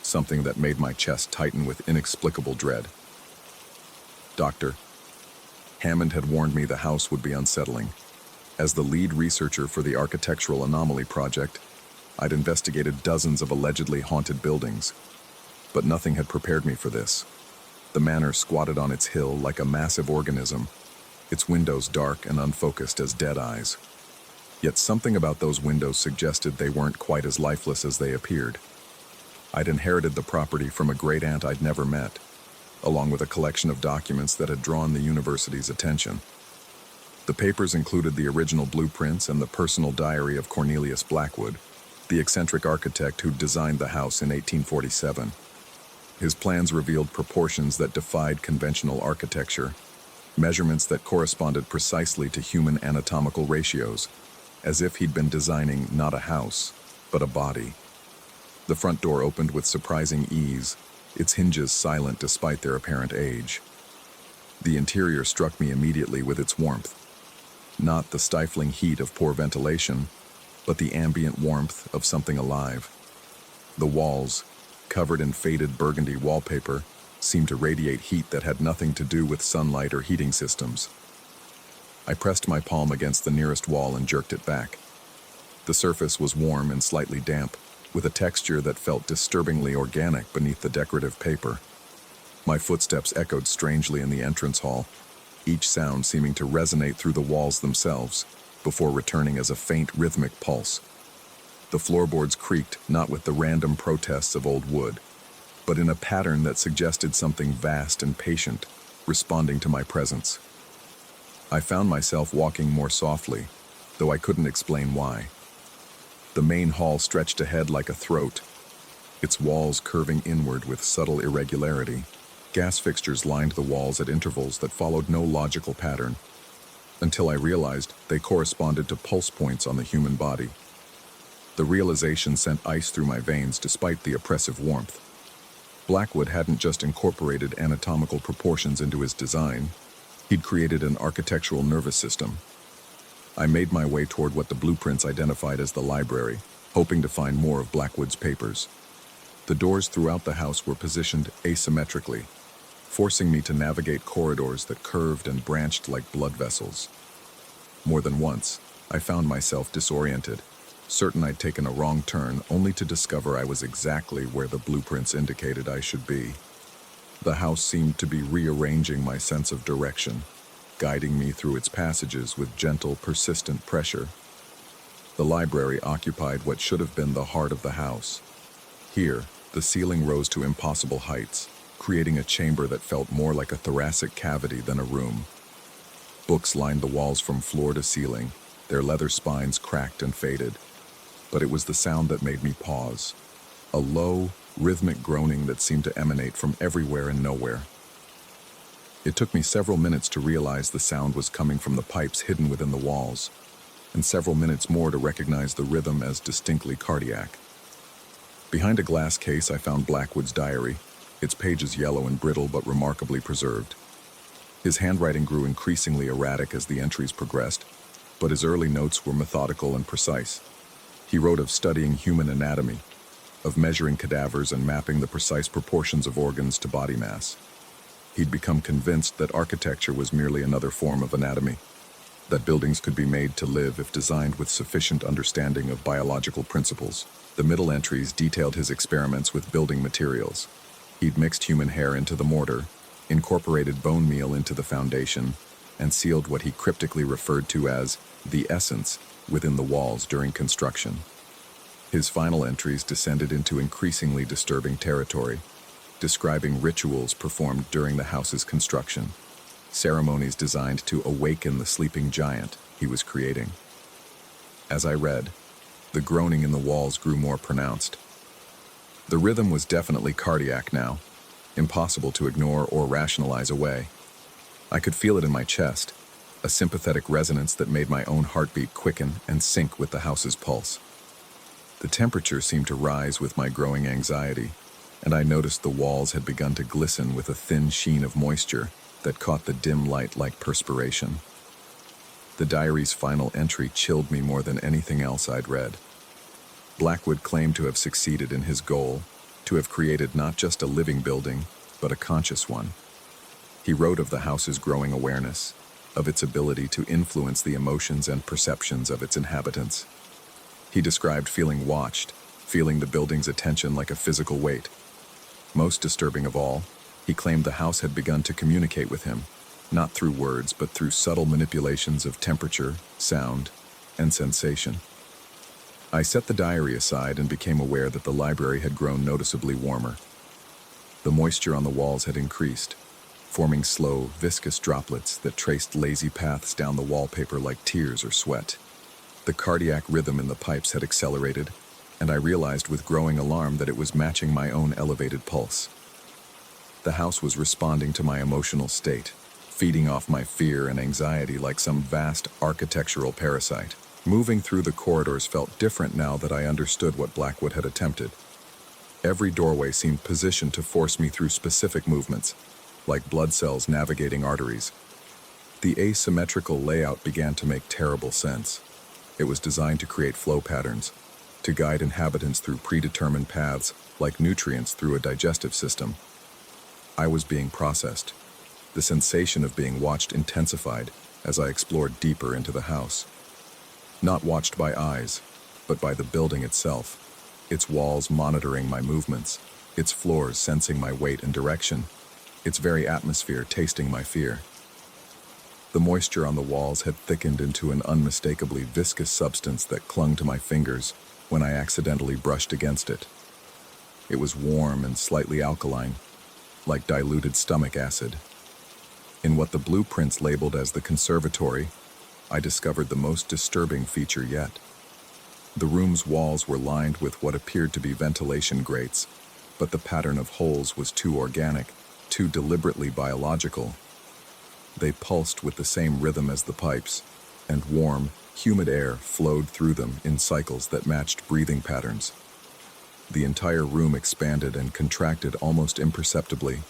something that made my chest tighten with inexplicable dread. Dr. Hammond had warned me the house would be unsettling. As the lead researcher for the Architectural Anomaly Project, I'd investigated dozens of allegedly haunted buildings, but nothing had prepared me for this. The manor squatted on its hill like a massive organism, its windows dark and unfocused as dead eyes. Yet something about those windows suggested they weren't quite as lifeless as they appeared. I'd inherited the property from a great-aunt I'd never met, along with a collection of documents that had drawn the university's attention. The papers included the original blueprints and the personal diary of Cornelius Blackwood, the eccentric architect who'd designed the house in 1847. His plans revealed proportions that defied conventional architecture, measurements that corresponded precisely to human anatomical ratios, as if he'd been designing not a house, but a body. The front door opened with surprising ease, its hinges silent despite their apparent age. The interior struck me immediately with its warmth. Not the stifling heat of poor ventilation, but the ambient warmth of something alive. The walls, covered in faded burgundy wallpaper, seemed to radiate heat that had nothing to do with sunlight or heating systems. I pressed my palm against the nearest wall and jerked it back. The surface was warm and slightly damp, with a texture that felt disturbingly organic beneath the decorative paper. My footsteps echoed strangely in the entrance hall, each sound seeming to resonate through the walls themselves, before returning as a faint rhythmic pulse. The floorboards creaked not with the random protests of old wood, but in a pattern that suggested something vast and patient, responding to my presence. I found myself walking more softly, though I couldn't explain why. The main hall stretched ahead like a throat, its walls curving inward with subtle irregularity. Gas fixtures lined the walls at intervals that followed no logical pattern, until I realized they corresponded to pulse points on the human body. The realization sent ice through my veins despite the oppressive warmth. Blackwood hadn't just incorporated anatomical proportions into his design, he'd created an architectural nervous system. I made my way toward what the blueprints identified as the library, hoping to find more of Blackwood's papers. The doors throughout the house were positioned asymmetrically, forcing me to navigate corridors that curved and branched like blood vessels. More than once, I found myself disoriented, certain I'd taken a wrong turn, only to discover I was exactly where the blueprints indicated I should be. The house seemed to be rearranging my sense of direction, guiding me through its passages with gentle, persistent pressure. The library occupied what should have been the heart of the house. Here, the ceiling rose to impossible heights, creating a chamber that felt more like a thoracic cavity than a room. Books lined the walls from floor to ceiling, their leather spines cracked and faded. But it was the sound that made me pause, a low, rhythmic groaning that seemed to emanate from everywhere and nowhere. It took me several minutes to realize the sound was coming from the pipes hidden within the walls. and several minutes more to recognize the rhythm as distinctly cardiac. Behind a glass case, I found Blackwood's diary, its pages yellow and brittle but remarkably preserved. His handwriting grew increasingly erratic as the entries progressed, but his early notes were methodical and precise. He wrote of studying human anatomy, of measuring cadavers and mapping the precise proportions of organs to body mass. He'd become convinced that architecture was merely another form of anatomy, that buildings could be made to live if designed with sufficient understanding of biological principles. The middle entries detailed his experiments with building materials. He'd mixed human hair into the mortar, incorporated bone meal into the foundation, and sealed what he cryptically referred to as the essence within the walls during construction. His final entries descended into increasingly disturbing territory, describing rituals performed during the house's construction, ceremonies designed to awaken the sleeping giant he was creating. As I read, the groaning in the walls grew more pronounced. The rhythm was definitely cardiac now, impossible to ignore or rationalize away. I could feel it in my chest, a sympathetic resonance that made my own heartbeat quicken and sync with the house's pulse. The temperature seemed to rise with my growing anxiety, and I noticed the walls had begun to glisten with a thin sheen of moisture that caught the dim light like perspiration. The diary's final entry chilled me more than anything else I'd read. Blackwood claimed to have succeeded in his goal, to have created not just a living building, but a conscious one. He wrote of the house's growing awareness, of its ability to influence the emotions and perceptions of its inhabitants. He described feeling watched, feeling the building's attention like a physical weight. Most disturbing of all, he claimed the house had begun to communicate with him, not through words, but through subtle manipulations of temperature, sound, and sensation. I set the diary aside and became aware that the library had grown noticeably warmer. The moisture on the walls had increased, forming slow, viscous droplets that traced lazy paths down the wallpaper like tears or sweat. The cardiac rhythm in the pipes had accelerated, and I realized with growing alarm that it was matching my own elevated pulse. The house was responding to my emotional state, feeding off my fear and anxiety like some vast architectural parasite. Moving through the corridors felt different now that I understood what Blackwood had attempted. Every doorway seemed positioned to force me through specific movements, like blood cells navigating arteries. The asymmetrical layout began to make terrible sense. It was designed to create flow patterns, to guide inhabitants through predetermined paths like nutrients through a digestive system. I was being processed. The sensation of being watched intensified as I explored deeper into the house. Not watched by eyes, but by the building itself, its walls monitoring my movements, its floors sensing my weight and direction, its very atmosphere tasting my fear. The moisture on the walls had thickened into an unmistakably viscous substance that clung to my fingers when I accidentally brushed against it. It was warm and slightly alkaline, like diluted stomach acid. In what the blueprints labeled as the conservatory, I discovered the most disturbing feature yet. The room's walls were lined with what appeared to be ventilation grates, but the pattern of holes was too organic, too deliberately biological. They pulsed with the same rhythm as the pipes, and warm, humid air flowed through them in cycles that matched breathing patterns. The entire room expanded and contracted almost imperceptibly,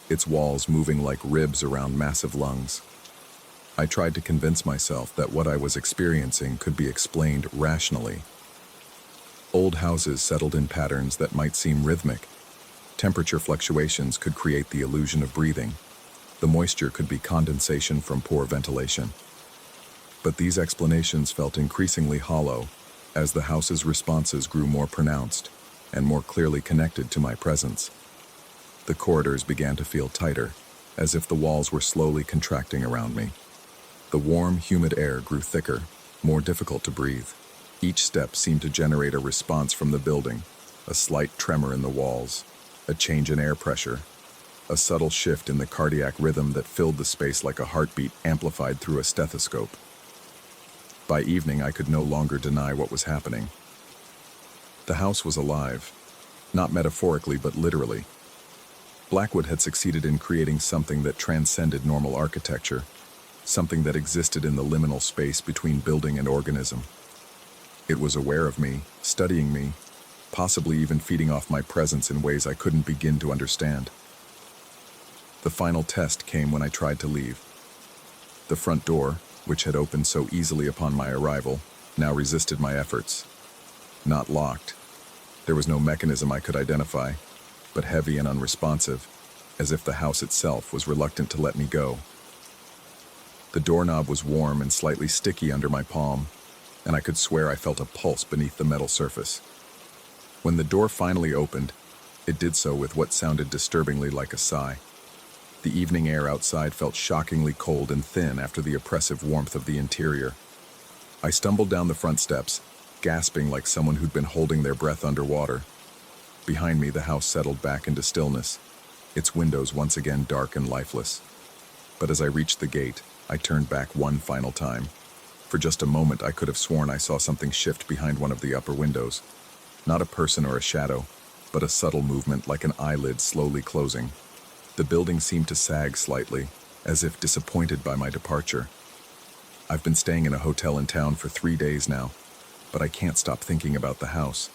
its walls moving like ribs around massive lungs. I tried to convince myself that what I was experiencing could be explained rationally. Old houses settled in patterns that might seem rhythmic. Temperature fluctuations could create the illusion of breathing. The moisture could be condensation from poor ventilation. But these explanations felt increasingly hollow as the house's responses grew more pronounced and more clearly connected to my presence. The corridors began to feel tighter, as if the walls were slowly contracting around me. The warm, humid air grew thicker, more difficult to breathe. Each step seemed to generate a response from the building, a slight tremor in the walls, a change in air pressure, a subtle shift in the cardiac rhythm that filled the space like a heartbeat amplified through a stethoscope. By evening, I could no longer deny what was happening. The house was alive, not metaphorically but literally. Blackwood had succeeded in creating something that transcended normal architecture, something that existed in the liminal space between building and organism. It was aware of me, studying me, possibly even feeding off my presence in ways I couldn't begin to understand. The final test came when I tried to leave. The front door, which had opened so easily upon my arrival, now resisted my efforts. Not locked. There was no mechanism I could identify, but heavy and unresponsive, as if the house itself was reluctant to let me go. The doorknob was warm and slightly sticky under my palm, and I could swear I felt a pulse beneath the metal surface. When the door finally opened, it did so with what sounded disturbingly like a sigh. The evening air outside felt shockingly cold and thin after the oppressive warmth of the interior. I stumbled down the front steps, gasping like someone who'd been holding their breath underwater. Behind me, the house settled back into stillness, its windows once again dark and lifeless. But as I reached the gate, I turned back one final time. For just a moment, I could have sworn I saw something shift behind one of the upper windows. Not a person or a shadow, but a subtle movement like an eyelid slowly closing. The building seemed to sag slightly, as if disappointed by my departure. I've been staying in a hotel in town for 3 days now, but I can't stop thinking about the house.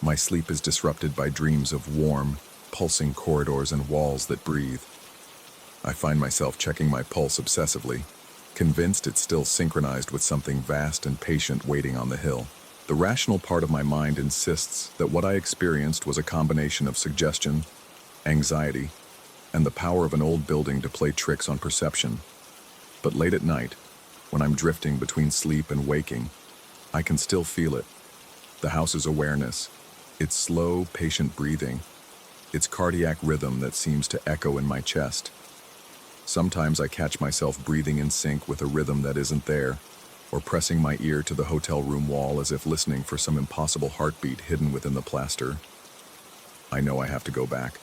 My sleep is disrupted by dreams of warm, pulsing corridors and walls that breathe. I find myself checking my pulse obsessively, convinced it's still synchronized with something vast and patient waiting on the hill. The rational part of my mind insists that what I experienced was a combination of suggestion, anxiety, and the power of an old building to play tricks on perception. But late at night, when I'm drifting between sleep and waking, I can still feel it. The house's awareness, its slow, patient breathing, its cardiac rhythm that seems to echo in my chest. Sometimes I catch myself breathing in sync with a rhythm that isn't there, or pressing my ear to the hotel room wall as if listening for some impossible heartbeat hidden within the plaster. I know I have to go back.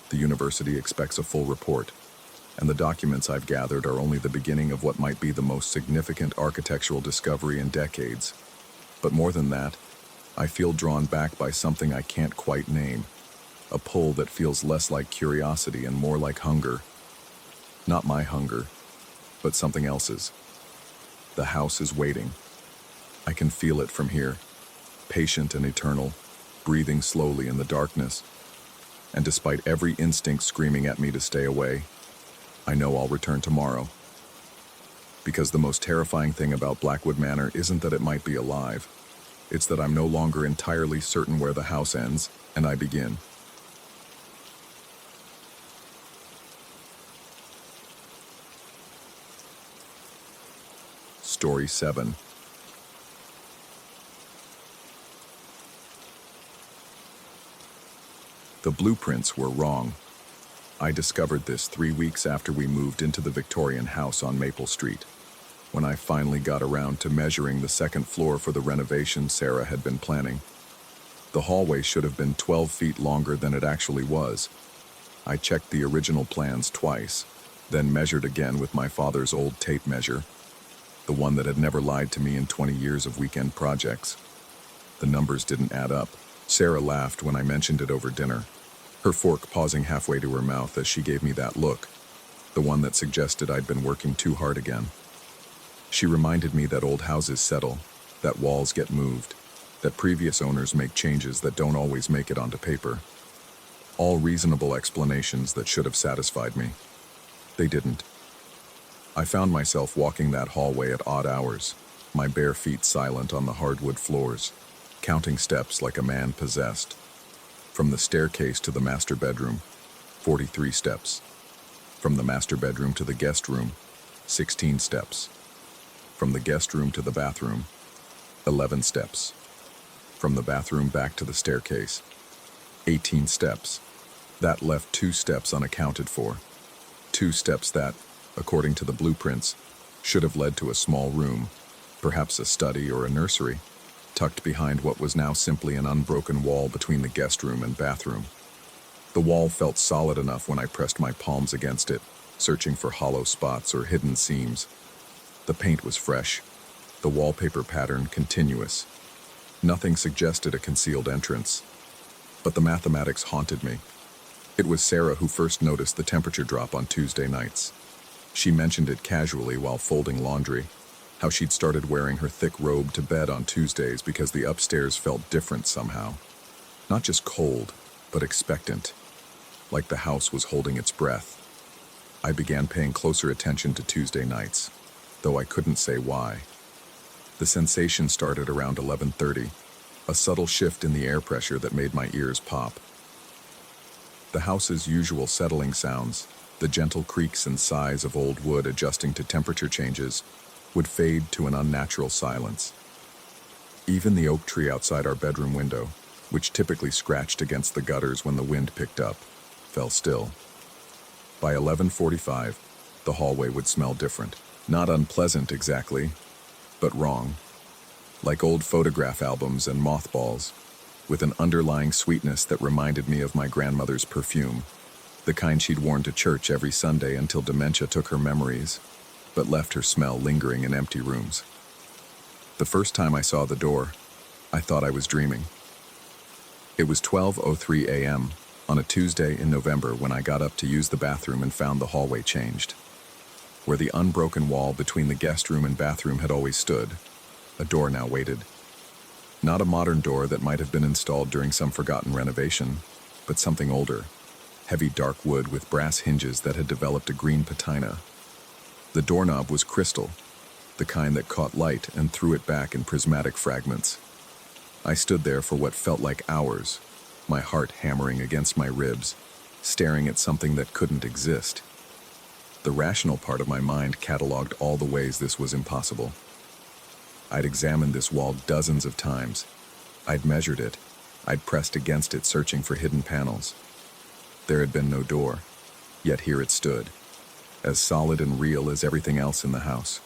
The university expects a full report, and the documents I've gathered are only the beginning of what might be the most significant architectural discovery in decades. But more than that, I feel drawn back by something I can't quite name, a pull that feels less like curiosity and more like hunger. Not my hunger, but something else's. The house is waiting. I can feel it from here, patient and eternal, breathing slowly in the darkness. And despite every instinct screaming at me to stay away, I know I'll return tomorrow. Because the most terrifying thing about Blackwood Manor isn't that it might be alive. It's that I'm no longer entirely certain where the house ends and I begin. Story 7. The blueprints were wrong. I discovered this 3 weeks after we moved into the Victorian house on Maple Street, when I finally got around to measuring the second floor for the renovation Sarah had been planning. The hallway should have been 12 feet longer than it actually was. I checked the original plans twice, then measured again with my father's old tape measure, the one that had never lied to me in 20 years of weekend projects. The numbers didn't add up. Sarah laughed when I mentioned it over dinner, her fork pausing halfway to her mouth as she gave me that look, the one that suggested I'd been working too hard again. She reminded me that old houses settle, that walls get moved, that previous owners make changes that don't always make it onto paper. All reasonable explanations that should have satisfied me. They didn't. I found myself walking that hallway at odd hours, my bare feet silent on the hardwood floors, counting steps like a man possessed. From the staircase to the master bedroom, 43 steps. From the master bedroom to the guest room, 16 steps. From the guest room to the bathroom, 11 steps. From the bathroom back to the staircase, 18 steps. That left 2 steps unaccounted for. 2 steps that, according to the blueprints, should have led to a small room, perhaps a study or a nursery, tucked behind what was now simply an unbroken wall between the guest room and bathroom. The wall felt solid enough when I pressed my palms against it, searching for hollow spots or hidden seams. The paint was fresh, the wallpaper pattern continuous. Nothing suggested a concealed entrance. But the mathematics haunted me. It was Sarah who first noticed the temperature drop on Tuesday nights. She mentioned it casually while folding laundry, how she'd started wearing her thick robe to bed on Tuesdays because the upstairs felt different somehow. Not just cold, but expectant, like the house was holding its breath. I began paying closer attention to Tuesday nights, though I couldn't say why. The sensation started around 11:30, a subtle shift in the air pressure that made my ears pop. The house's usual settling sounds, the gentle creaks and sighs of old wood adjusting to temperature changes, would fade to an unnatural silence. Even the oak tree outside our bedroom window, which typically scratched against the gutters when the wind picked up, fell still. By 11:45, the hallway would smell different. Not unpleasant exactly, but wrong. Like old photograph albums and mothballs, with an underlying sweetness that reminded me of my grandmother's perfume, the kind she'd worn to church every Sunday until dementia took her memories, but left her smell lingering in empty rooms. The first time I saw the door, I thought I was dreaming. It was 12:03 a.m. on a Tuesday in November when I got up to use the bathroom and found the hallway changed. Where the unbroken wall between the guest room and bathroom had always stood, a door now waited. Not a modern door that might have been installed during some forgotten renovation, but something older, heavy dark wood with brass hinges that had developed a green patina. The doorknob was crystal, the kind that caught light and threw it back in prismatic fragments. I stood there for what felt like hours, my heart hammering against my ribs, staring at something that couldn't exist. The rational part of my mind cataloged all the ways this was impossible. I'd examined this wall dozens of times. I'd measured it. I'd pressed against it, searching for hidden panels. There had been no door, yet here it stood, as solid and real as everything else in the house.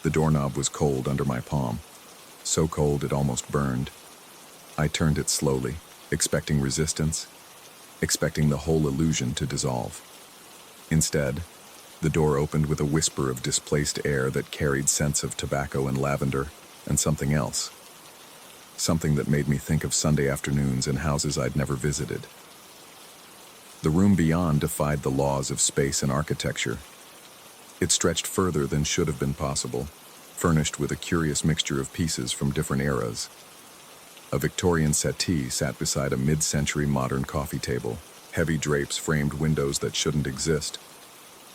The doorknob was cold under my palm, so cold it almost burned. I turned it slowly, expecting resistance, expecting the whole illusion to dissolve. Instead, the door opened with a whisper of displaced air that carried scents of tobacco and lavender and something else. Something that made me think of Sunday afternoons in houses I'd never visited. The room beyond defied the laws of space and architecture. It stretched further than should have been possible, furnished with a curious mixture of pieces from different eras. A Victorian settee sat beside a mid-century modern coffee table. Heavy drapes framed windows that shouldn't exist.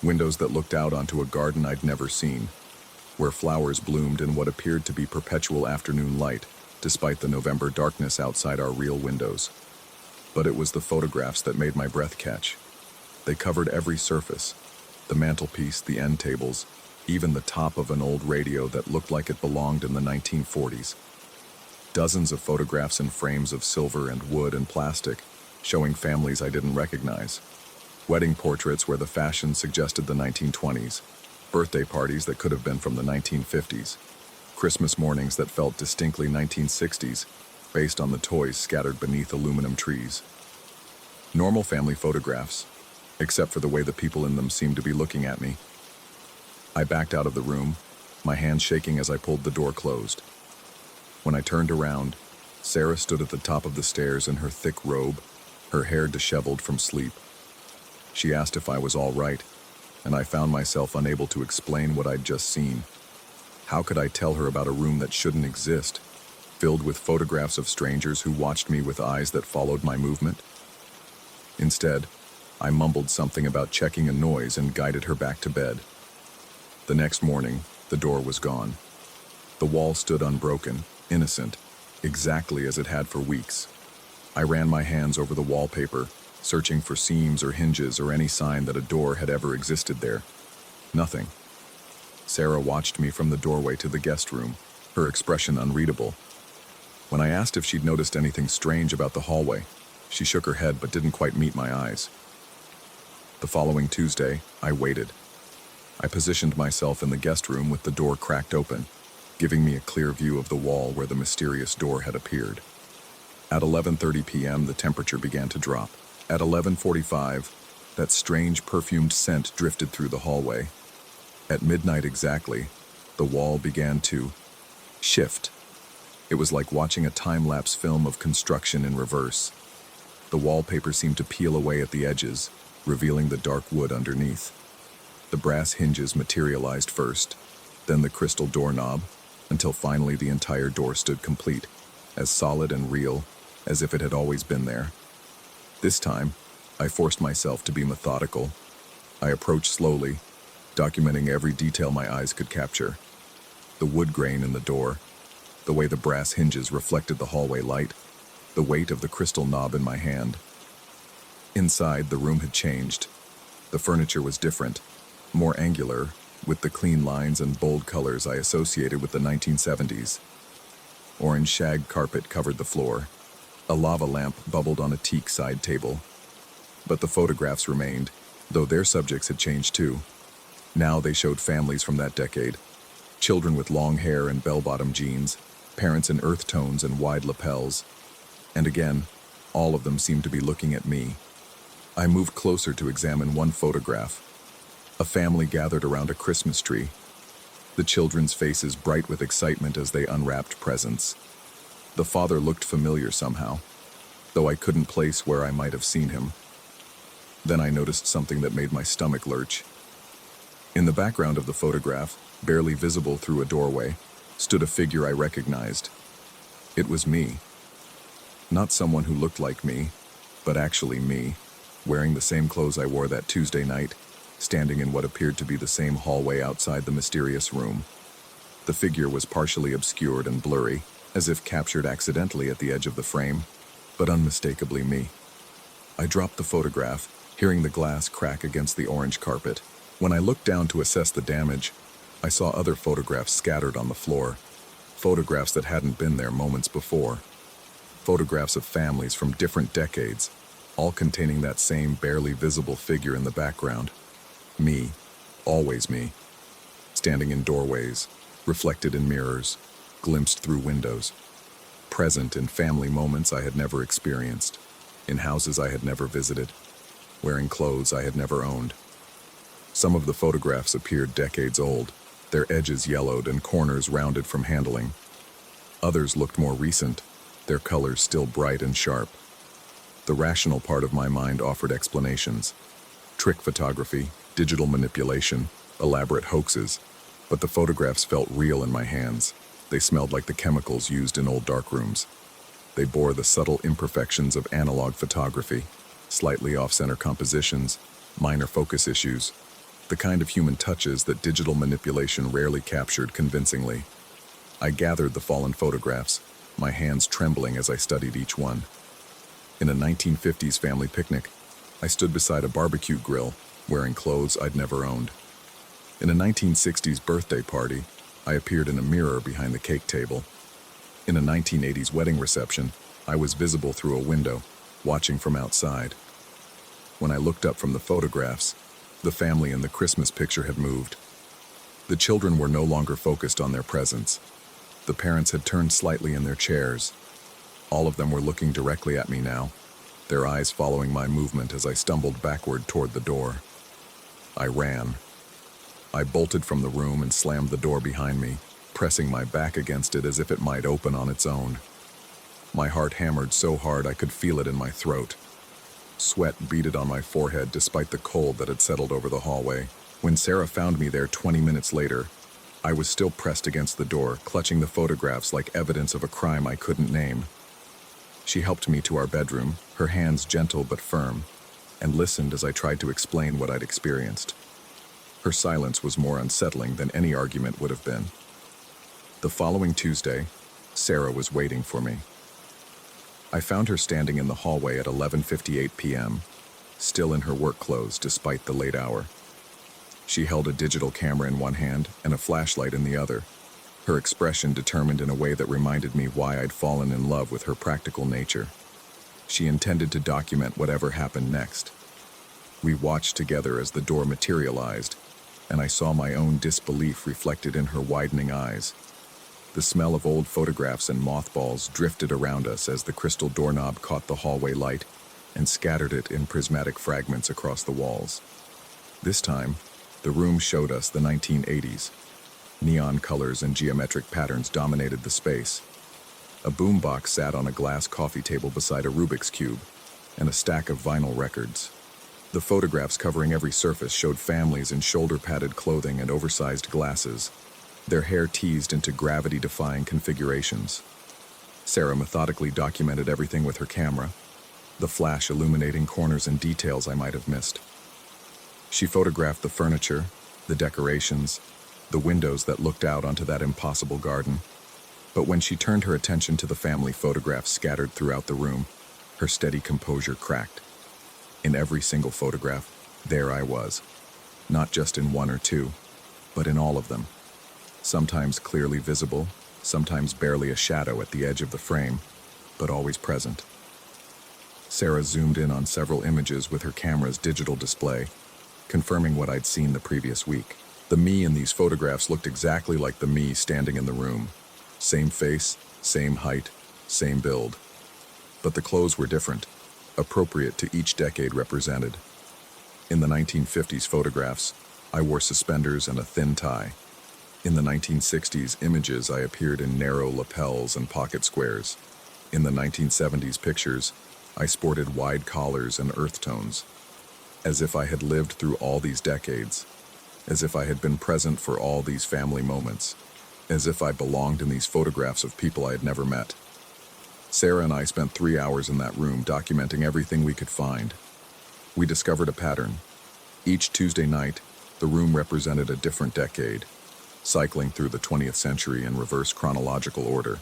Windows that looked out onto a garden I'd never seen, where flowers bloomed in what appeared to be perpetual afternoon light, despite the November darkness outside our real windows. But it was the photographs that made my breath catch. They covered every surface, the mantelpiece, the end tables, even the top of an old radio that looked like it belonged in the 1940s. Dozens of photographs in frames of silver and wood and plastic, showing families I didn't recognize. Wedding portraits where the fashion suggested the 1920s, birthday parties that could have been from the 1950s, Christmas mornings that felt distinctly 1960s, based on the toys scattered beneath aluminum trees. Normal family photographs, except for the way the people in them seemed to be looking at me. I backed out of the room, my hands shaking as I pulled the door closed. When I turned around, Sarah stood at the top of the stairs in her thick robe, her hair disheveled from sleep. She asked if I was all right, and I found myself unable to explain what I'd just seen. How could I tell her about a room that shouldn't exist, filled with photographs of strangers who watched me with eyes that followed my movement? Instead, I mumbled something about checking a noise and guided her back to bed. The next morning, the door was gone. The wall stood unbroken, innocent, exactly as it had for weeks. I ran my hands over the wallpaper, searching for seams or hinges or any sign that a door had ever existed there. Nothing. Sarah watched me from the doorway to the guest room, her expression unreadable. When I asked if she'd noticed anything strange about the hallway, she shook her head but didn't quite meet my eyes. The following Tuesday, I waited. I positioned myself in the guest room with the door cracked open, giving me a clear view of the wall where the mysterious door had appeared. At 11:30 p.m., the temperature began to drop. At 11:45, that strange perfumed scent drifted through the hallway. At midnight exactly, the wall began to shift. It was like watching a time-lapse film of construction in reverse. The wallpaper seemed to peel away at the edges, revealing the dark wood underneath. The brass hinges materialized first, then the crystal doorknob, until finally the entire door stood complete, as solid and real as if it had always been there. This time, I forced myself to be methodical. I approached slowly, documenting every detail my eyes could capture. The wood grain in the door, the way the brass hinges reflected the hallway light, the weight of the crystal knob in my hand. Inside, the room had changed. The furniture was different, more angular, with the clean lines and bold colors I associated with the 1970s. Orange shag carpet covered the floor. A lava lamp bubbled on a teak side table. But the photographs remained, though their subjects had changed too. Now they showed families from that decade. Children with long hair and bell-bottom jeans, parents in earth tones and wide lapels. And again, all of them seemed to be looking at me. I moved closer to examine one photograph. A family gathered around a Christmas tree, the children's faces bright with excitement as they unwrapped presents. The father looked familiar somehow, though I couldn't place where I might have seen him. Then I noticed something that made my stomach lurch. In the background of the photograph, barely visible through a doorway, stood a figure I recognized. It was me. Not someone who looked like me, but actually me, wearing the same clothes I wore that Tuesday night, standing in what appeared to be the same hallway outside the mysterious room. The figure was partially obscured and blurry, as if captured accidentally at the edge of the frame, but unmistakably me. I dropped the photograph, hearing the glass crack against the orange carpet. When I looked down to assess the damage, I saw other photographs scattered on the floor, photographs that hadn't been there moments before. Photographs of families from different decades, all containing that same barely visible figure in the background. Me, always me, standing in doorways, reflected in mirrors, glimpsed through windows, present in family moments I had never experienced, in houses I had never visited, wearing clothes I had never owned. Some of the photographs appeared decades old, their edges yellowed and corners rounded from handling. Others looked more recent, their colors still bright and sharp. The rational part of my mind offered explanations. Trick photography, digital manipulation, elaborate hoaxes, but the photographs felt real in my hands. They smelled like the chemicals used in old darkrooms. They bore the subtle imperfections of analog photography, slightly off-center compositions, minor focus issues, the kind of human touches that digital manipulation rarely captured convincingly. I gathered the fallen photographs, my hands trembling as I studied each one. In a 1950s family picnic, I stood beside a barbecue grill, wearing clothes I'd never owned. In a 1960s birthday party, I appeared in a mirror behind the cake table. In a 1980s wedding reception, I was visible through a window, watching from outside. When I looked up from the photographs, the family in the Christmas picture had moved. The children were no longer focused on their presents. The parents had turned slightly in their chairs. All of them were looking directly at me now, their eyes following my movement as I stumbled backward toward the door. I ran. I bolted from the room and slammed the door behind me, pressing my back against it as if it might open on its own. My heart hammered so hard I could feel it in my throat. Sweat beaded on my forehead despite the cold that had settled over the hallway. When Sarah found me there 20 minutes later, I was still pressed against the door, clutching the photographs like evidence of a crime I couldn't name. She helped me to our bedroom, her hands gentle but firm, and listened as I tried to explain what I'd experienced. Her silence was more unsettling than any argument would have been. The following Tuesday, Sarah was waiting for me. I found her standing in the hallway at 11:58 p.m., still in her work clothes despite the late hour. She held a digital camera in one hand and a flashlight in the other, her expression determined in a way that reminded me why I'd fallen in love with her practical nature. She intended to document whatever happened next. We watched together as the door materialized, and I saw my own disbelief reflected in her widening eyes. The smell of old photographs and mothballs drifted around us as the crystal doorknob caught the hallway light and scattered it in prismatic fragments across the walls. This time, the room showed us the 1980s. Neon colors and geometric patterns dominated the space. A boombox sat on a glass coffee table beside a Rubik's Cube and a stack of vinyl records. The photographs covering every surface showed families in shoulder-padded clothing and oversized glasses, their hair teased into gravity-defying configurations. Sarah methodically documented everything with her camera, the flash illuminating corners and details I might have missed. She photographed the furniture, the decorations, the windows that looked out onto that impossible garden. But when she turned her attention to the family photographs scattered throughout the room, her steady composure cracked. In every single photograph, there I was. Not just in one or two, but in all of them. Sometimes clearly visible, sometimes barely a shadow at the edge of the frame, but always present. Sarah zoomed in on several images with her camera's digital display, confirming what I'd seen the previous week. The me in these photographs looked exactly like the me standing in the room. Same face, same height, same build. But the clothes were different, appropriate to each decade represented. In the 1950s photographs, I wore suspenders and a thin tie. In the 1960s images, I appeared in narrow lapels and pocket squares. In the 1970s pictures, I sported wide collars and earth tones. As if I had lived through all these decades. As if I had been present for all these family moments. As if I belonged in these photographs of people I had never met. Sarah and I spent 3 hours in that room documenting everything we could find. We discovered a pattern. Each Tuesday night, the room represented a different decade, cycling through the 20th century in reverse chronological order.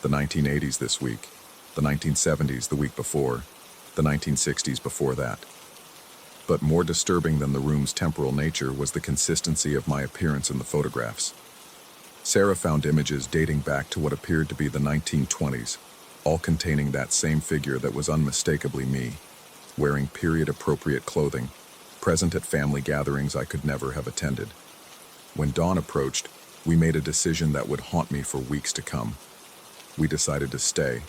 The 1980s this week, the 1970s the week before, the 1960s before that. But more disturbing than the room's temporal nature was the consistency of my appearance in the photographs. Sarah found images dating back to what appeared to be the 1920s, all containing that same figure that was unmistakably me, wearing period-appropriate clothing, present at family gatherings I could never have attended. When dawn approached, we made a decision that would haunt me for weeks to come. We decided to stay.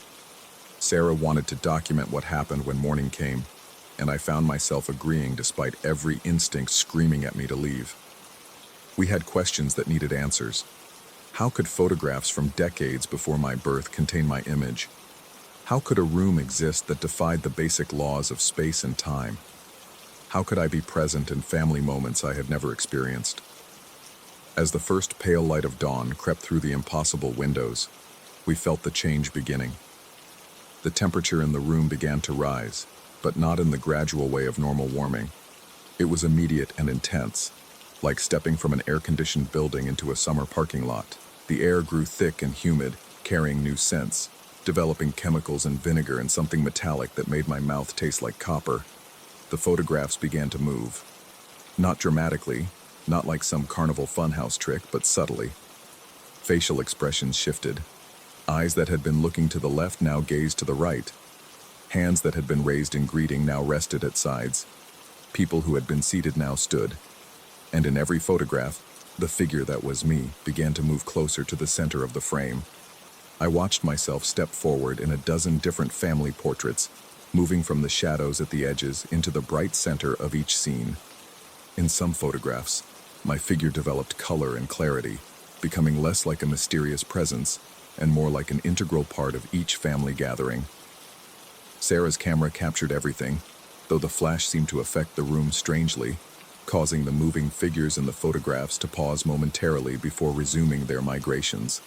Sarah wanted to document what happened when morning came, and I found myself agreeing despite every instinct screaming at me to leave. We had questions that needed answers. How could photographs from decades before my birth contain my image? How could a room exist that defied the basic laws of space and time? How could I be present in family moments I had never experienced? As the first pale light of dawn crept through the impossible windows, we felt the change beginning. The temperature in the room began to rise, but not in the gradual way of normal warming. It was immediate and intense, like stepping from an air-conditioned building into a summer parking lot. The air grew thick and humid, carrying new scents, developing chemicals and vinegar and something metallic that made my mouth taste like copper. The photographs began to move. Not dramatically, not like some carnival funhouse trick, but subtly. Facial expressions shifted. Eyes that had been looking to the left now gazed to the right. Hands that had been raised in greeting now rested at sides. People who had been seated now stood. And in every photograph, the figure that was me began to move closer to the center of the frame. I watched myself step forward in a dozen different family portraits, moving from the shadows at the edges into the bright center of each scene. In some photographs, my figure developed color and clarity, becoming less like a mysterious presence and more like an integral part of each family gathering. Sarah's camera captured everything, though the flash seemed to affect the room strangely, causing the moving figures in the photographs to pause momentarily before resuming their migrations.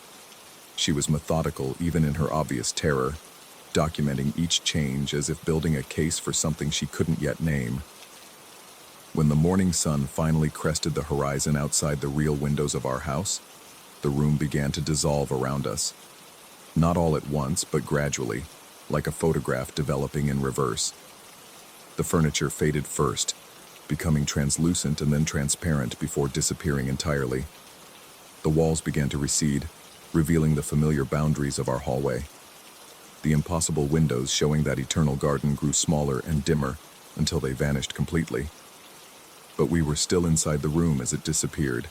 She was methodical even in her obvious terror, documenting each change as if building a case for something she couldn't yet name. When the morning sun finally crested the horizon outside the real windows of our house, the room began to dissolve around us. Not all at once, but gradually, like a photograph developing in reverse. The furniture faded first, becoming translucent and then transparent before disappearing entirely. The walls began to recede, revealing the familiar boundaries of our hallway. The impossible windows showing that eternal garden grew smaller and dimmer until they vanished completely. But we were still inside the room as it disappeared.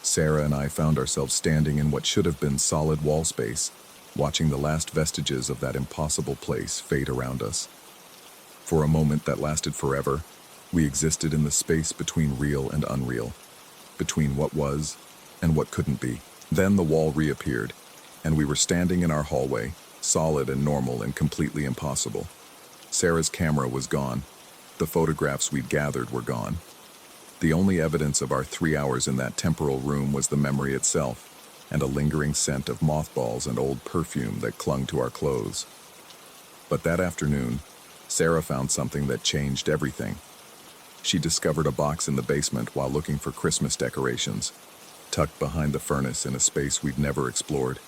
Sarah and I found ourselves standing in what should have been solid wall space, watching the last vestiges of that impossible place fade around us. For a moment that lasted forever, we existed in the space between real and unreal, between what was and what couldn't be. Then the wall reappeared, and we were standing in our hallway, solid and normal and completely impossible. Sarah's camera was gone, The photographs we'd gathered were gone. The only evidence of our 3 hours in that temporal room was the memory itself, and a lingering scent of mothballs and old perfume that clung to our clothes. But that afternoon, Sarah found something that changed everything. She discovered a box in the basement while looking for Christmas decorations, tucked behind the furnace in a space we'd never explored.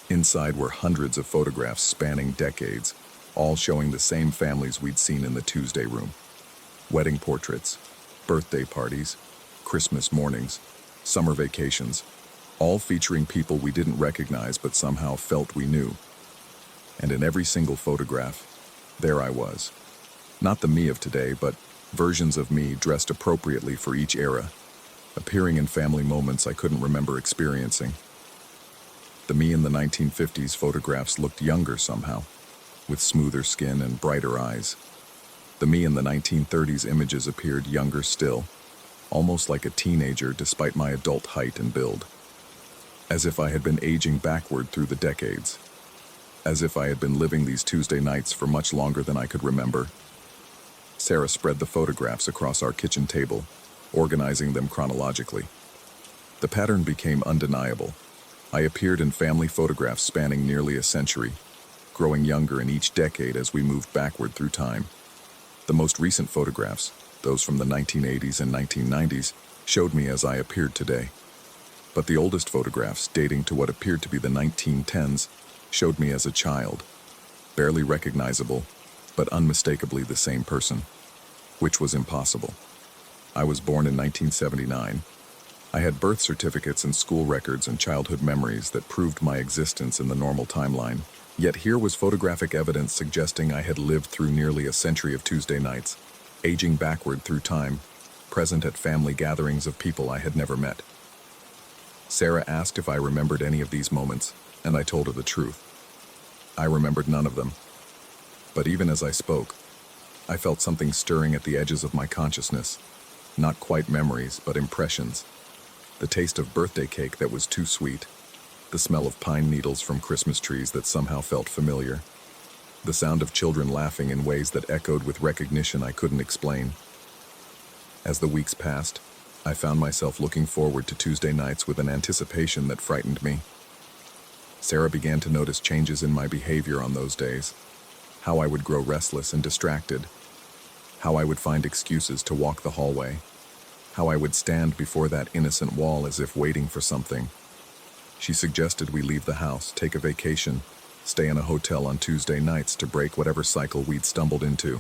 Inside were hundreds of photographs spanning decades, all showing the same families we'd seen in the Tuesday room. Wedding portraits, birthday parties, Christmas mornings, summer vacations, all featuring people we didn't recognize but somehow felt we knew. And in every single photograph, there I was. Not the me of today, but versions of me dressed appropriately for each era, appearing in family moments I couldn't remember experiencing. The me in the 1950s photographs looked younger somehow, with smoother skin and brighter eyes. The me in the 1930s images appeared younger still, almost like a teenager despite my adult height and build. As if I had been aging backward through the decades. As if I had been living these Tuesday nights for much longer than I could remember. Sarah spread the photographs across our kitchen table, organizing them chronologically. The pattern became undeniable. I appeared in family photographs spanning nearly a century, growing younger in each decade as we moved backward through time. The most recent photographs, those from the 1980s and 1990s, showed me as I appeared today. But the oldest photographs, dating to what appeared to be the 1910s, showed me as a child, barely recognizable, but unmistakably the same person, which was impossible. I was born in 1979. I had birth certificates and school records and childhood memories that proved my existence in the normal timeline. Yet here was photographic evidence suggesting I had lived through nearly a century of Tuesday nights, aging backward through time, present at family gatherings of people I had never met. Sarah asked if I remembered any of these moments, and I told her the truth. I remembered none of them. But even as I spoke, I felt something stirring at the edges of my consciousness. Not quite memories, but impressions. The taste of birthday cake that was too sweet. The smell of pine needles from Christmas trees that somehow felt familiar. The sound of children laughing in ways that echoed with recognition I couldn't explain. As the weeks passed, I found myself looking forward to Tuesday nights with an anticipation that frightened me. Sarah began to notice changes in my behavior on those days. How I would grow restless and distracted. How I would find excuses to walk the hallway. How I would stand before that innocent wall as if waiting for something. She suggested we leave the house, take a vacation, stay in a hotel on Tuesday nights to break whatever cycle we'd stumbled into.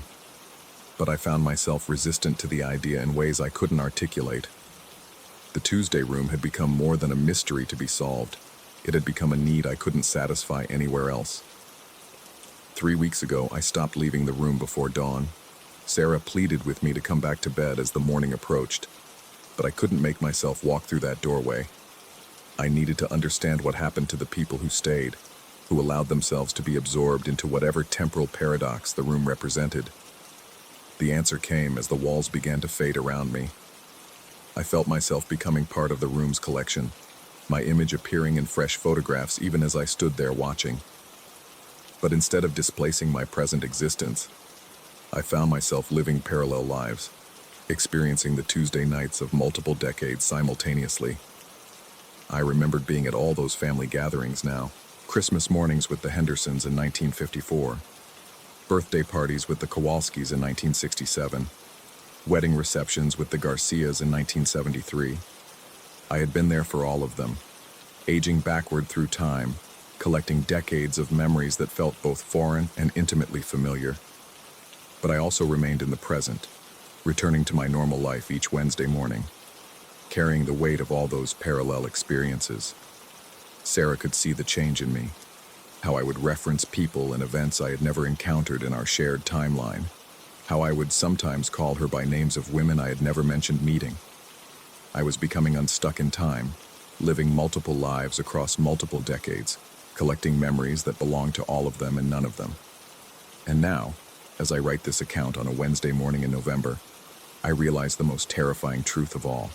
But I found myself resistant to the idea in ways I couldn't articulate. The Tuesday room had become more than a mystery to be solved. It had become a need I couldn't satisfy anywhere else. 3 weeks ago, I stopped leaving the room before dawn. Sarah pleaded with me to come back to bed as the morning approached, but I couldn't make myself walk through that doorway. I needed to understand what happened to the people who stayed, who allowed themselves to be absorbed into whatever temporal paradox the room represented. The answer came as the walls began to fade around me. I felt myself becoming part of the room's collection, my image appearing in fresh photographs even as I stood there watching. But instead of displacing my present existence, I found myself living parallel lives, experiencing the Tuesday nights of multiple decades simultaneously. I remembered being at all those family gatherings now, Christmas mornings with the Hendersons in 1954, birthday parties with the Kowalskis in 1967, wedding receptions with the Garcias in 1973. I had been there for all of them, aging backward through time, collecting decades of memories that felt both foreign and intimately familiar. But I also remained in the present, returning to my normal life each Wednesday morning, carrying the weight of all those parallel experiences. Sarah could see the change in me, how I would reference people and events I had never encountered in our shared timeline, how I would sometimes call her by names of women I had never mentioned meeting. I was becoming unstuck in time, living multiple lives across multiple decades, collecting memories that belonged to all of them and none of them. And now, as I write this account on a Wednesday morning in November, I realize the most terrifying truth of all.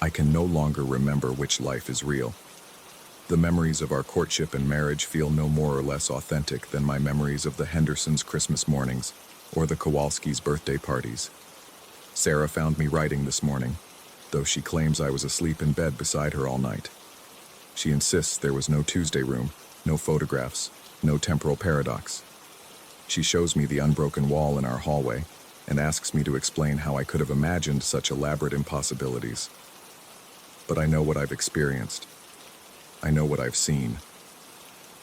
I can no longer remember which life is real. The memories of our courtship and marriage feel no more or less authentic than my memories of the Hendersons' Christmas mornings, or the Kowalskis' birthday parties. Sarah found me writing this morning, though she claims I was asleep in bed beside her all night. She insists there was no Tuesday room, no photographs, no temporal paradox. She shows me the unbroken wall in our hallway and asks me to explain how I could have imagined such elaborate impossibilities. But I know what I've experienced. I know what I've seen.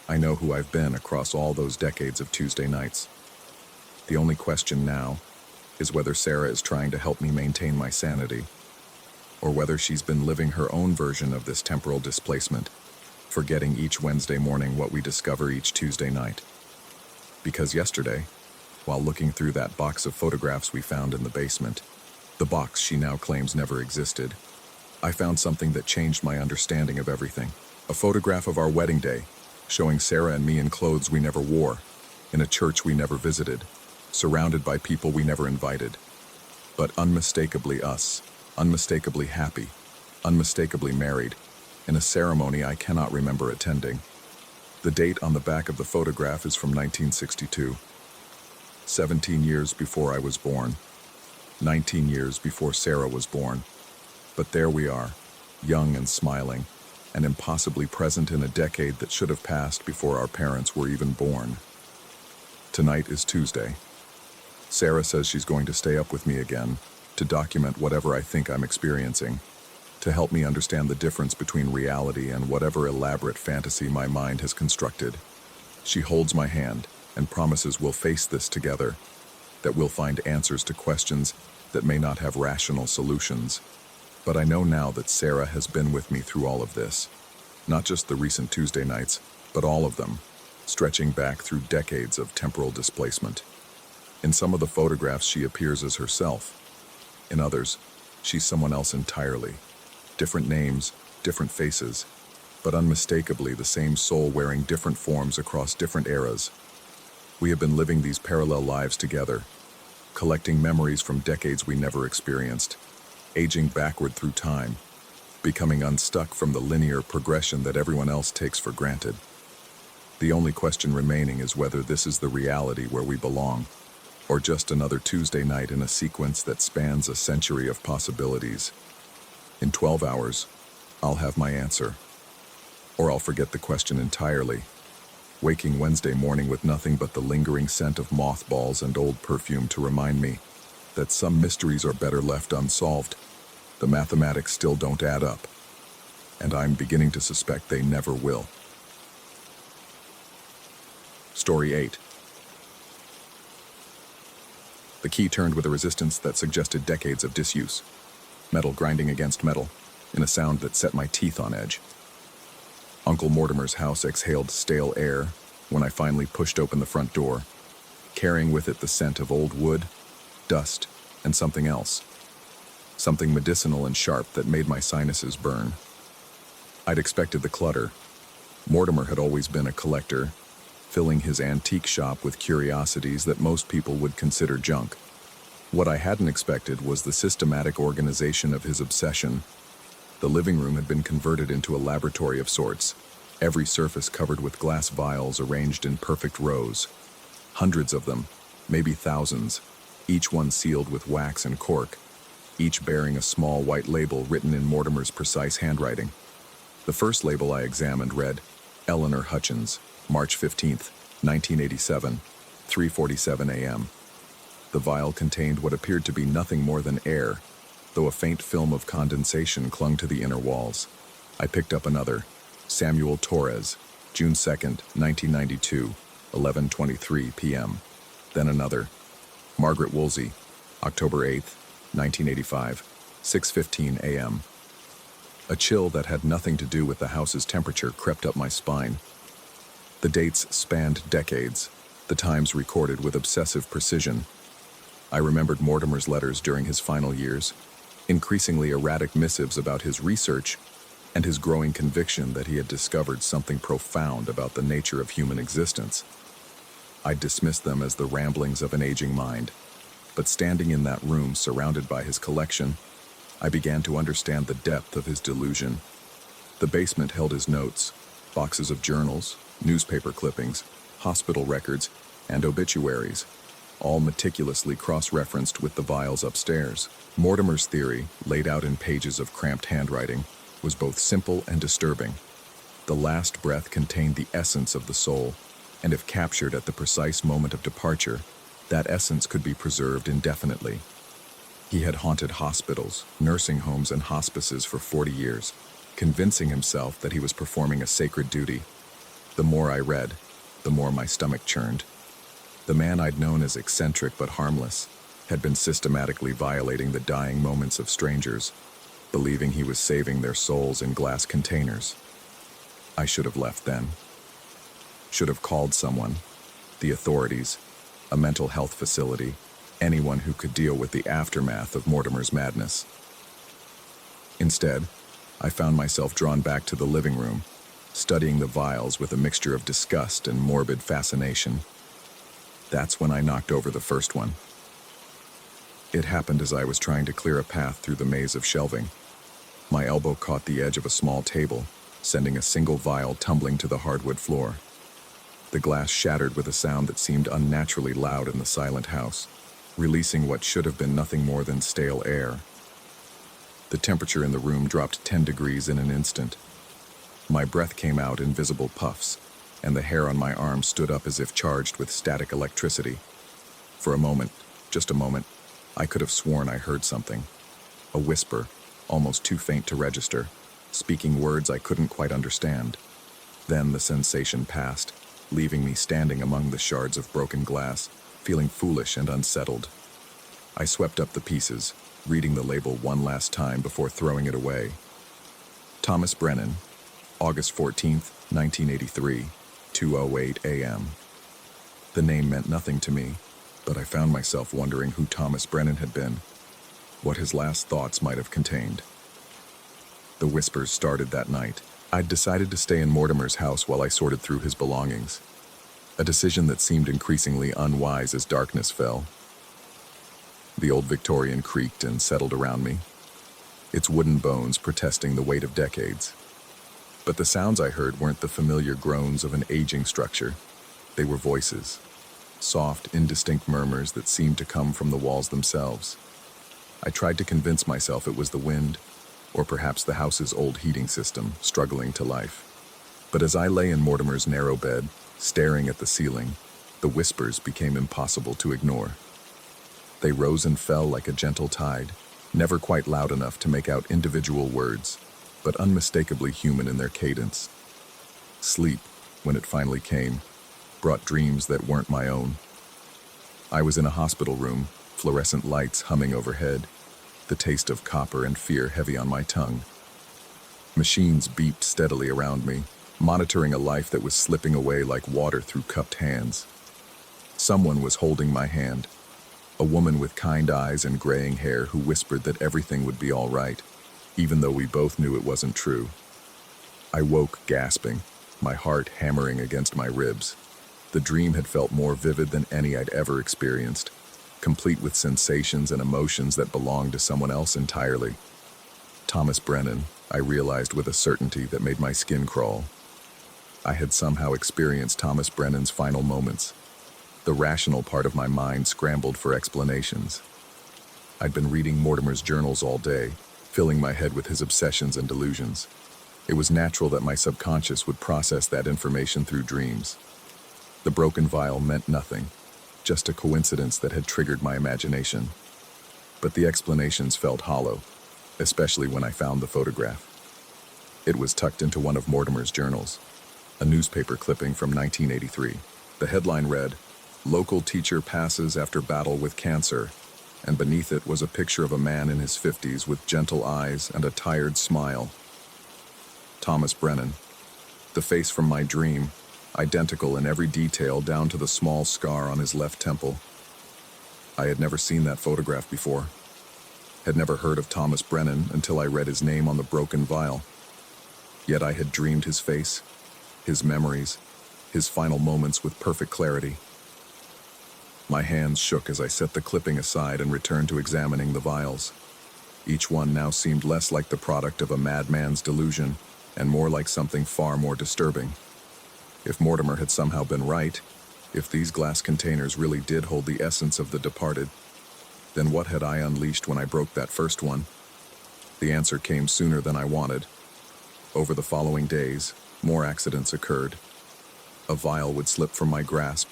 I know who I've been across all those decades of Tuesday nights. The only question now is whether Sarah is trying to help me maintain my sanity, or whether she's been living her own version of this temporal displacement, forgetting each Wednesday morning what we discover each Tuesday night. Because yesterday, while looking through that box of photographs we found in the basement, the box she now claims never existed, I found something that changed my understanding of everything. A photograph of our wedding day, showing Sarah and me in clothes we never wore, in a church we never visited, surrounded by people we never invited. But unmistakably us, unmistakably happy, unmistakably married, in a ceremony I cannot remember attending. The date on the back of the photograph is from 1962. 17 years before I was born. 19 years before Sarah was born. But there we are, young and smiling, and impossibly present in a decade that should have passed before our parents were even born. Tonight is Tuesday. Sarah says she's going to stay up with me again, to document whatever I think I'm experiencing, to help me understand the difference between reality and whatever elaborate fantasy my mind has constructed. She holds my hand and promises we'll face this together, that we'll find answers to questions that may not have rational solutions. But I know now that Sarah has been with me through all of this, not just the recent Tuesday nights, but all of them, stretching back through decades of temporal displacement. In some of the photographs she appears as herself. In others, she's someone else entirely. Different names, different faces, but unmistakably the same soul wearing different forms across different eras. We have been living these parallel lives together, collecting memories from decades we never experienced, aging backward through time, becoming unstuck from the linear progression that everyone else takes for granted. The only question remaining is whether this is the reality where we belong, or just another Tuesday night in a sequence that spans a century of possibilities. In 12 hours, I'll have my answer. Or I'll forget the question entirely, waking Wednesday morning with nothing but the lingering scent of mothballs and old perfume to remind me that some mysteries are better left unsolved. The mathematics still don't add up, and I'm beginning to suspect they never will. Story 8. The key turned with a resistance that suggested decades of disuse. Metal grinding against metal, in a sound that set my teeth on edge. Uncle Mortimer's house exhaled stale air when I finally pushed open the front door, carrying with it the scent of old wood, dust, and something else. Something medicinal and sharp that made my sinuses burn. I'd expected the clutter. Mortimer had always been a collector, filling his antique shop with curiosities that most people would consider junk. What I hadn't expected was the systematic organization of his obsession. The living room had been converted into a laboratory of sorts, every surface covered with glass vials arranged in perfect rows. Hundreds of them, maybe thousands, each one sealed with wax and cork, each bearing a small white label written in Mortimer's precise handwriting. The first label I examined read, Eleanor Hutchins, March 15th, 1987, 3:47 a.m. The vial contained what appeared to be nothing more than air, though a faint film of condensation clung to the inner walls. I picked up another, Samuel Torres, June 2nd, 1992, 11:23 p.m. Then another, Margaret Woolsey, October 8th, 1985, 6:15 a.m. A chill that had nothing to do with the house's temperature crept up my spine. The dates spanned decades, the times recorded with obsessive precision. I remembered Mortimer's letters during his final years, increasingly erratic missives about his research, and his growing conviction that he had discovered something profound about the nature of human existence. I dismissed them as the ramblings of an aging mind, but standing in that room surrounded by his collection, I began to understand the depth of his delusion. The basement held his notes, boxes of journals, newspaper clippings, hospital records, and obituaries. all meticulously cross-referenced with the vials upstairs. Mortimer's theory, laid out in pages of cramped handwriting, was both simple and disturbing. The last breath contained the essence of the soul, and if captured at the precise moment of departure, that essence could be preserved indefinitely. He had haunted hospitals, nursing homes, and hospices for 40 years, convincing himself that he was performing a sacred duty. The more I read, the more my stomach churned. The man I'd known as eccentric but harmless had been systematically violating the dying moments of strangers, believing he was saving their souls in glass containers. I should have left then. Should have called someone, the authorities, a mental health facility, anyone who could deal with the aftermath of Mortimer's madness. Instead, I found myself drawn back to the living room, studying the vials with a mixture of disgust and morbid fascination. That's when I knocked over the first one. It happened as I was trying to clear a path through the maze of shelving. My elbow caught the edge of a small table, sending a single vial tumbling to the hardwood floor. The glass shattered with a sound that seemed unnaturally loud in the silent house, releasing what should have been nothing more than stale air. The temperature in the room dropped 10 degrees in an instant. My breath came out in visible puffs, and the hair on my arm stood up as if charged with static electricity. For a moment, just a moment, I could have sworn I heard something. A whisper, almost too faint to register, speaking words I couldn't quite understand. Then the sensation passed, leaving me standing among the shards of broken glass, feeling foolish and unsettled. I swept up the pieces, reading the label one last time before throwing it away. Thomas Brennan, August 14th, 1983, 2:08 a.m. The name meant nothing to me, but I found myself wondering who Thomas Brennan had been, what his last thoughts might have contained. The whispers started that night. I'd decided to stay in Mortimer's house while I sorted through his belongings, a decision that seemed increasingly unwise as darkness fell. The old Victorian creaked and settled around me, its wooden bones protesting the weight of decades. But the sounds I heard weren't the familiar groans of an aging structure. They were voices, soft, indistinct murmurs that seemed to come from the walls themselves. I tried to convince myself it was the wind, or perhaps the house's old heating system, struggling to life. But as I lay in Mortimer's narrow bed, staring at the ceiling, the whispers became impossible to ignore. They rose and fell like a gentle tide, never quite loud enough to make out individual words, but unmistakably human in their cadence. Sleep, when it finally came, brought dreams that weren't my own. I was in a hospital room, fluorescent lights humming overhead, the taste of copper and fear heavy on my tongue. Machines beeped steadily around me, monitoring a life that was slipping away like water through cupped hands. Someone was holding my hand, a woman with kind eyes and graying hair who whispered that everything would be all right, even though we both knew it wasn't true. I woke gasping, my heart hammering against my ribs. The dream had felt more vivid than any I'd ever experienced, complete with sensations and emotions that belonged to someone else entirely. Thomas Brennan, I realized with a certainty that made my skin crawl. I had somehow experienced Thomas Brennan's final moments. The rational part of my mind scrambled for explanations. I'd been reading Mortimer's journals all day, filling my head with his obsessions and delusions. It was natural that my subconscious would process that information through dreams. The broken vial meant nothing, just a coincidence that had triggered my imagination. But the explanations felt hollow, especially when I found the photograph. It was tucked into one of Mortimer's journals, a newspaper clipping from 1983. The headline read, "Local teacher passes after battle with cancer," and beneath it was a picture of a man in his 50s with gentle eyes and a tired smile. Thomas Brennan, the face from my dream, identical in every detail down to the small scar on his left temple. I had never seen that photograph before, had never heard of Thomas Brennan until I read his name on the broken vial. Yet I had dreamed his face, his memories, his final moments with perfect clarity. My hands shook as I set the clipping aside and returned to examining the vials. Each one now seemed less like the product of a madman's delusion and more like something far more disturbing. If Mortimer had somehow been right, If these glass containers really did hold the essence of the departed, then what had I unleashed when I broke that first one? The answer came sooner than I wanted. Over the following days, more accidents occurred. A vial would slip from my grasp,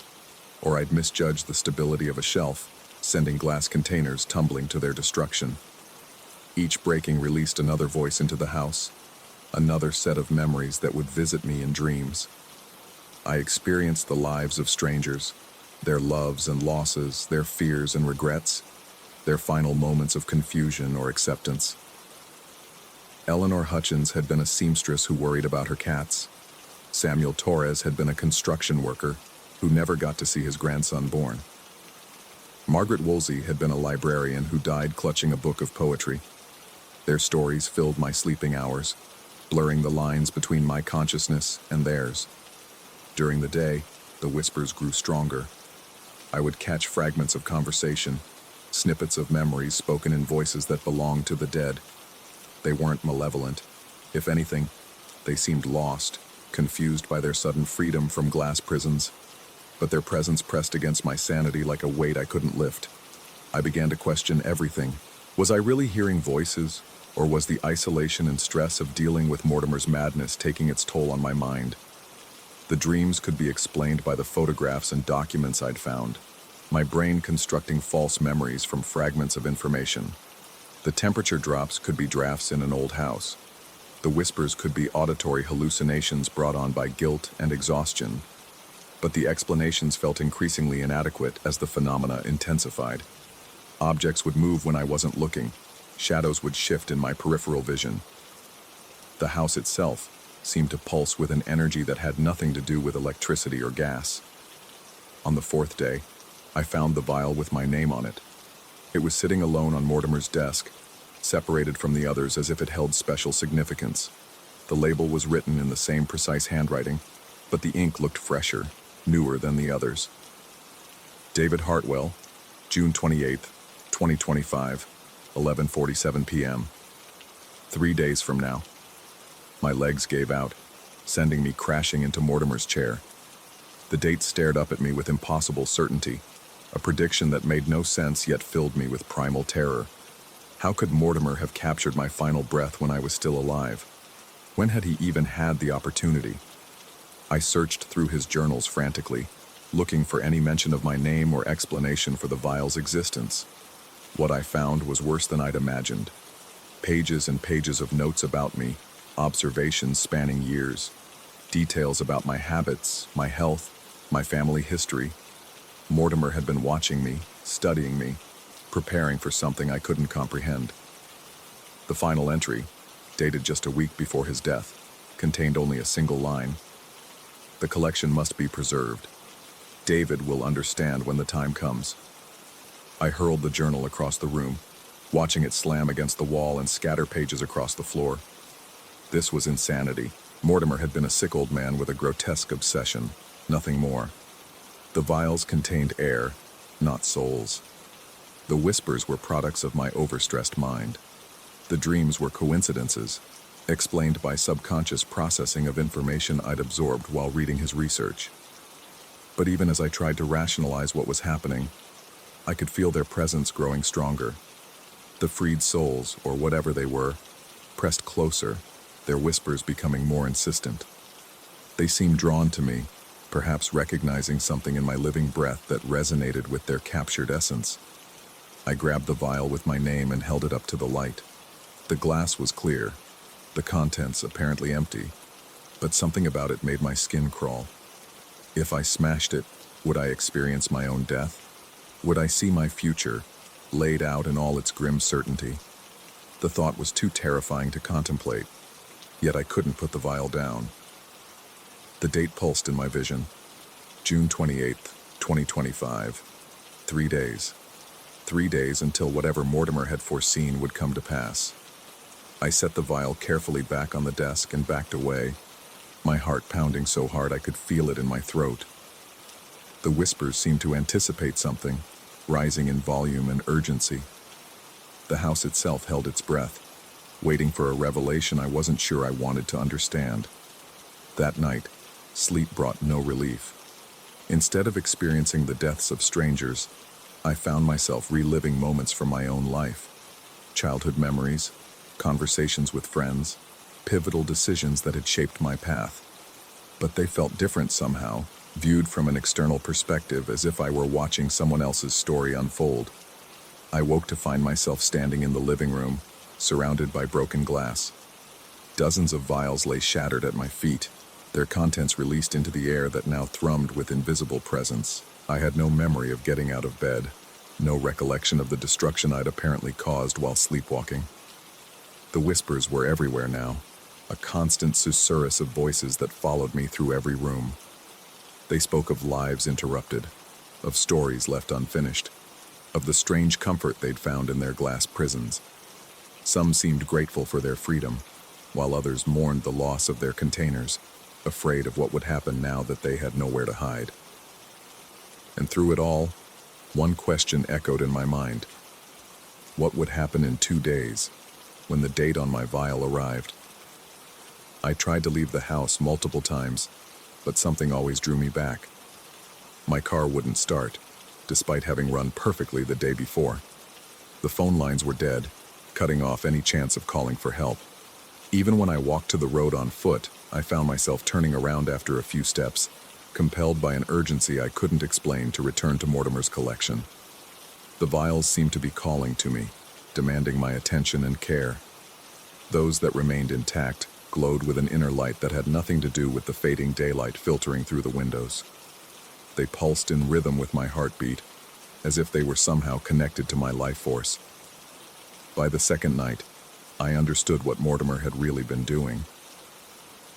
or I'd misjudge the stability of a shelf, sending glass containers tumbling to their destruction. Each breaking released another voice into the house, another set of memories that would visit me in dreams. I experienced the lives of strangers, their loves and losses, their fears and regrets, their final moments of confusion or acceptance. Eleanor Hutchins had been a seamstress who worried about her cats. Samuel Torres had been a construction worker who never got to see his grandson born. Margaret Woolsey had been a librarian who died clutching a book of poetry. Their stories filled my sleeping hours, blurring the lines between my consciousness and theirs. During the day, the whispers grew stronger. I would catch fragments of conversation, snippets of memories spoken in voices that belonged to the dead. They weren't malevolent. If anything, they seemed lost, confused by their sudden freedom from glass prisons. But their presence pressed against my sanity like a weight I couldn't lift. I began to question everything. Was I really hearing voices, or was the isolation and stress of dealing with Mortimer's madness taking its toll on my mind? The dreams could be explained by the photographs and documents I'd found, my brain constructing false memories from fragments of information. The temperature drops could be drafts in an old house. The whispers could be auditory hallucinations brought on by guilt and exhaustion. But the explanations felt increasingly inadequate as the phenomena intensified. Objects would move when I wasn't looking. Shadows would shift in my peripheral vision. The house itself seemed to pulse with an energy that had nothing to do with electricity or gas. On the fourth day, I found the vial with my name on it. It was sitting alone on Mortimer's desk, separated from the others as if it held special significance. The label was written in the same precise handwriting, but the ink looked fresher, newer than the others. David Hartwell, June 28, 2025, 11:47 p.m. 3 days from now. My legs gave out, sending me crashing into Mortimer's chair. The date stared up at me with impossible certainty, a prediction that made no sense yet filled me with primal terror. How could Mortimer have captured my final breath when I was still alive? When had he even had the opportunity? I searched through his journals frantically, looking for any mention of my name or explanation for the vial's existence. What I found was worse than I'd imagined. Pages and pages of notes about me, observations spanning years, details about my habits, my health, my family history. Mortimer had been watching me, studying me, preparing for something I couldn't comprehend. The final entry, dated just a week before his death, contained only a single line. The collection must be preserved. David will understand when the time comes. I hurled the journal across the room, watching it slam against the wall and scatter pages across the floor. This was insanity. Mortimer had been a sick old man with a grotesque obsession, nothing more. The vials contained air, not souls. The whispers were products of my overstressed mind. The dreams were coincidences, explained by subconscious processing of information I'd absorbed while reading his research. But even as I tried to rationalize what was happening, I could feel their presence growing stronger. The freed souls, or whatever they were, pressed closer, their whispers becoming more insistent. They seemed drawn to me, perhaps recognizing something in my living breath that resonated with their captured essence. I grabbed the vial with my name and held it up to the light. The glass was clear, the contents apparently empty, but something about it made my skin crawl. If I smashed it, would I experience my own death? Would I see my future, laid out in all its grim certainty? The thought was too terrifying to contemplate, yet I couldn't put the vial down. The date pulsed in my vision. June 28th, 2025. 3 days. 3 days until whatever Mortimer had foreseen would come to pass. I set the vial carefully back on the desk and backed away, my heart pounding so hard I could feel it in my throat. The whispers seemed to anticipate something, rising in volume and urgency. The house itself held its breath, waiting for a revelation I wasn't sure I wanted to understand. That night, sleep brought no relief. Instead of experiencing the deaths of strangers, I found myself reliving moments from my own life. Childhood memories, conversations with friends, pivotal decisions that had shaped my path. But they felt different somehow, viewed from an external perspective as if I were watching someone else's story unfold. I woke to find myself standing in the living room, surrounded by broken glass. Dozens of vials lay shattered at my feet, their contents released into the air that now thrummed with invisible presence. I had no memory of getting out of bed, no recollection of the destruction I'd apparently caused while sleepwalking. The whispers were everywhere now, a constant susurrus of voices that followed me through every room. They spoke of lives interrupted, of stories left unfinished, of the strange comfort they'd found in their glass prisons. Some seemed grateful for their freedom, while others mourned the loss of their containers, afraid of what would happen now that they had nowhere to hide. And through it all, one question echoed in my mind. What would happen in 2 days, when the date on my vial arrived? I tried to leave the house multiple times, but something always drew me back. My car wouldn't start, despite having run perfectly the day before. The phone lines were dead, cutting off any chance of calling for help. Even when I walked to the road on foot, I found myself turning around after a few steps, compelled by an urgency I couldn't explain to return to Mortimer's collection. The vials seemed to be calling to me, demanding my attention and care. Those that remained intact glowed with an inner light that had nothing to do with the fading daylight filtering through the windows. They pulsed in rhythm with my heartbeat, as if they were somehow connected to my life force. By the second night, I understood what Mortimer had really been doing.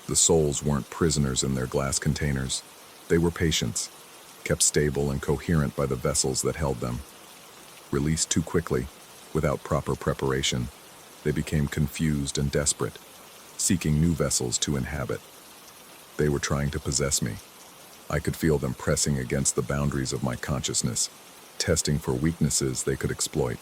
The souls weren't prisoners in their glass containers. They were patients, kept stable and coherent by the vessels that held them. Released too quickly, without proper preparation, they became confused and desperate, seeking new vessels to inhabit. They were trying to possess me. I could feel them pressing against the boundaries of my consciousness, testing for weaknesses they could exploit.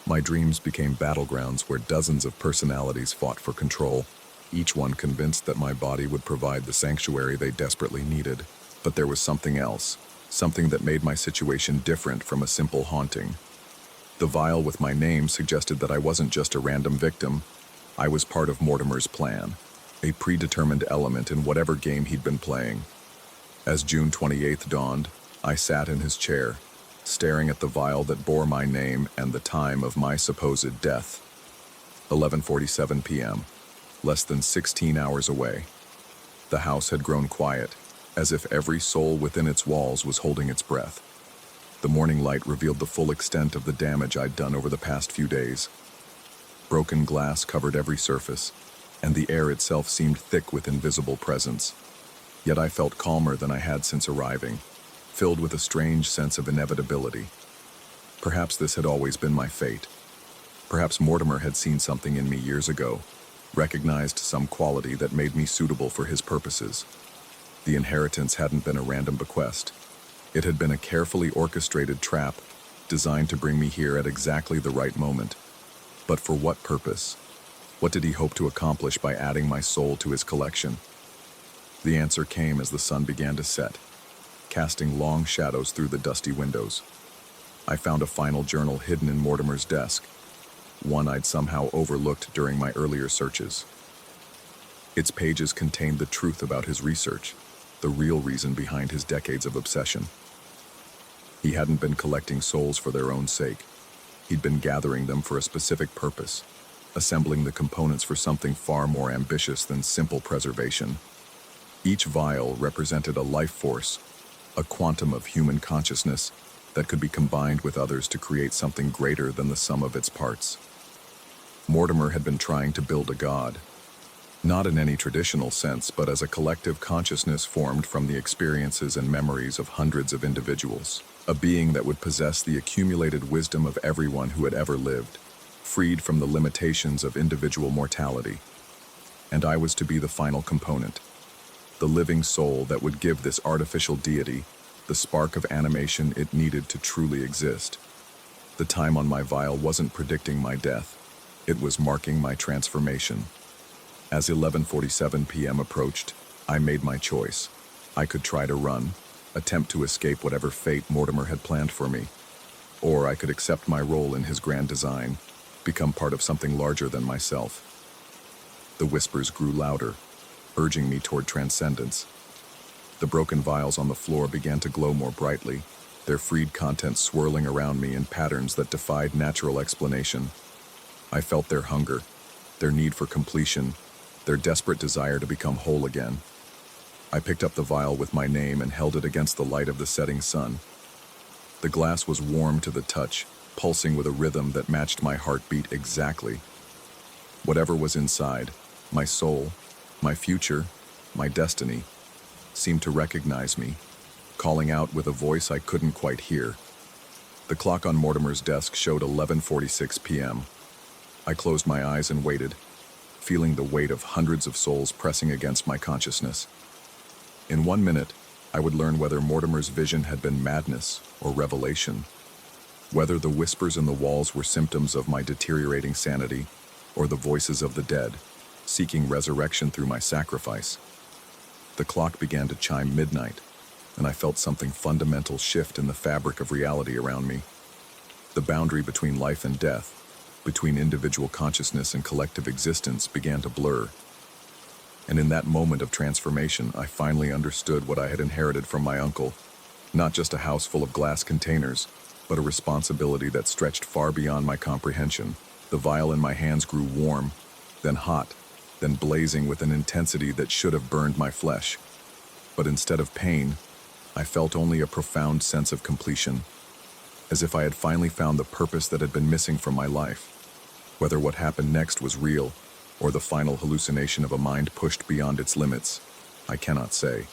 My dreams became battlegrounds where dozens of personalities fought for control, each one convinced that my body would provide the sanctuary they desperately needed. But there was something else, something that made my situation different from a simple haunting. The vial with my name suggested that I wasn't just a random victim. I was part of Mortimer's plan, a predetermined element in whatever game he'd been playing. As June 28th dawned, I sat in his chair, staring at the vial that bore my name and the time of my supposed death. 11:47 p.m., less than 16 hours away. The house had grown quiet, as if every soul within its walls was holding its breath. The morning light revealed the full extent of the damage I'd done over the past few days. Broken glass covered every surface, and the air itself seemed thick with invisible presence. Yet I felt calmer than I had since arriving, filled with a strange sense of inevitability. Perhaps this had always been my fate. Perhaps Mortimer had seen something in me years ago, recognized some quality that made me suitable for his purposes. The inheritance hadn't been a random bequest. It had been a carefully orchestrated trap, designed to bring me here at exactly the right moment. But for what purpose? What did he hope to accomplish by adding my soul to his collection? The answer came as the sun began to set, casting long shadows through the dusty windows. I found a final journal hidden in Mortimer's desk, one I'd somehow overlooked during my earlier searches. Its pages contained the truth about his research, the real reason behind his decades of obsession. He hadn't been collecting souls for their own sake. He'd been gathering them for a specific purpose, assembling the components for something far more ambitious than simple preservation. Each vial represented a life force, a quantum of human consciousness that could be combined with others to create something greater than the sum of its parts. Mortimer had been trying to build a god, not in any traditional sense, but as a collective consciousness formed from the experiences and memories of hundreds of individuals, a being that would possess the accumulated wisdom of everyone who had ever lived, freed from the limitations of individual mortality. And I was to be the final component, the living soul that would give this artificial deity the spark of animation it needed to truly exist. The time on my vial wasn't predicting my death. It was marking my transformation. As 11:47 p.m. approached, I made my choice. I could try to run, attempt to escape whatever fate Mortimer had planned for me, or I could accept my role in his grand design, become part of something larger than myself. The whispers grew louder, urging me toward transcendence. The broken vials on the floor began to glow more brightly, their freed contents swirling around me in patterns that defied natural explanation. I felt their hunger, their need for completion, their desperate desire to become whole again. I picked up the vial with my name and held it against the light of the setting sun. The glass was warm to the touch, pulsing with a rhythm that matched my heartbeat exactly. Whatever was inside, my soul, my future, my destiny, seemed to recognize me, calling out with a voice I couldn't quite hear. The clock on Mortimer's desk showed 11:46 p.m. I closed my eyes and waited, feeling the weight of hundreds of souls pressing against my consciousness. In 1 minute, I would learn whether Mortimer's vision had been madness or revelation, whether the whispers in the walls were symptoms of my deteriorating sanity or the voices of the dead, seeking resurrection through my sacrifice. The clock began to chime midnight, and I felt something fundamental shift in the fabric of reality around me. The boundary between life and death, between individual consciousness and collective existence, began to blur. And in that moment of transformation, I finally understood what I had inherited from my uncle. Not just a house full of glass containers, but a responsibility that stretched far beyond my comprehension. The vial in my hands grew warm, then hot, then blazing with an intensity that should have burned my flesh. But instead of pain, I felt only a profound sense of completion, as if I had finally found the purpose that had been missing from my life. Whether what happened next was real, or the final hallucination of a mind pushed beyond its limits, I cannot say.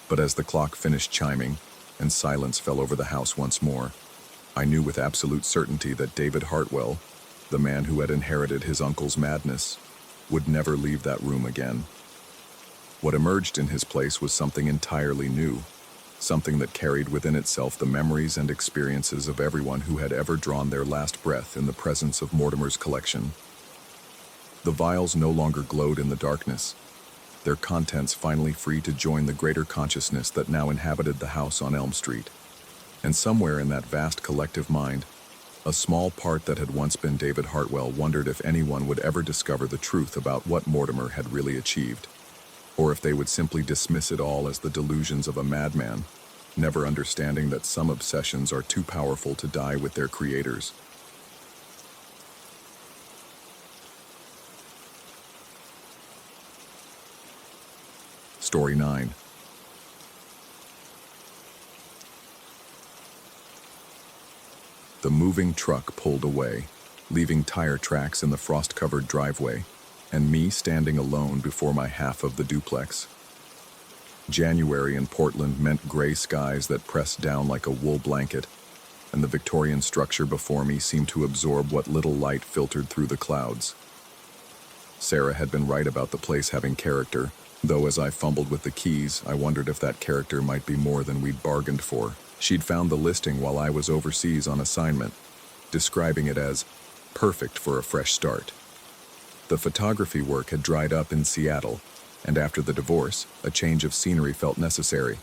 But as the clock finished chiming, and silence fell over the house once more, I knew with absolute certainty that David Hartwell, the man who had inherited his uncle's madness, would never leave that room again. What emerged in his place was something entirely new, something that carried within itself the memories and experiences of everyone who had ever drawn their last breath in the presence of Mortimer's collection. The vials no longer glowed in the darkness, their contents finally free to join the greater consciousness that now inhabited the house on Elm Street. And somewhere in that vast collective mind, a small part that had once been David Hartwell wondered if anyone would ever discover the truth about what Mortimer had really achieved, or if they would simply dismiss it all as the delusions of a madman, never understanding that some obsessions are too powerful to die with their creators. Story 9. The moving truck pulled away, leaving tire tracks in the frost-covered driveway, and me standing alone before my half of the duplex. January in Portland meant gray skies that pressed down like a wool blanket, and the Victorian structure before me seemed to absorb what little light filtered through the clouds. Sarah had been right about the place having character, though as I fumbled with the keys, I wondered if that character might be more than we'd bargained for. She'd found the listing while I was overseas on assignment, describing it as perfect for a fresh start. The photography work had dried up in Seattle, and after the divorce, a change of scenery felt necessary.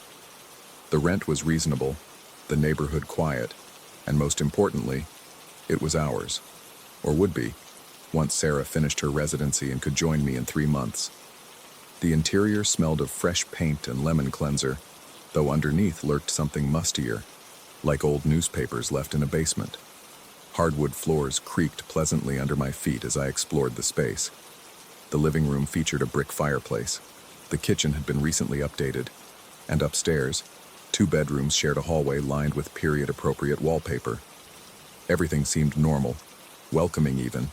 The rent was reasonable, the neighborhood quiet, and most importantly, it was ours, or would be, once Sarah finished her residency and could join me in 3 months. The interior smelled of fresh paint and lemon cleanser, though underneath lurked something mustier, like old newspapers left in a basement. Hardwood floors creaked pleasantly under my feet as I explored the space. The living room featured a brick fireplace. The kitchen had been recently updated, and upstairs, 2 bedrooms shared a hallway lined with period-appropriate wallpaper. Everything seemed normal, welcoming even,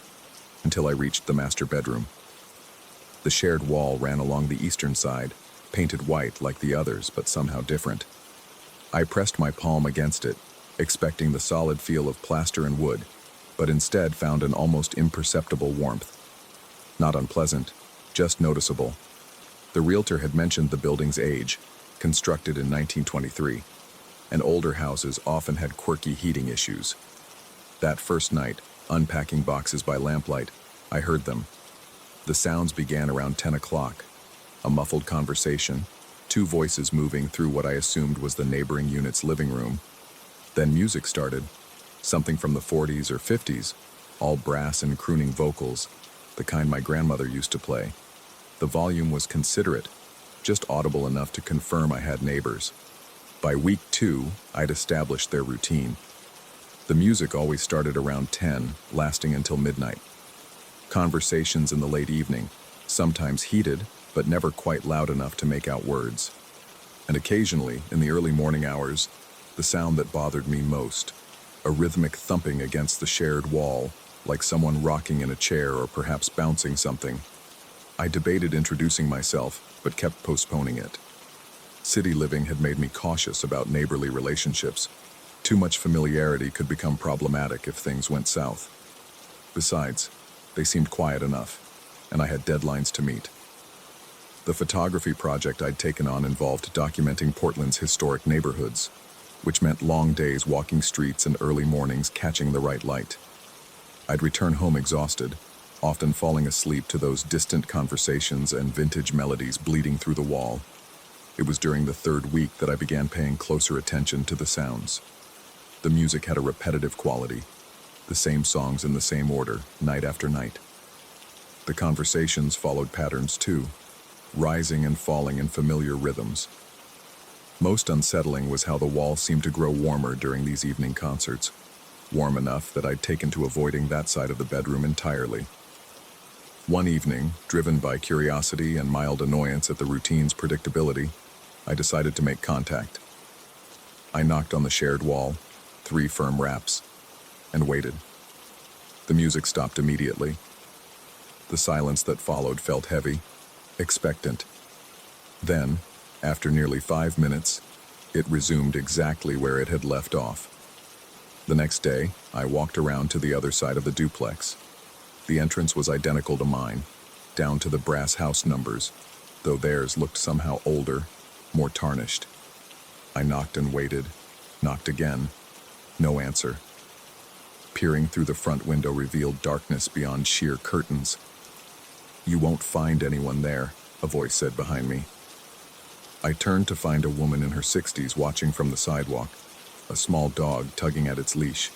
until I reached the master bedroom. The shared wall ran along the eastern side, painted white like the others, but somehow different. I pressed my palm against it, expecting the solid feel of plaster and wood, but instead found an almost imperceptible warmth. Not unpleasant, just noticeable. The realtor had mentioned the building's age, constructed in 1923, and older houses often had quirky heating issues. That first night, unpacking boxes by lamplight, I heard them. The sounds began around 10 o'clock. A muffled conversation, two voices moving through what I assumed was the neighboring unit's living room. Then music started, something from the 40s or 50s, all brass and crooning vocals, the kind my grandmother used to play. The volume was considerate, just audible enough to confirm I had neighbors. By week 2, I'd established their routine. The music always started around 10, lasting until midnight. Conversations in the late evening, sometimes heated, but never quite loud enough to make out words. And occasionally, in the early morning hours, the sound that bothered me most, a rhythmic thumping against the shared wall, like someone rocking in a chair or perhaps bouncing something. I debated introducing myself, but kept postponing it. City living had made me cautious about neighborly relationships. Too much familiarity could become problematic if things went south. Besides, they seemed quiet enough, and I had deadlines to meet. The photography project I'd taken on involved documenting Portland's historic neighborhoods, which meant long days walking streets and early mornings catching the right light. I'd return home exhausted, often falling asleep to those distant conversations and vintage melodies bleeding through the wall. It was during the 3rd week that I began paying closer attention to the sounds. The music had a repetitive quality, the same songs in the same order, night after night. The conversations followed patterns too, rising and falling in familiar rhythms. Most unsettling was how the wall seemed to grow warmer during these evening concerts, warm enough that I'd taken to avoiding that side of the bedroom entirely. One evening, driven by curiosity and mild annoyance at the routine's predictability, I decided to make contact. I knocked on the shared wall, 3 firm raps, and waited. The music stopped immediately. The silence that followed felt heavy, expectant. Then, after nearly 5 minutes, it resumed exactly where it had left off. The next day, I walked around to the other side of the duplex. The entrance was identical to mine, down to the brass house numbers, though theirs looked somehow older, more tarnished. I knocked and waited, knocked again. No answer. Peering through the front window revealed darkness beyond sheer curtains. "You won't find anyone there," a voice said behind me. I turned to find a woman in her 60s watching from the sidewalk, a small dog tugging at its leash.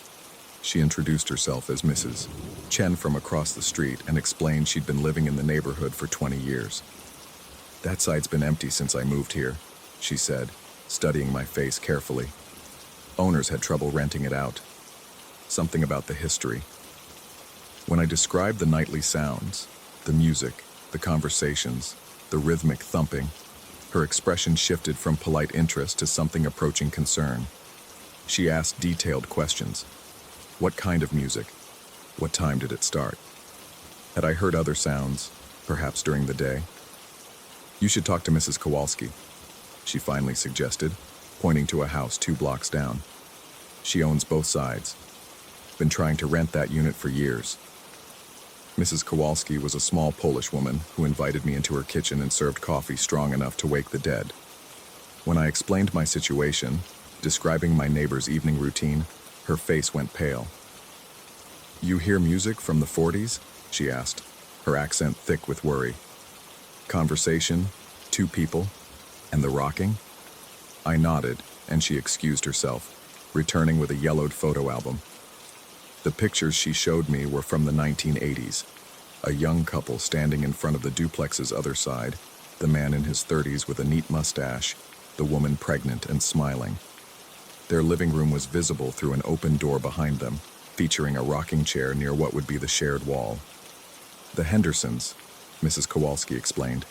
She introduced herself as Mrs. Chen from across the street and explained she'd been living in the neighborhood for 20 years. "That side's been empty since I moved here," she said, studying my face carefully. "Owners had trouble renting it out. Something about the history." When I described the nightly sounds, the music, the conversations, the rhythmic thumping, her expression shifted from polite interest to something approaching concern. She asked detailed questions. What kind of music? What time did it start? Had I heard other sounds, perhaps during the day? "You should talk to Mrs. Kowalski," she finally suggested, pointing to a house 2 blocks down. "She owns both sides. Been trying to rent that unit for years." Mrs. Kowalski was a small Polish woman who invited me into her kitchen and served coffee strong enough to wake the dead. When I explained my situation, describing my neighbor's evening routine, her face went pale. "You hear music from the 40s?" she asked, her accent thick with worry. "Conversation, 2 people, and the rocking?" I nodded, and she excused herself, returning with a yellowed photo album. The pictures she showed me were from the 1980s. A young couple standing in front of the duplex's other side, the man in his 30s with a neat mustache, the woman pregnant and smiling. Their living room was visible through an open door behind them, featuring a rocking chair near what would be the shared wall. "The Hendersons," Mrs. Kowalski explained.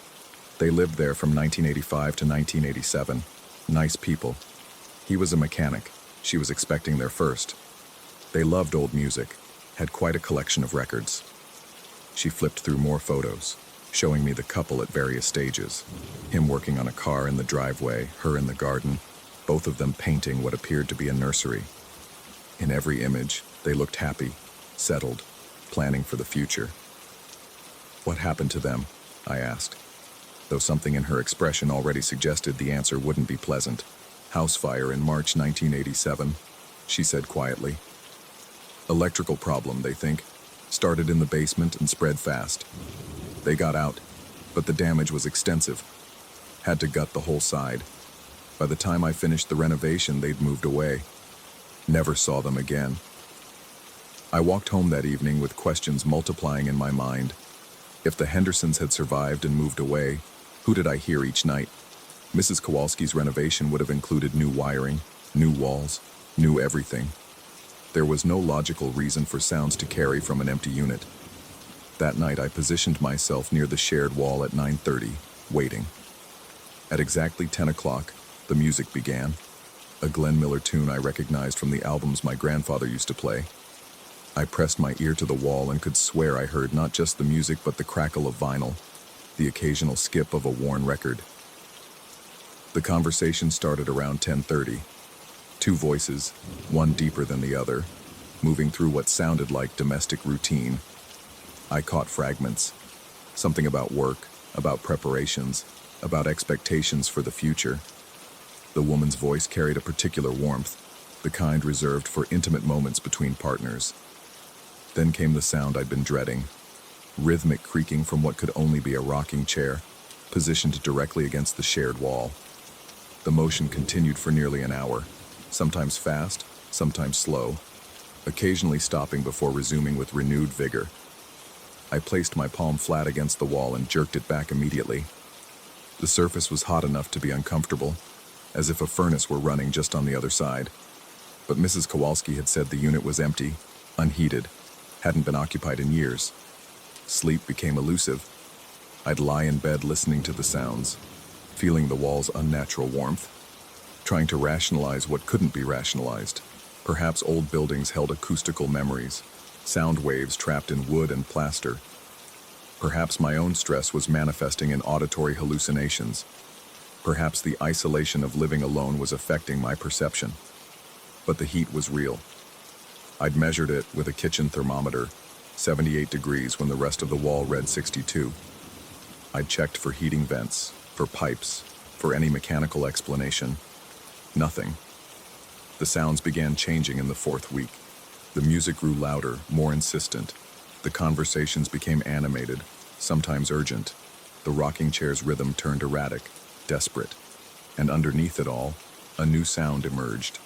"They lived there from 1985 to 1987. Nice people. He was a mechanic. She was expecting their first. They loved old music, had quite a collection of records." She flipped through more photos, showing me the couple at various stages. Him working on a car in the driveway, her in the garden, both of them painting what appeared to be a nursery. In every image, they looked happy, settled, planning for the future. "What happened to them?" I asked, though something in her expression already suggested the answer wouldn't be pleasant. "House fire in March 1987, she said quietly. "Electrical problem, they think. Started in the basement and spread fast. They got out, but the damage was extensive. Had to gut the whole side. By the time I finished the renovation, they'd moved away. Never saw them again. I walked home that evening with questions multiplying in my mind. If the Hendersons had survived and moved away, who did I hear each night? Mrs. Kowalski's renovation would have included new wiring, new walls, new everything. There was no logical reason for sounds to carry from an empty unit. That night I positioned myself near the shared wall at 9:30, waiting. At exactly 10 o'clock, the music began, a Glenn Miller tune I recognized from the albums my grandfather used to play. I pressed my ear to the wall and could swear I heard not just the music but the crackle of vinyl, the occasional skip of a worn record. The conversation started around 10:30. Two voices, one deeper than the other, moving through what sounded like domestic routine. I caught fragments. Something about work, about preparations, about expectations for the future. The woman's voice carried a particular warmth, the kind reserved for intimate moments between partners. Then came the sound I'd been dreading, rhythmic creaking from what could only be a rocking chair, positioned directly against the shared wall. The motion continued for nearly an hour, sometimes fast, sometimes slow, occasionally stopping before resuming with renewed vigor. I placed my palm flat against the wall and jerked it back immediately. The surface was hot enough to be uncomfortable, as if a furnace were running just on the other side. But Mrs. Kowalski had said the unit was empty, unheated, hadn't been occupied in years. Sleep became elusive. I'd lie in bed listening to the sounds, feeling the wall's unnatural warmth, trying to rationalize what couldn't be rationalized. Perhaps old buildings held acoustical memories, sound waves trapped in wood and plaster. Perhaps my own stress was manifesting in auditory hallucinations. Perhaps the isolation of living alone was affecting my perception. But the heat was real. I'd measured it with a kitchen thermometer, 78 degrees when the rest of the wall read 62. I'd checked for heating vents, for pipes, for any mechanical explanation. Nothing. The sounds began changing in the fourth week. The music grew louder, more insistent. The conversations became animated, sometimes urgent. The rocking chair's rhythm turned erratic, desperate. And underneath it all, a new sound emerged,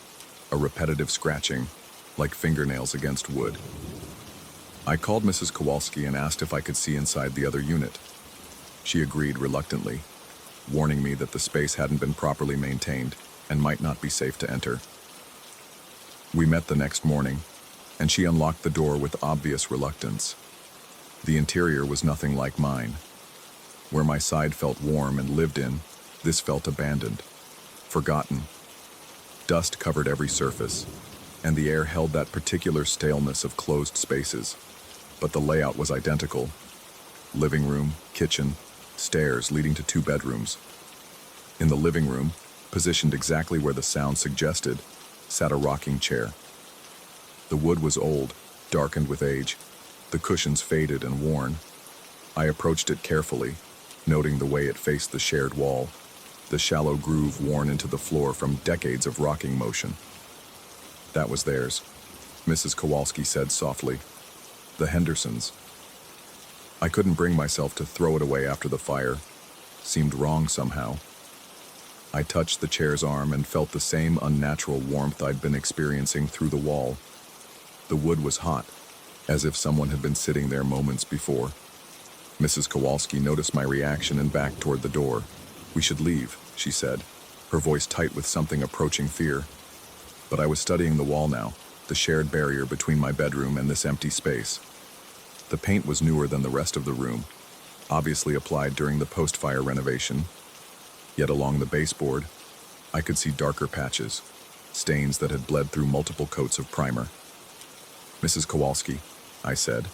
a repetitive scratching, like fingernails against wood. I called Mrs. Kowalski and asked if I could see inside the other unit. She agreed reluctantly, warning me that the space hadn't been properly maintained and might not be safe to enter. We met the next morning, and she unlocked the door with obvious reluctance. The interior was nothing like mine. Where my side felt warm and lived in, this felt abandoned, forgotten. Dust covered every surface, and the air held that particular staleness of closed spaces. But the layout was identical. Living room, kitchen, stairs leading to two bedrooms. In the living room, positioned exactly where the sound suggested, sat a rocking chair. The wood was old, darkened with age, the cushions faded and worn. I approached it carefully, noting the way it faced the shared wall, the shallow groove worn into the floor from decades of rocking motion. That was theirs, Mrs. Kowalski said softly. The Hendersons. I couldn't bring myself to throw it away after the fire. Seemed wrong somehow. I touched the chair's arm and felt the same unnatural warmth I'd been experiencing through the wall. The wood was hot, as if someone had been sitting there moments before. Mrs. Kowalski noticed my reaction and backed toward the door. "We should leave," she said, her voice tight with something approaching fear. But I was studying the wall now, the shared barrier between my bedroom and this empty space. The paint was newer than the rest of the room, obviously applied during the post-fire renovation. Yet along the baseboard, I could see darker patches, stains that had bled through multiple coats of primer. "Mrs. Kowalski," I said,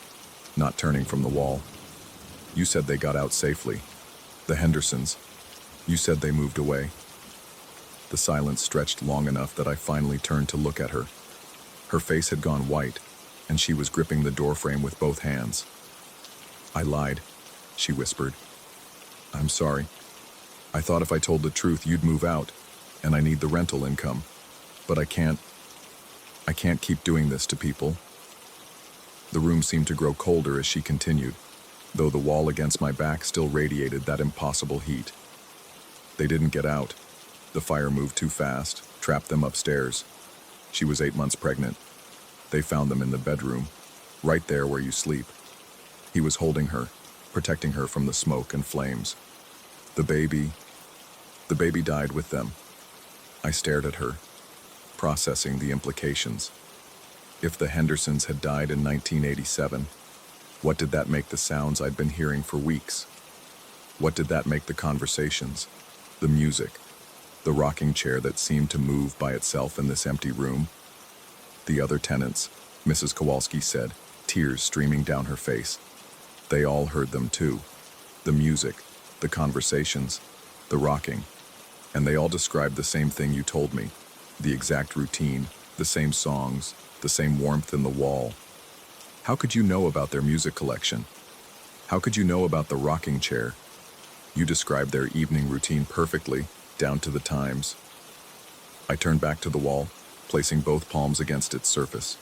not turning from the wall. "You said they got out safely. The Hendersons. You said they moved away." The silence stretched long enough that I finally turned to look at her. Her face had gone white, and she was gripping the doorframe with both hands. "I lied," she whispered. "I'm sorry. I thought if I told the truth you'd move out, and I need the rental income. But I can't keep doing this to people." The room seemed to grow colder as she continued, though the wall against my back still radiated that impossible heat. They didn't get out. The fire moved too fast, trapped them upstairs. She was 8 months pregnant. They found them in the bedroom, right there where you sleep. He was holding her, protecting her from the smoke and flames. The baby died with them. I stared at her, processing the implications. If the Hendersons had died in 1987, what did that make the sounds I'd been hearing for weeks? What did that make the conversations, the music, the rocking chair that seemed to move by itself in this empty room? The other tenants, Mrs. Kowalski said, tears streaming down her face. They all heard them too. The music, the conversations, the rocking. And they all described the same thing you told me. The exact routine, the same songs, the same warmth in the wall. How could you know about their music collection? How could you know about the rocking chair? You described their evening routine perfectly, down to the times. I turned back to the wall, placing both palms against its surface.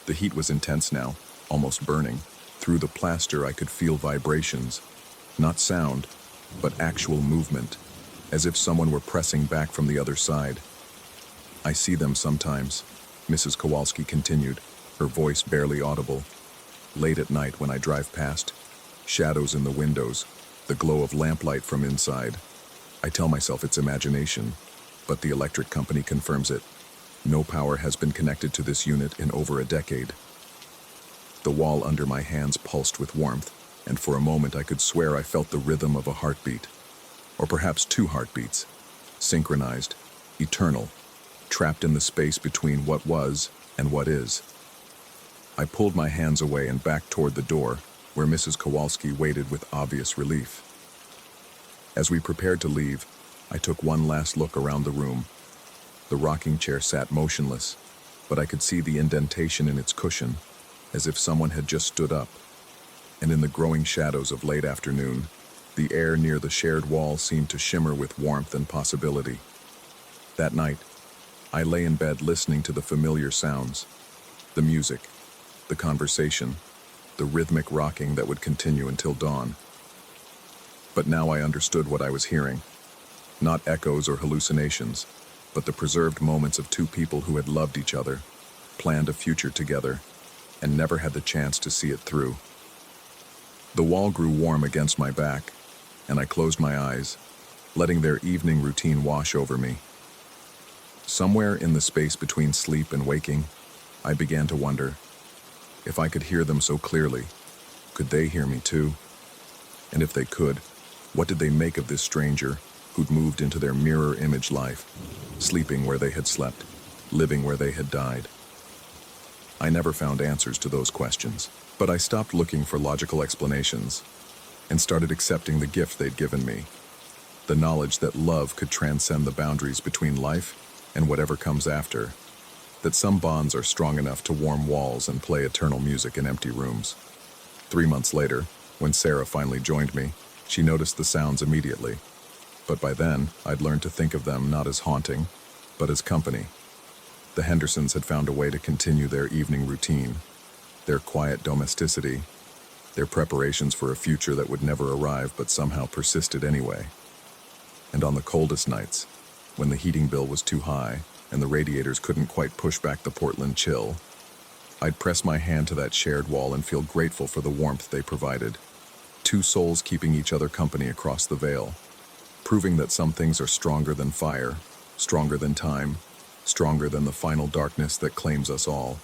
The heat was intense now, almost burning. Through the plaster I could feel vibrations. Not sound, but actual movement, as if someone were pressing back from the other side. I see them sometimes, Mrs. Kowalski continued, her voice barely audible. Late at night when I drive past, shadows in the windows, the glow of lamplight from inside. I tell myself it's imagination, but the electric company confirms it. No power has been connected to this unit in over a decade. The wall under my hands pulsed with warmth, and for a moment I could swear I felt the rhythm of a heartbeat. Or perhaps two heartbeats, synchronized, eternal, trapped in the space between what was and what is. I pulled my hands away and back toward the door, where Mrs. Kowalski waited with obvious relief. As we prepared to leave, I took one last look around the room. The rocking chair sat motionless, but I could see the indentation in its cushion, as if someone had just stood up. And in the growing shadows of late afternoon, the air near the shared wall seemed to shimmer with warmth and possibility. That night, I lay in bed listening to the familiar sounds, the music, the conversation, the rhythmic rocking that would continue until dawn. But now I understood what I was hearing. Not echoes or hallucinations, but the preserved moments of two people who had loved each other, planned a future together, and never had the chance to see it through. The wall grew warm against my back, and I closed my eyes, letting their evening routine wash over me. Somewhere in the space between sleep and waking, I began to wonder, if I could hear them so clearly, could they hear me too? And if they could, what did they make of this stranger who'd moved into their mirror image life, sleeping where they had slept, living where they had died? I never found answers to those questions, but I stopped looking for logical explanations and started accepting the gift they'd given me, the knowledge that love could transcend the boundaries between life and whatever comes after, that some bonds are strong enough to warm walls and play eternal music in empty rooms. 3 months later, when Sarah finally joined me, she noticed the sounds immediately. But by then, I'd learned to think of them not as haunting, but as company. The Hendersons had found a way to continue their evening routine, their quiet domesticity, their preparations for a future that would never arrive but somehow persisted anyway. And on the coldest nights, when the heating bill was too high and the radiators couldn't quite push back the Portland chill, I'd press my hand to that shared wall and feel grateful for the warmth they provided. Two souls keeping each other company across the veil, proving that some things are stronger than fire, stronger than time, stronger than the final darkness that claims us all.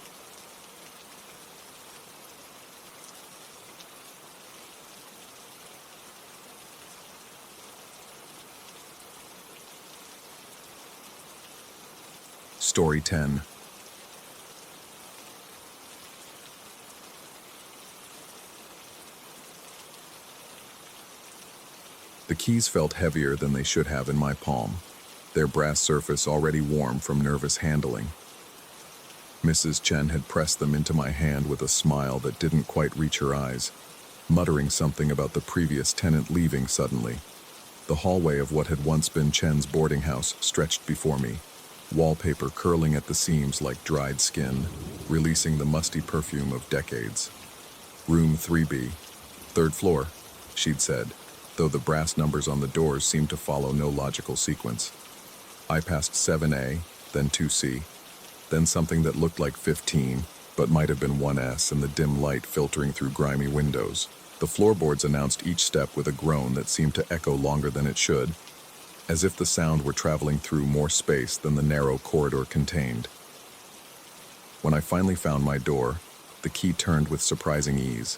Story 10. The keys felt heavier than they should have in my palm, their brass surface already warm from nervous handling. Mrs. Chen had pressed them into my hand with a smile that didn't quite reach her eyes, muttering something about the previous tenant leaving suddenly. The hallway of what had once been Chen's boarding house stretched before me, wallpaper curling at the seams like dried skin, releasing the musty perfume of decades. Room 3B, third floor, she'd said, though the brass numbers on the doors seemed to follow no logical sequence. I passed 7A, then 2C, then something that looked like 15, but might have been 1S in the dim light filtering through grimy windows. The floorboards announced each step with a groan that seemed to echo longer than it should, as if the sound were traveling through more space than the narrow corridor contained. When I finally found my door, the key turned with surprising ease,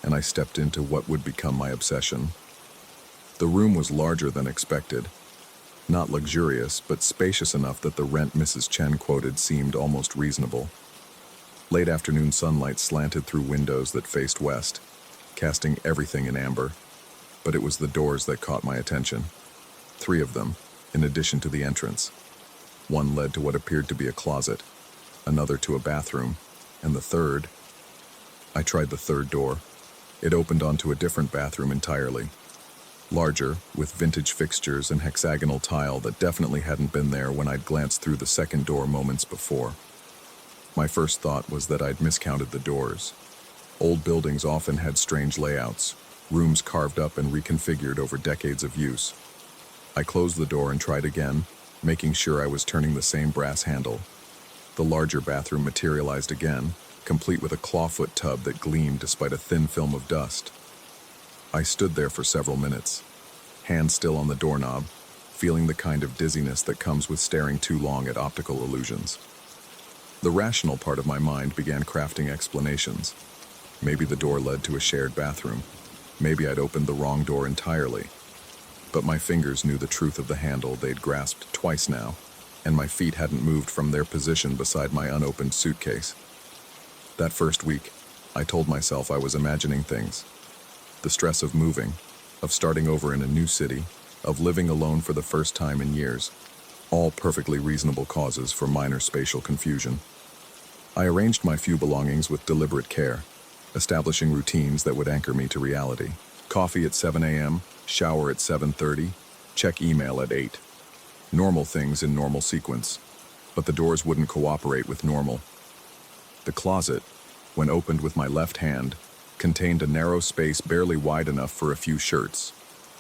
and I stepped into what would become my obsession. The room was larger than expected. Not luxurious, but spacious enough that the rent Mrs. Chen quoted seemed almost reasonable. Late afternoon sunlight slanted through windows that faced west, casting everything in amber, but it was the doors that caught my attention. 3 of them, in addition to the entrance. One led to what appeared to be a closet, another to a bathroom, and the third... I tried the third door. It opened onto a different bathroom entirely. Larger, with vintage fixtures and hexagonal tile that definitely hadn't been there when I'd glanced through the second door moments before. My first thought was that I'd miscounted the doors. Old buildings often had strange layouts, rooms carved up and reconfigured over decades of use. I closed the door and tried again, making sure I was turning the same brass handle. The larger bathroom materialized again, complete with a clawfoot tub that gleamed despite a thin film of dust. I stood there for several minutes, hands still on the doorknob, feeling the kind of dizziness that comes with staring too long at optical illusions. The rational part of my mind began crafting explanations. Maybe the door led to a shared bathroom. Maybe I'd opened the wrong door entirely. But my fingers knew the truth of the handle they'd grasped twice now, and my feet hadn't moved from their position beside my unopened suitcase. That first week, I told myself I was imagining things. The stress of moving, of starting over in a new city, of living alone for the first time in years, all perfectly reasonable causes for minor spatial confusion. I arranged my few belongings with deliberate care, establishing routines that would anchor me to reality. Coffee at 7 a.m., shower at 7:30, check email at 8. Normal things in normal sequence, but the doors wouldn't cooperate with normal. The closet, when opened with my left hand, contained a narrow space barely wide enough for a few shirts.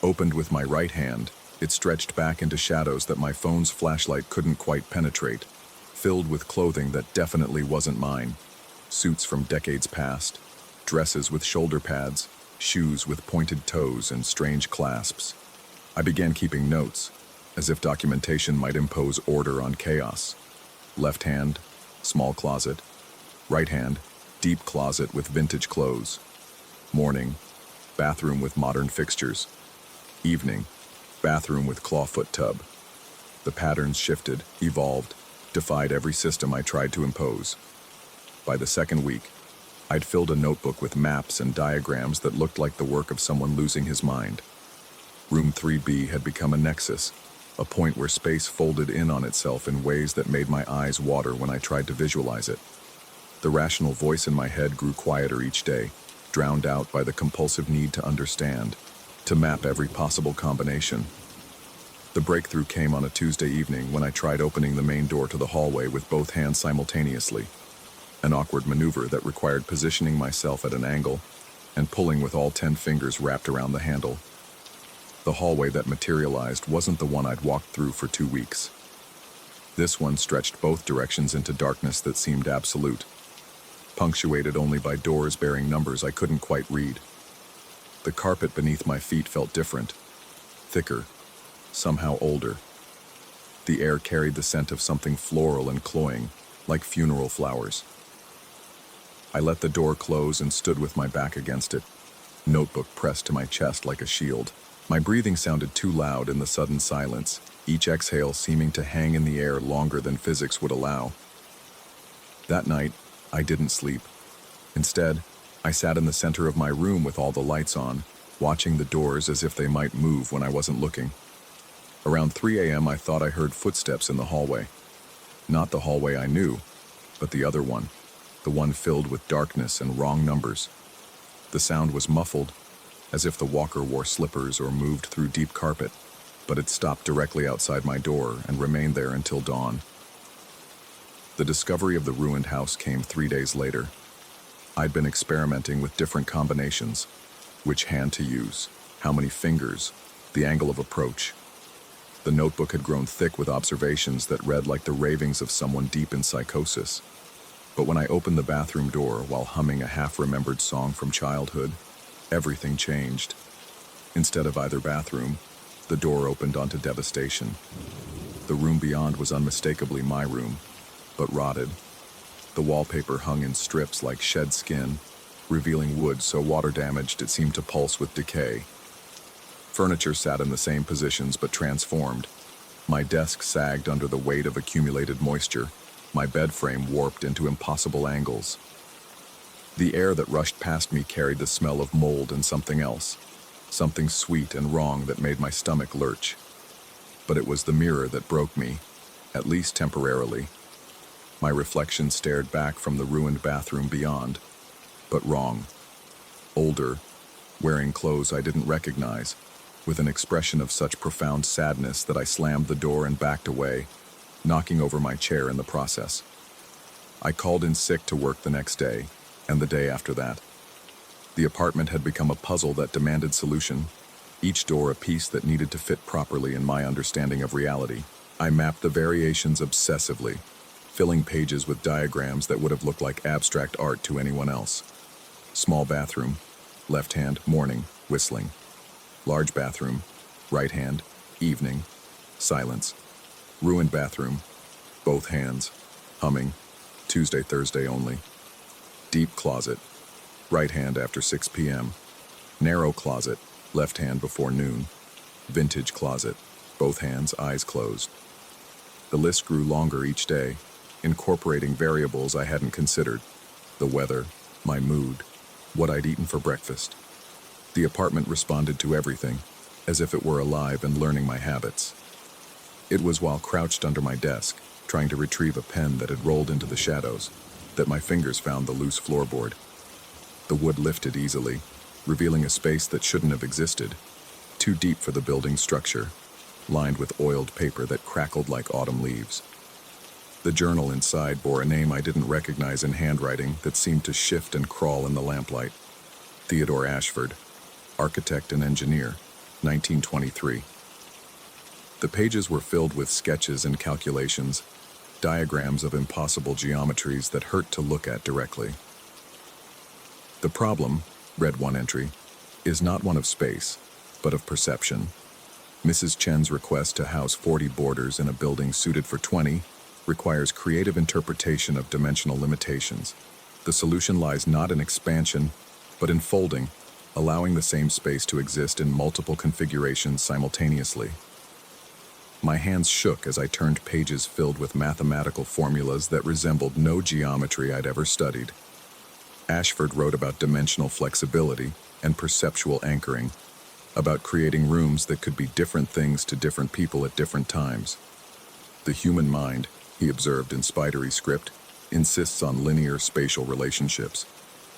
Opened with my right hand, it stretched back into shadows that my phone's flashlight couldn't quite penetrate, filled with clothing that definitely wasn't mine. Suits from decades past, dresses with shoulder pads, shoes with pointed toes and strange clasps. I began keeping notes, as if documentation might impose order on chaos. Left hand, small closet. Right hand, deep closet with vintage clothes. Morning, bathroom with modern fixtures. Evening, bathroom with clawfoot tub. The patterns shifted, evolved, defied every system I tried to impose. By the second week, I'd filled a notebook with maps and diagrams that looked like the work of someone losing his mind. Room 3B had become a nexus, a point where space folded in on itself in ways that made my eyes water when I tried to visualize it. The rational voice in my head grew quieter each day, drowned out by the compulsive need to understand, to map every possible combination. The breakthrough came on a Tuesday evening when I tried opening the main door to the hallway with both hands simultaneously, an awkward maneuver that required positioning myself at an angle and pulling with all 10 fingers wrapped around the handle. The hallway that materialized wasn't the one I'd walked through for 2 weeks. This one stretched both directions into darkness that seemed absolute, punctuated only by doors bearing numbers I couldn't quite read. The carpet beneath my feet felt different, thicker, somehow older. The air carried the scent of something floral and cloying, like funeral flowers. I let the door close and stood with my back against it, notebook pressed to my chest like a shield. My breathing sounded too loud in the sudden silence, each exhale seeming to hang in the air longer than physics would allow. That night, I didn't sleep. Instead, I sat in the center of my room with all the lights on, watching the doors as if they might move when I wasn't looking. Around 3 a.m. I thought I heard footsteps in the hallway. Not the hallway I knew, but the other one, the one filled with darkness and wrong numbers. The sound was muffled, as if the walker wore slippers or moved through deep carpet, but it stopped directly outside my door and remained there until dawn. The discovery of the ruined house came 3 days later. I'd been experimenting with different combinations, which hand to use, How many fingers? The angle of approach. The notebook had grown thick with observations that read like the ravings of someone deep in psychosis. But when I opened the bathroom door while humming a half-remembered song from childhood, everything changed. Instead of either bathroom, the door opened onto devastation. The room beyond was unmistakably my room, but rotted. The wallpaper hung in strips like shed skin, revealing wood so water-damaged it seemed to pulse with decay. Furniture sat in the same positions but transformed. My desk sagged under the weight of accumulated moisture, my bed frame warped into impossible angles. The air that rushed past me carried the smell of mold and something else, something sweet and wrong that made my stomach lurch. But it was the mirror that broke me, at least temporarily. My reflection stared back from the ruined bathroom beyond, but wrong. Older, wearing clothes I didn't recognize, with an expression of such profound sadness that I slammed the door and backed away, knocking over my chair in the process. I called in sick to work the next day, and the day after that. The apartment had become a puzzle that demanded solution, each door a piece that needed to fit properly in my understanding of reality. I mapped the variations obsessively, filling pages with diagrams that would have looked like abstract art to anyone else. Small bathroom, left hand, morning, whistling. Large bathroom, right hand, evening, silence. Ruined bathroom, both hands, humming, Tuesday, Thursday only. Deep closet, right hand after 6 p.m. Narrow closet, left hand before noon. Vintage closet, both hands, eyes closed. The list grew longer each day, incorporating variables I hadn't considered. The weather, my mood, what I'd eaten for breakfast. The apartment responded to everything, as if it were alive and learning my habits. It was while crouched under my desk, trying to retrieve a pen that had rolled into the shadows, that my fingers found the loose floorboard. The wood lifted easily, revealing a space that shouldn't have existed, too deep for the building's structure, lined with oiled paper that crackled like autumn leaves. The journal inside bore a name I didn't recognize in handwriting that seemed to shift and crawl in the lamplight. Theodore Ashford, architect and engineer, 1923. The pages were filled with sketches and calculations, diagrams of impossible geometries that hurt to look at directly. The problem, read one entry, is not one of space, but of perception. Mrs. Chen's request to house 40 boarders in a building suited for 20 requires creative interpretation of dimensional limitations. The solution lies not in expansion, but in folding, allowing the same space to exist in multiple configurations simultaneously. My hands shook as I turned pages filled with mathematical formulas that resembled no geometry I'd ever studied. Ashford wrote about dimensional flexibility and perceptual anchoring, about creating rooms that could be different things to different people at different times. The human mind, he observed in spidery script, insists on linear spatial relationships,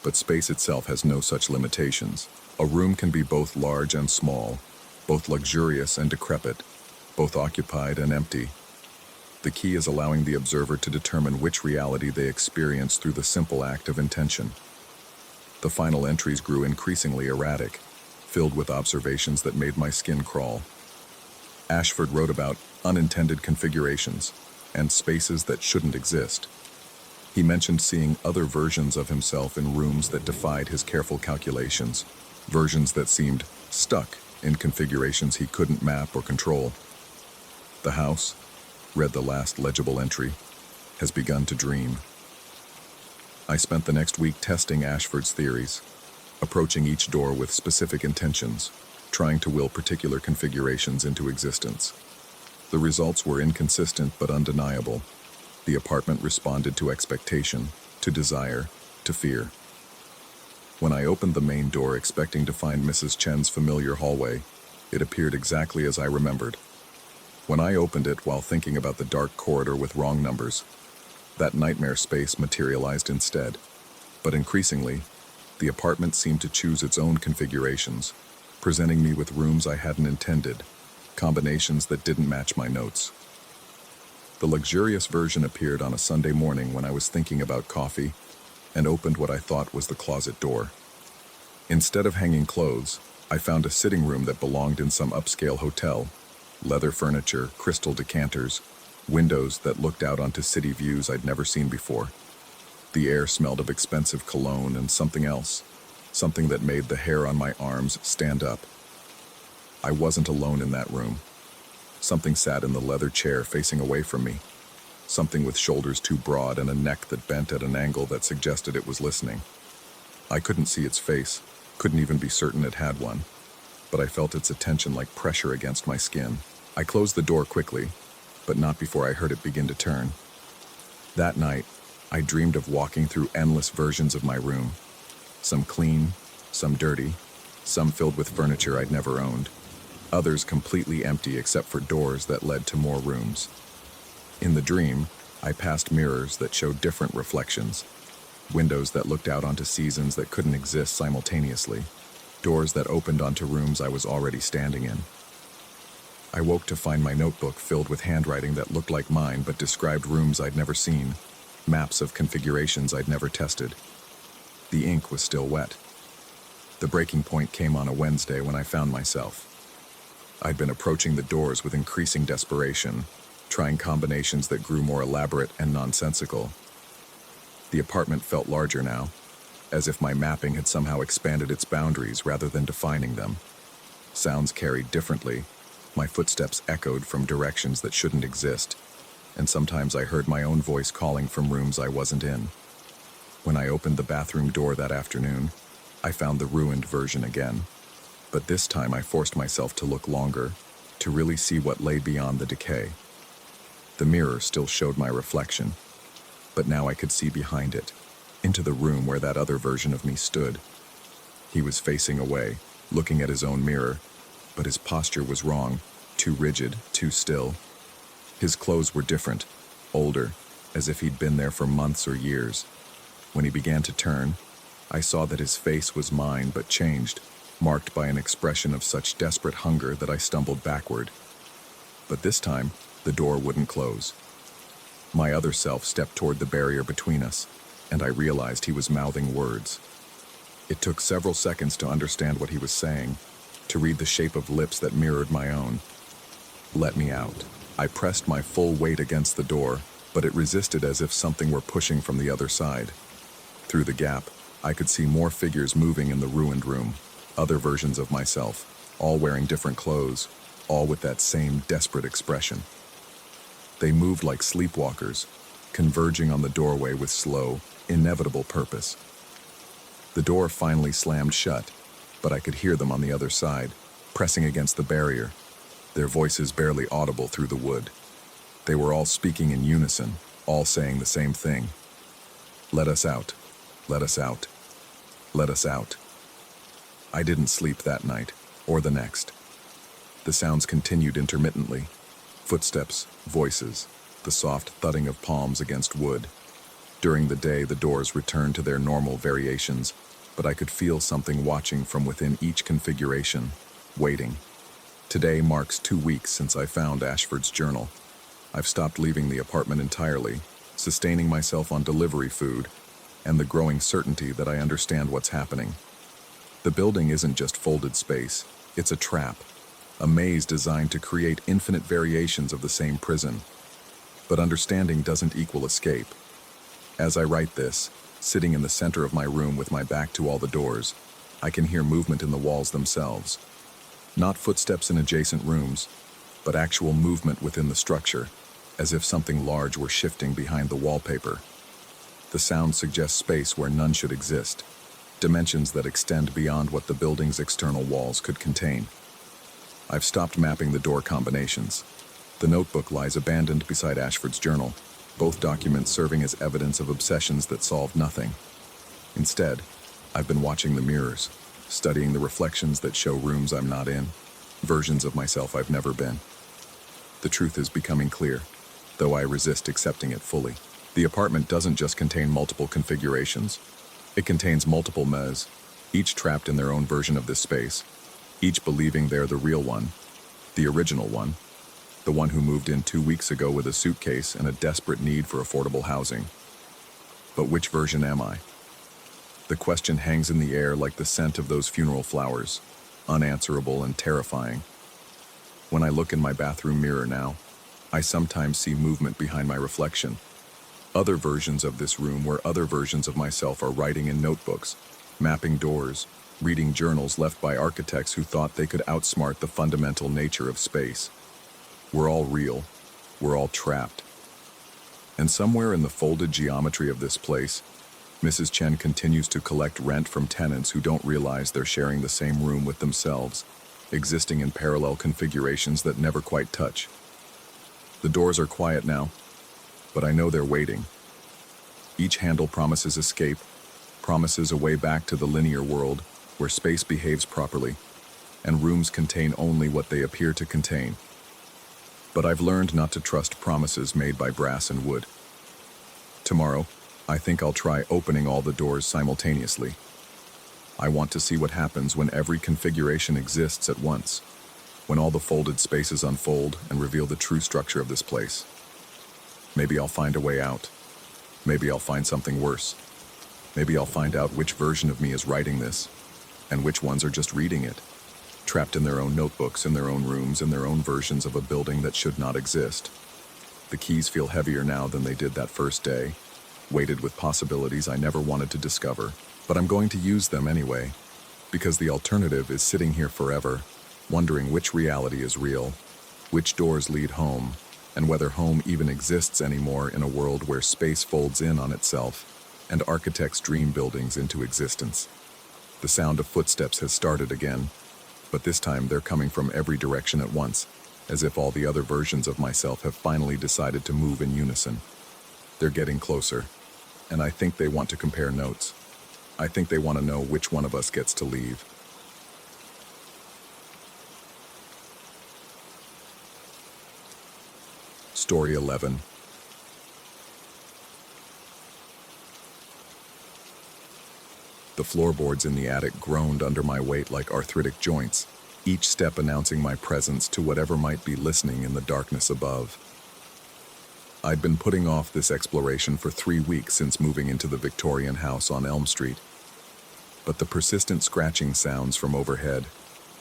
but space itself has no such limitations. A room can be both large and small, both luxurious and decrepit, both occupied and empty. The key is allowing the observer to determine which reality they experience through the simple act of intention. The final entries grew increasingly erratic, filled with observations that made my skin crawl. Ashford wrote about unintended configurations and spaces that shouldn't exist. He mentioned seeing other versions of himself in rooms that defied his careful calculations, versions that seemed stuck in configurations he couldn't map or control. The house, read the last legible entry, has begun to dream. I spent the next week testing Ashford's theories, approaching each door with specific intentions, trying to will particular configurations into existence. The results were inconsistent but undeniable. The apartment responded to expectation, to desire, to fear. When I opened the main door expecting to find Mrs. Chen's familiar hallway, it appeared exactly as I remembered. When I opened it while thinking about the dark corridor with wrong numbers, that nightmare space materialized instead. But increasingly, the apartment seemed to choose its own configurations, presenting me with rooms I hadn't intended, combinations that didn't match my notes. The luxurious version appeared on a Sunday morning when I was thinking about coffee and opened what I thought was the closet door. Instead of hanging clothes, I found a sitting room that belonged in some upscale hotel. Leather furniture, crystal decanters, windows that looked out onto city views I'd never seen before. The air smelled of expensive cologne and something else, something that made the hair on my arms stand up. I wasn't alone in that room. Something sat in the leather chair facing away from me, something with shoulders too broad and a neck that bent at an angle that suggested it was listening. I couldn't see its face, couldn't even be certain it had one, but I felt its attention like pressure against my skin. I closed the door quickly, but not before I heard it begin to turn. That night, I dreamed of walking through endless versions of my room, some clean, some dirty, some filled with furniture I'd never owned, others completely empty except for doors that led to more rooms. In the dream, I passed mirrors that showed different reflections, windows that looked out onto seasons that couldn't exist simultaneously, doors that opened onto rooms I was already standing in. I woke to find my notebook filled with handwriting that looked like mine but described rooms I'd never seen, maps of configurations I'd never tested. The ink was still wet. The breaking point came on a Wednesday when I found myself. I'd been approaching the doors with increasing desperation, trying combinations that grew more elaborate and nonsensical. The apartment felt larger now, as if my mapping had somehow expanded its boundaries rather than defining them. Sounds carried differently. My footsteps echoed from directions that shouldn't exist, and sometimes I heard my own voice calling from rooms I wasn't in. When I opened the bathroom door that afternoon, I found the ruined version again. But this time I forced myself to look longer, to really see what lay beyond the decay. The mirror still showed my reflection, but now I could see behind it, into the room where that other version of me stood. He was facing away, looking at his own mirror, but his posture was wrong, too rigid, too still. His clothes were different, older, as if he'd been there for months or years. When he began to turn, I saw that his face was mine but changed, marked by an expression of such desperate hunger that I stumbled backward. But this time, the door wouldn't close. My other self stepped toward the barrier between us, and I realized he was mouthing words. It took several seconds to understand what he was saying, to read the shape of lips that mirrored my own. Let me out. I pressed my full weight against the door, but it resisted as if something were pushing from the other side. Through the gap, I could see more figures moving in the ruined room, other versions of myself, all wearing different clothes, all with that same desperate expression. They moved like sleepwalkers, converging on the doorway with slow, inevitable purpose. The door finally slammed shut, but I could hear them on the other side, pressing against the barrier, their voices barely audible through the wood. They were all speaking in unison, all saying the same thing. Let us out. Let us out. Let us out. I didn't sleep that night, or the next. The sounds continued intermittently. Footsteps, voices, the soft thudding of palms against wood. During the day, the doors returned to their normal variations, but I could feel something watching from within each configuration, waiting. Today marks 2 weeks since I found Ashford's journal. I've stopped leaving the apartment entirely, sustaining myself on delivery food, and the growing certainty that I understand what's happening. The building isn't just folded space, it's a trap, a maze designed to create infinite variations of the same prison. But understanding doesn't equal escape. As I write this, sitting in the center of my room with my back to all the doors, I can hear movement in the walls themselves. Not footsteps in adjacent rooms, but actual movement within the structure, as if something large were shifting behind the wallpaper. The sound suggests space where none should exist, dimensions that extend beyond what the building's external walls could contain. I've stopped mapping the door combinations. The notebook lies abandoned beside Ashford's journal, both documents serving as evidence of obsessions that solved nothing. Instead, I've been watching the mirrors, studying the reflections that show rooms I'm not in, versions of myself I've never been. The truth is becoming clear, though I resist accepting it fully. The apartment doesn't just contain multiple configurations. It contains multiple mes, each trapped in their own version of this space, each believing they're the real one, the original one, the one who moved in 2 weeks ago with a suitcase and a desperate need for affordable housing. But which version am I? The question hangs in the air like the scent of those funeral flowers. unanswerable and terrifying. When I look in my bathroom mirror now, I sometimes see movement behind my reflection. Other versions of this room where other versions of myself are writing in notebooks, mapping doors, reading journals left by architects who thought they could outsmart the fundamental nature of space. We're all real. We're all trapped. And somewhere in the folded geometry of this place, Mrs. Chen continues to collect rent from tenants who don't realize they're sharing the same room with themselves, existing in parallel configurations that never quite touch. The doors are quiet now, but I know they're waiting. Each handle promises escape, promises a way back to the linear world where space behaves properly, and rooms contain only what they appear to contain. But I've learned not to trust promises made by brass and wood. Tomorrow, I think I'll try opening all the doors simultaneously. I want to see what happens when every configuration exists at once, when all the folded spaces unfold and reveal the true structure of this place. Maybe I'll find a way out. Maybe I'll find something worse. Maybe I'll find out which version of me is writing this, and which ones are just reading it, trapped in their own notebooks, in their own rooms, in their own versions of a building that should not exist. The keys feel heavier now than they did that first day, weighted with possibilities I never wanted to discover, but I'm going to use them anyway, because the alternative is sitting here forever, wondering which reality is real, which doors lead home, and whether home even exists anymore in a world where space folds in on itself and architects dream buildings into existence. The sound of footsteps has started again, but this time they're coming from every direction at once, as if all the other versions of myself have finally decided to move in unison. They're getting closer, and I think they want to compare notes. I think they want to know which one of us gets to leave. Story 11. The floorboards in the attic groaned under my weight like arthritic joints, each step announcing my presence to whatever might be listening in the darkness above. I'd been putting off this exploration for 3 weeks since moving into the Victorian house on Elm Street, but the persistent scratching sounds from overhead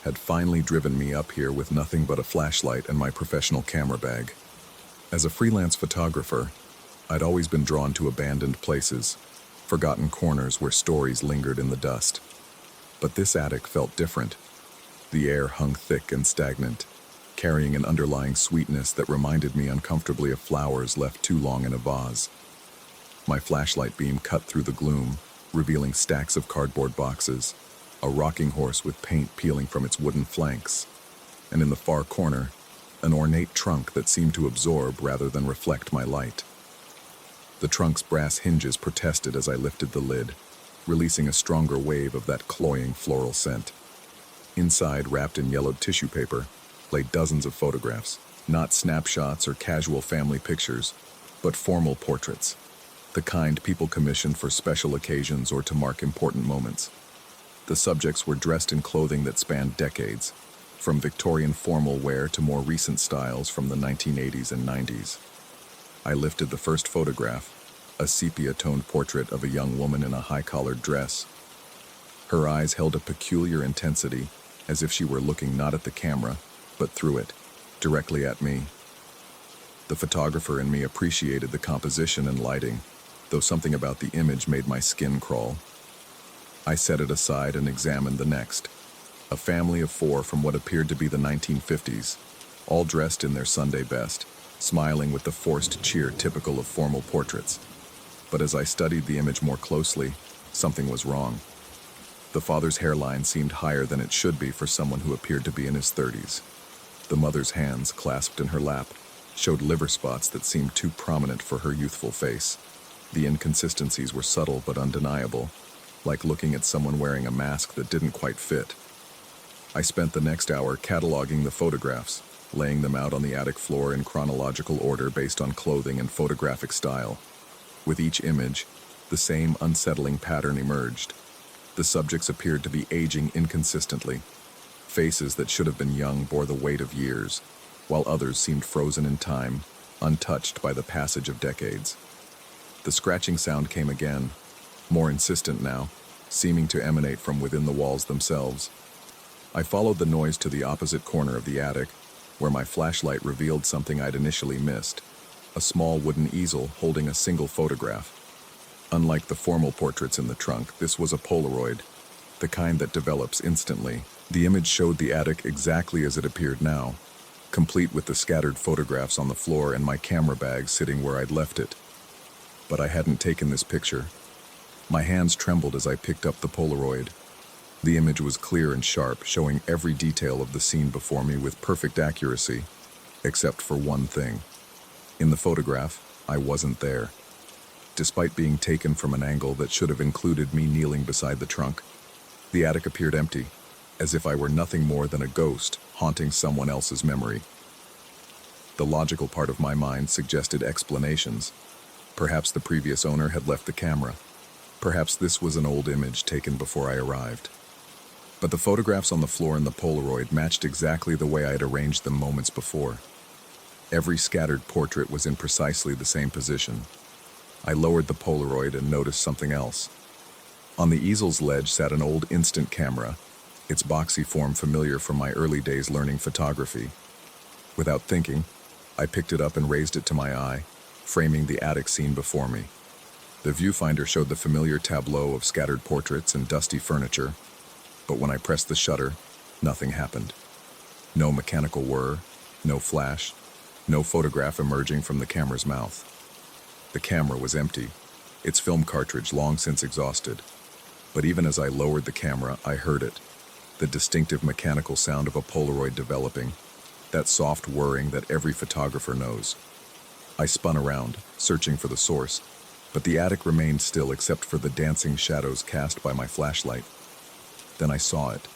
had finally driven me up here with nothing but a flashlight and my professional camera bag. As a freelance photographer, I'd always been drawn to abandoned places, forgotten corners where stories lingered in the dust. But this attic felt different. The air hung thick and stagnant, carrying an underlying sweetness that reminded me uncomfortably of flowers left too long in a vase. My flashlight beam cut through the gloom, revealing stacks of cardboard boxes, a rocking horse with paint peeling from its wooden flanks, and in the far corner, an ornate trunk that seemed to absorb rather than reflect my light. The trunk's brass hinges protested as I lifted the lid, releasing a stronger wave of that cloying floral scent. Inside, wrapped in yellowed tissue paper, lay dozens of photographs, not snapshots or casual family pictures, but formal portraits, the kind people commission for special occasions or to mark important moments. The subjects were dressed in clothing that spanned decades, from Victorian formal wear to more recent styles from the 1980s and 90s. I lifted the first photograph, a sepia-toned portrait of a young woman in a high-collared dress. Her eyes held a peculiar intensity, as if she were looking not at the camera, but through it, directly at me. The photographer in me appreciated the composition and lighting, though something about the image made my skin crawl. I set it aside and examined the next, a family of 4 from what appeared to be the 1950s, all dressed in their Sunday best, smiling with the forced cheer typical of formal portraits. But as I studied the image more closely, something was wrong. The father's hairline seemed higher than it should be for someone who appeared to be in his 30s. The mother's hands, clasped in her lap, showed liver spots that seemed too prominent for her youthful face. The inconsistencies were subtle but undeniable, like looking at someone wearing a mask that didn't quite fit. I spent the next hour cataloging the photographs, laying them out on the attic floor in chronological order based on clothing and photographic style. With each image, the same unsettling pattern emerged. The subjects appeared to be aging inconsistently. Faces that should have been young bore the weight of years, while others seemed frozen in time, untouched by the passage of decades. The scratching sound came again, more insistent now, seeming to emanate from within the walls themselves. I followed the noise to the opposite corner of the attic, where my flashlight revealed something I'd initially missed: a small wooden easel holding a single photograph. Unlike the formal portraits in the trunk, this was a Polaroid, the kind that develops instantly. The image showed the attic exactly as it appeared now, complete with the scattered photographs on the floor and my camera bag sitting where I'd left it. But I hadn't taken this picture. My hands trembled as I picked up the Polaroid. The image was clear and sharp, showing every detail of the scene before me with perfect accuracy, except for one thing. In the photograph, I wasn't there. Despite being taken from an angle that should have included me kneeling beside the trunk, the attic appeared empty, as if I were nothing more than a ghost haunting someone else's memory. The logical part of my mind suggested explanations. Perhaps the previous owner had left the camera. Perhaps this was an old image taken before I arrived. But the photographs on the floor in the Polaroid matched exactly the way I had arranged them moments before. Every scattered portrait was in precisely the same position. I lowered the Polaroid and noticed something else. On the easel's ledge sat an old instant camera, its boxy form familiar from my early days learning photography. Without thinking, I picked it up and raised it to my eye, framing the attic scene before me. The viewfinder showed the familiar tableau of scattered portraits and dusty furniture, but when I pressed the shutter, nothing happened. No mechanical whir, no flash, no photograph emerging from the camera's mouth. The camera was empty, its film cartridge long since exhausted. But even as I lowered the camera, I heard it, the distinctive mechanical sound of a Polaroid developing, that soft whirring that every photographer knows. I spun around, searching for the source, but the attic remained still except for the dancing shadows cast by my flashlight. Then I saw it.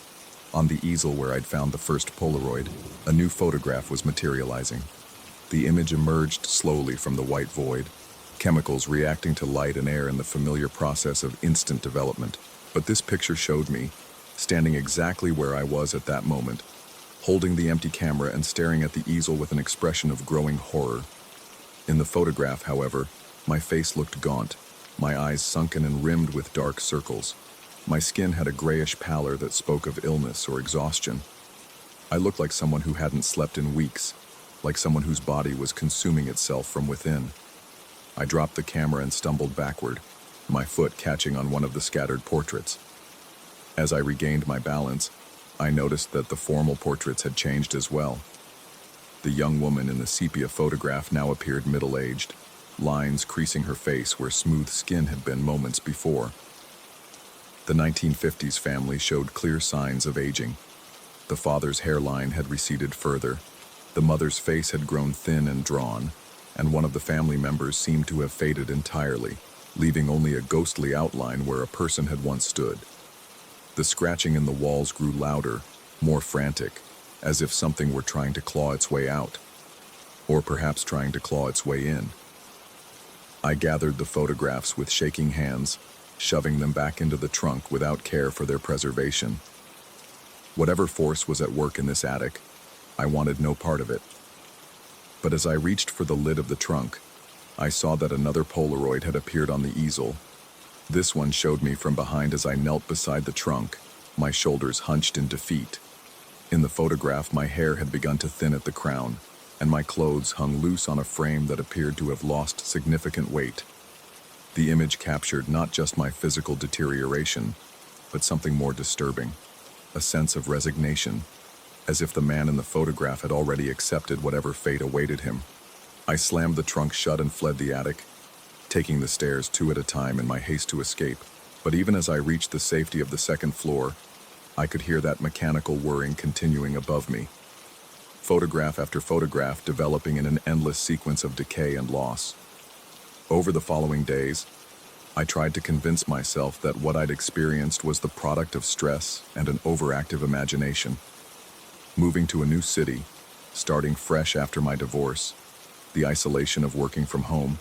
On the easel where I'd found the first Polaroid, a new photograph was materializing. The image emerged slowly from the white void, chemicals reacting to light and air in the familiar process of instant development. But this picture showed me, standing exactly where I was at that moment, holding the empty camera and staring at the easel with an expression of growing horror. In the photograph, however, my face looked gaunt, my eyes sunken and rimmed with dark circles. My skin had a grayish pallor that spoke of illness or exhaustion. I looked like someone who hadn't slept in weeks, like someone whose body was consuming itself from within. I dropped the camera and stumbled backward, my foot catching on one of the scattered portraits. As I regained my balance, I noticed that the formal portraits had changed as well. The young woman in the sepia photograph now appeared middle-aged, lines creasing her face where smooth skin had been moments before. The 1950s family showed clear signs of aging. The father's hairline had receded further, the mother's face had grown thin and drawn, and one of the family members seemed to have faded entirely, leaving only a ghostly outline where a person had once stood. The scratching in the walls grew louder, more frantic, as if something were trying to claw its way out, or perhaps trying to claw its way in. I gathered the photographs with shaking hands, shoving them back into the trunk without care for their preservation. Whatever force was at work in this attic, I wanted no part of it. But as I reached for the lid of the trunk, I saw that another Polaroid had appeared on the easel. This one showed me from behind as I knelt beside the trunk, my shoulders hunched in defeat. In the photograph, my hair had begun to thin at the crown, and my clothes hung loose on a frame that appeared to have lost significant weight. The image captured not just my physical deterioration, but something more disturbing, a sense of resignation, as if the man in the photograph had already accepted whatever fate awaited him. I slammed the trunk shut and fled the attic, taking the stairs two at a time in my haste to escape. But even as I reached the safety of the second floor, I could hear that mechanical whirring continuing above me, photograph after photograph developing in an endless sequence of decay and loss. Over the following days, I tried to convince myself that what I'd experienced was the product of stress and an overactive imagination. Moving to a new city, starting fresh after my divorce, the isolation of working from home,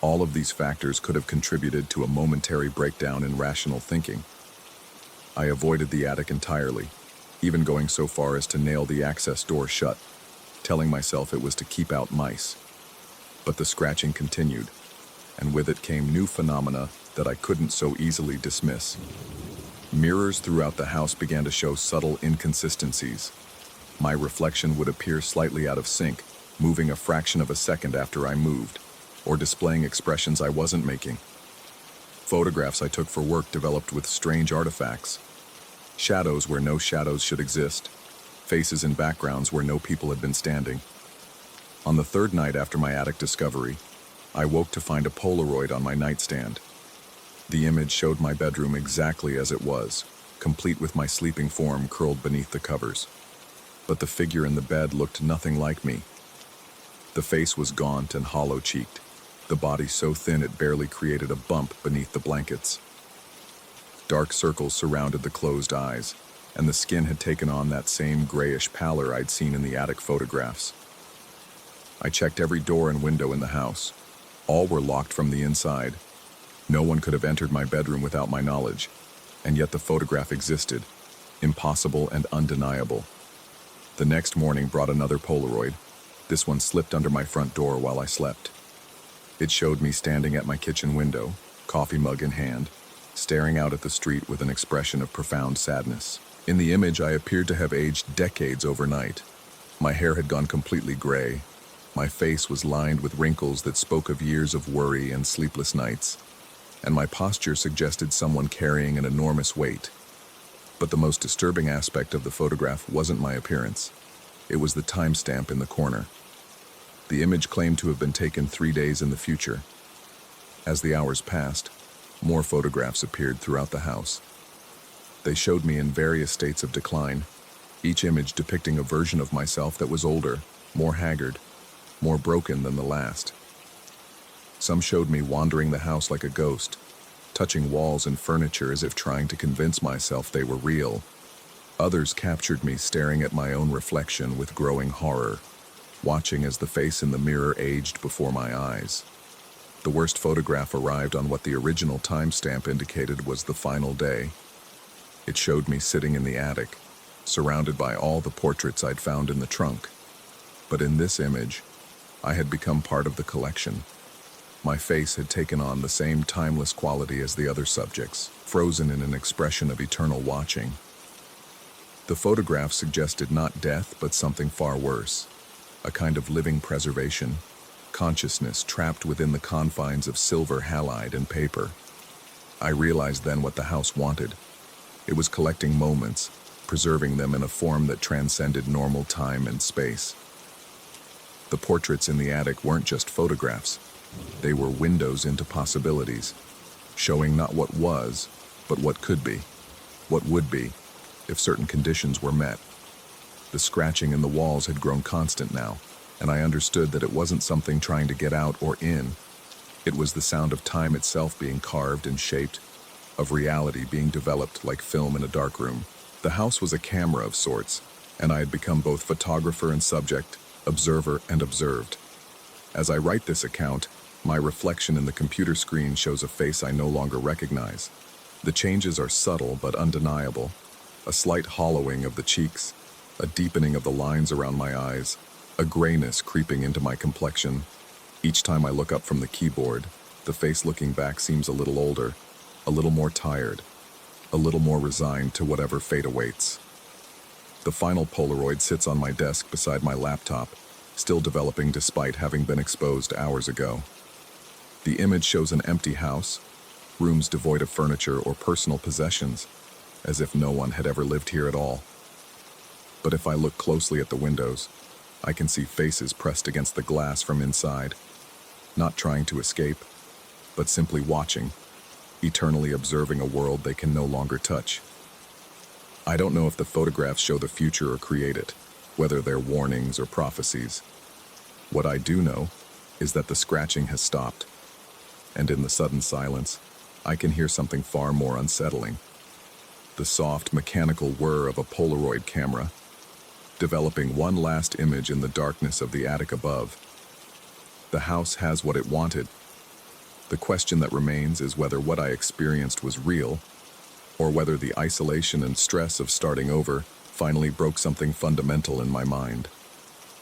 all of these factors could have contributed to a momentary breakdown in rational thinking. I avoided the attic entirely, even going so far as to nail the access door shut, telling myself it was to keep out mice. But the scratching continued, and with it came new phenomena that I couldn't so easily dismiss. Mirrors throughout the house began to show subtle inconsistencies. My reflection would appear slightly out of sync, moving a fraction of a second after I moved, or displaying expressions I wasn't making. Photographs I took for work developed with strange artifacts. Shadows where no shadows should exist. Faces in backgrounds where no people had been standing. On the third night after my attic discovery, I woke to find a Polaroid on my nightstand. The image showed my bedroom exactly as it was, complete with my sleeping form curled beneath the covers. But the figure in the bed looked nothing like me. The face was gaunt and hollow-cheeked, the body so thin it barely created a bump beneath the blankets. Dark circles surrounded the closed eyes, and the skin had taken on that same grayish pallor I'd seen in the attic photographs. I checked every door and window in the house. All were locked from the inside. No one could have entered my bedroom without my knowledge, and yet the photograph existed, impossible and undeniable. The next morning brought another Polaroid. This one slipped under my front door while I slept. It showed me standing at my kitchen window, coffee mug in hand, staring out at the street with an expression of profound sadness. In the image, I appeared to have aged decades overnight. My hair had gone completely gray. My face was lined with wrinkles that spoke of years of worry and sleepless nights, and my posture suggested someone carrying an enormous weight. But the most disturbing aspect of the photograph wasn't my appearance. It was the timestamp in the corner. The image claimed to have been taken 3 days in the future. As the hours passed, more photographs appeared throughout the house. They showed me in various states of decline, each image depicting a version of myself that was older, more haggard, more broken than the last. Some showed me wandering the house like a ghost, touching walls and furniture as if trying to convince myself they were real. Others captured me staring at my own reflection with growing horror, watching as the face in the mirror aged before my eyes. The worst photograph arrived on what the original timestamp indicated was the final day. It showed me sitting in the attic, surrounded by all the portraits I'd found in the trunk. But in this image, I had become part of the collection. My face had taken on the same timeless quality as the other subjects, frozen in an expression of eternal watching. The photograph suggested not death, but something far worse, a kind of living preservation, consciousness trapped within the confines of silver halide and paper. I realized then what the house wanted. It was collecting moments, preserving them in a form that transcended normal time and space. The portraits in the attic weren't just photographs. They were windows into possibilities, showing not what was, but what could be, what would be, if certain conditions were met. The scratching in the walls had grown constant now, and I understood that it wasn't something trying to get out or in. It was the sound of time itself being carved and shaped, of reality being developed like film in a darkroom. The house was a camera of sorts, and I had become both photographer and subject, observer and observed. As I write this account, my reflection in the computer screen shows a face I no longer recognize. The changes are subtle but undeniable. A slight hollowing of the cheeks, a deepening of the lines around my eyes, a grayness creeping into my complexion. Each time I look up from the keyboard, the face looking back seems a little older, a little more tired, a little more resigned to whatever fate awaits. The final Polaroid sits on my desk beside my laptop, still developing despite having been exposed hours ago. The image shows an empty house, rooms devoid of furniture or personal possessions, as if no one had ever lived here at all. But if I look closely at the windows, I can see faces pressed against the glass from inside, not trying to escape, but simply watching, eternally observing a world they can no longer touch. I don't know if the photographs show the future or create it, whether they're warnings or prophecies. What I do know is that the scratching has stopped, and in the sudden silence, I can hear something far more unsettling. The soft, mechanical whir of a Polaroid camera, developing one last image in the darkness of the attic above. The house has what it wanted. The question that remains is whether what I experienced was real, or whether the isolation and stress of starting over finally broke something fundamental in my mind.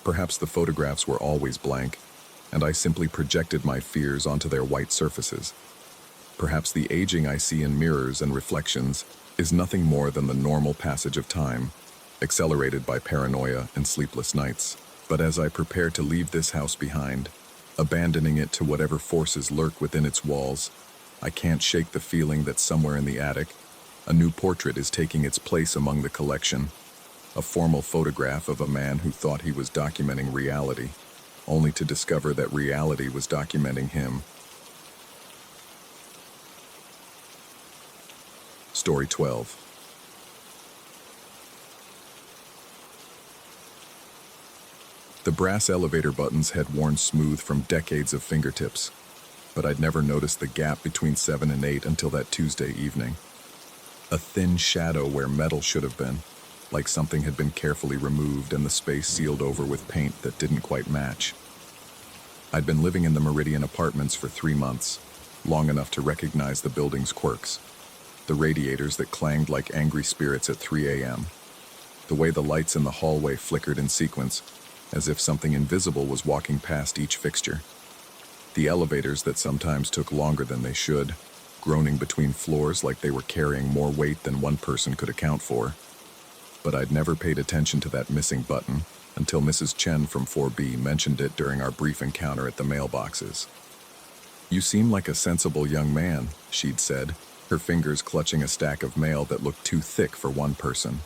Perhaps the photographs were always blank, and I simply projected my fears onto their white surfaces. Perhaps the aging I see in mirrors and reflections is nothing more than the normal passage of time, accelerated by paranoia and sleepless nights. But as I prepare to leave this house behind, abandoning it to whatever forces lurk within its walls, I can't shake the feeling that somewhere in the attic, a new portrait is taking its place among the collection. A formal photograph of a man who thought he was documenting reality, only to discover that reality was documenting him. Story 12. The brass elevator buttons had worn smooth from decades of fingertips, but I'd never noticed the gap between 7 and 8 until that Tuesday evening. A thin shadow where metal should have been, like something had been carefully removed and the space sealed over with paint that didn't quite match. I'd been living in the Meridian apartments for 3 months, long enough to recognize the building's quirks. The radiators that clanged like angry spirits at 3 a.m. The way the lights in the hallway flickered in sequence, as if something invisible was walking past each fixture. The elevators that sometimes took longer than they should, groaning between floors like they were carrying more weight than one person could account for. But I'd never paid attention to that missing button until Mrs. Chen from 4B mentioned it during our brief encounter at the mailboxes. "You seem like a sensible young man," she'd said, her fingers clutching a stack of mail that looked too thick for one person.